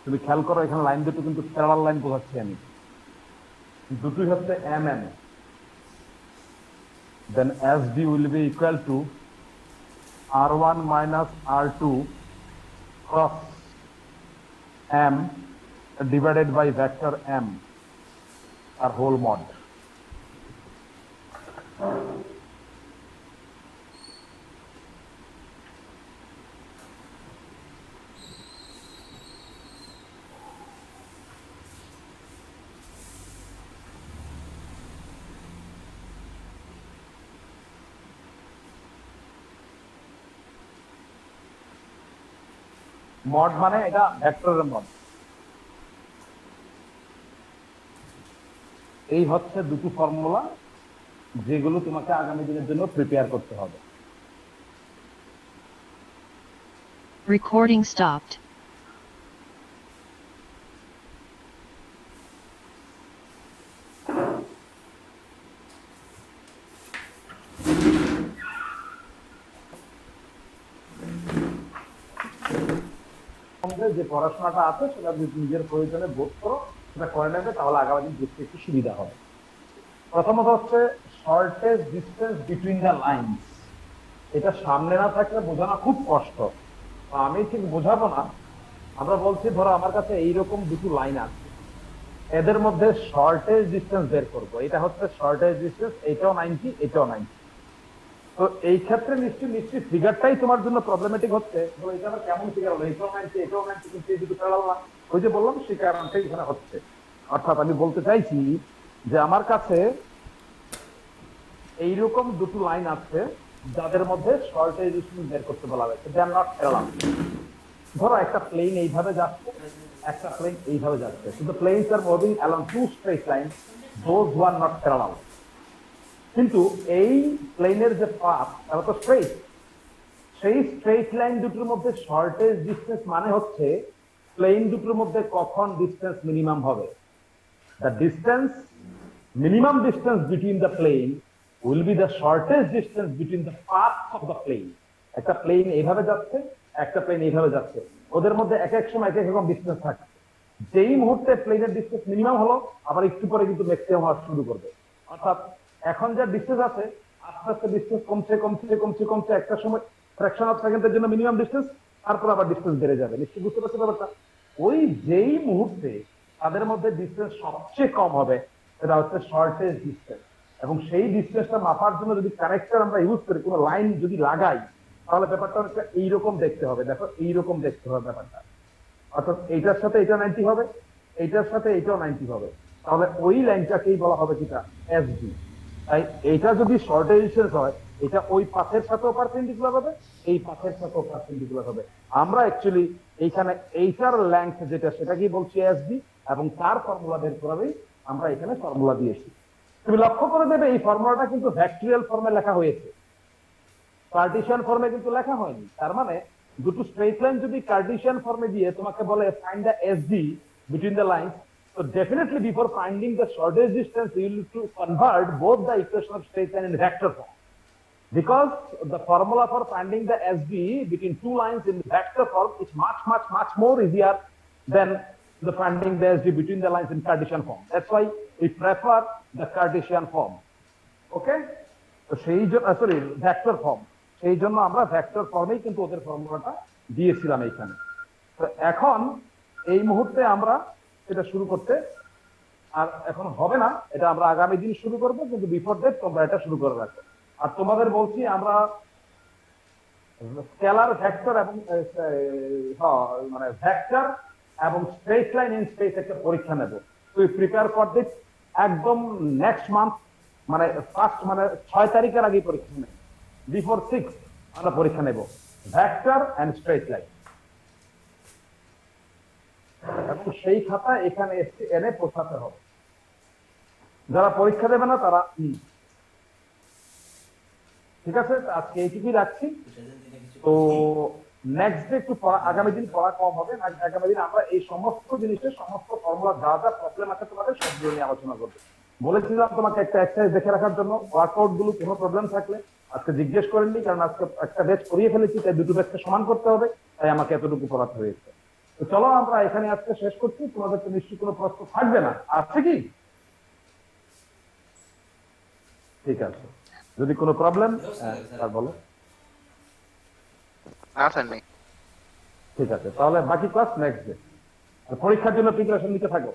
তুমি খেয়াল করো এখানে লাইন দুটো কিন্তু প্যারালাল লাইন বোঝাচ্ছি আমি, দুটোই হচ্ছে M M. Then S D will be equal to R1 minus R2 cross M divided by vector M আর হোল মড। মড মানে এটা ভেক্টরের মড। এই হচ্ছে দুটো ফর্মুলা যেগুলো তোমাকে আগামী দিনের জন্য প্রিপেয়ার করতে হবে। Recording stopped. যে পড়াশোনাটা আছে সেটা যদি নিজের প্রয়োজনে বোধ করো সেটা করে নেবে, তাহলে আগামী দিন বুঝতে একটু সুবিধা হবে। প্রথমত হচ্ছে shortage distance between the lines. এটা সামনে না থাকলে বোঝানো খুব কষ্ট, আমি ঠিক বোঝাবো না। আমরা বলছি ধরো আমার কাছে এইরকম দুটো লাইন আছে, এদের মধ্যে শর্টেজ ডিস্টেন্স বের করবো। এটা হচ্ছে শর্টেজ ডিস্টেন্স, এটাও 90 এটাও 90। তো এই ক্ষেত্রে নিশ্চয়ই ফিগারটাই তোমার জন্য প্রবলেমেটিক হচ্ছে। এটা আবার কেমন ফিগার হলো, এটাও 90 এটাও 90 কিন্তু এই দুটো প্যারালাল না। ওই যে বললাম সেই কারণটাই এখানে হচ্ছে। অর্থাৎ আমি বলতে চাইছি যে আমার কাছে এইরকম দুটো লাইন আছে যাদের মধ্যে শর্টেজ ডিস্টেন্স বের করতে বলা হয়েছে, দে আর নট প্যারালাল। ধরো একটা প্লেন এইভাবে যাচ্ছে, একটা প্লেন এইভাবে যাচ্ছে, কিন্তু planes are moving along two straight line, those who are not parallel. কিন্তু এই প্লেনের যে পাথ তারা তো স্ট্রেট, সেই স্ট্রেট লাইন দুটোর মধ্যে শর্টেজ ডিস্টেন্স মানে হচ্ছে প্লেন দুটোর মধ্যে কখন ডিস্টেন্স মিনিমাম হবে। The distance minimum distance between the plane will be the shortest distance between the path of the plane. একটা প্লেন এইভাবে যাচ্ছে, একটা প্লেন এইভাবে যাচ্ছে, ওদের মধ্যে এক এক সময় এক এক রকম ডিস্টেন্স থাকে। যেই মুহূর্তে প্লেনের ডিস্টেন্স মিনিমাম হলো, আবার একটু পরে কিন্তু ম্যাক্সিমাম হওয়া শুরু করবে। অর্থাৎ এখন যা ডিস্টেন্স আছে আস্তে আস্তে ডিস্টেন্স কমছে কমছে কমছে কমছে, একটা সময় ফ্র্যাকশন অফ সেকেন্ডের জন্য মিনিমাম ডিস্টেন্স, তারপর আবার ডিস্টেন্স বেড়ে যাবে। নিশ্চয়ই বুঝতে পারছো ব্যাপারটা? ওই যেই মুহূর্তে তাদের মধ্যে ডিস্টেন্স সবচেয়ে কম হবে সেটা হচ্ছে শর্টেজ ডিস্টেন্স। এবং সেই ডিস্টেন্সটা মাপার জন্য যদি কানেক্টর আমরা ইউজ করি, কোনো লাইন যদি লাগাই, তাহলে ব্যাপারটা অনেকটা এইরকম দেখতে হবে। দেখো এইরকম দেখতে হবে ব্যাপারটা। অর্থাৎ এইটার সাথে এটা 90 হবে, এইটার সাথে এটাও 90 হবে, তাহলে ওই লাইনটাকেই বলা হবে কিটা এসডি। তাই এইটা যদি শর্টেজ ডিস্টেন্স হয়, এটা ওই পাথের সাথেও পারপেন্ডিকুলার হবে, এই পাথের সাথেও পারপেন্ডিকুলার হবে। আমরা অ্যাকচুয়ালি এইখানে এইটার লেংথ যেটা সেটাকেই বলছি এসডি, এবং তার ফর্মুলা বের করাবেই আমরা এখানে ফর্মুলা দিয়েছি। তুমি লক্ষ্য করে দেবে এই ফর্মুলাটা কিন্তু ভেক্টরিয়াল ফর্মে লেখা হয়েছে, কার্টেসিয়ান ফর্মে কিন্তু লেখা হয়নি। তার মানে দুটো স্ট্রেট লাইন যদি কার্টেসিয়ান ফর্মে দিয়ে তোমাকে বলে find the SD between the lines, so definitely before finding the shortest distance you will to convert both the equation of straight line in vector form, because the formula for finding the SD between two lines in vector form is much more easier than the finding the SD between the lines in Cartesian form. That's why we prefer the Cartesian form. Okay, so সেই সরি ভেক্টর ফর্ম, সেই জন্য আমরা ভেক্টর ফর্মেই কিন্তু ওদের ফর্মুলাটা দিয়েছিলাম এইখানে। তো এখন এই মুহূর্তে আমরা এটা শুরু করতে আর এখন হবে না, এটা আমরা আগামী দিন শুরু করব, কিন্তু বিফোর দ্যাট তোমরা এটা শুরু করে রাখো। আর তোমাদের বলছি আমরা স্কেলার ভেক্টর এবং মানে ভেক্টর এবং স্ট্রেট লাইন ইন স্পেস একটা পরীক্ষা নেব। তুই প্রিপেয়ার কর দিস, একদম নেক্সট মান্থ মানে ফার্স্ট মানে 6 তারিখের আগে পরীক্ষা নেব, বিফোর 6 আমরা পরীক্ষা নেব ভেক্টর এন্ড স্ট্রেট লাইন। এবং সেই খাতা এখানে এনে পৌঁছাতে হবে। যারা পরীক্ষা দেবে না তারা ঠিক আছে, আজকে এইটুকুই রাখছি। তো নেক্সট ডে একটু আগামী দিন পড়া কম হবে, আগামী দিন আমরা এই সমস্ত জিনিসের সমস্ত ফর্মুলা যা যা প্রবলেম আছে তোমাদের সবগুলো নিয়ে আলোচনা করবো। বলেছিলাম তোমাকে একটা এক্সারসাইজ দেখে রাখার জন্য, ওয়ার্কআউট গুলো কোনো প্রবলেম থাকলে আজকে জিজ্ঞেস করেননি, কারণ আজকে একটা ব্যাচ করিয়ে ফেলেছি, তাই দুটো ব্যাচকে সমান করতে হবে, তাই আমাকে এতটুকু পড়াতে হয়েছে। তো চলো আমরা এখানে আজকে শেষ করছি, তোমাদের তো নিশ্চয়ই কোনো প্রশ্ন থাকবে না, আছে কি? ঠিক আছে, যদি কোনো প্রবলেম আর বলো। না স্যার নেই। ঠিক আছে, তাহলে বাকি ক্লাস নেক্সট ডে। পরীক্ষার জন্য প্রিপারেশন নিতে থাকো।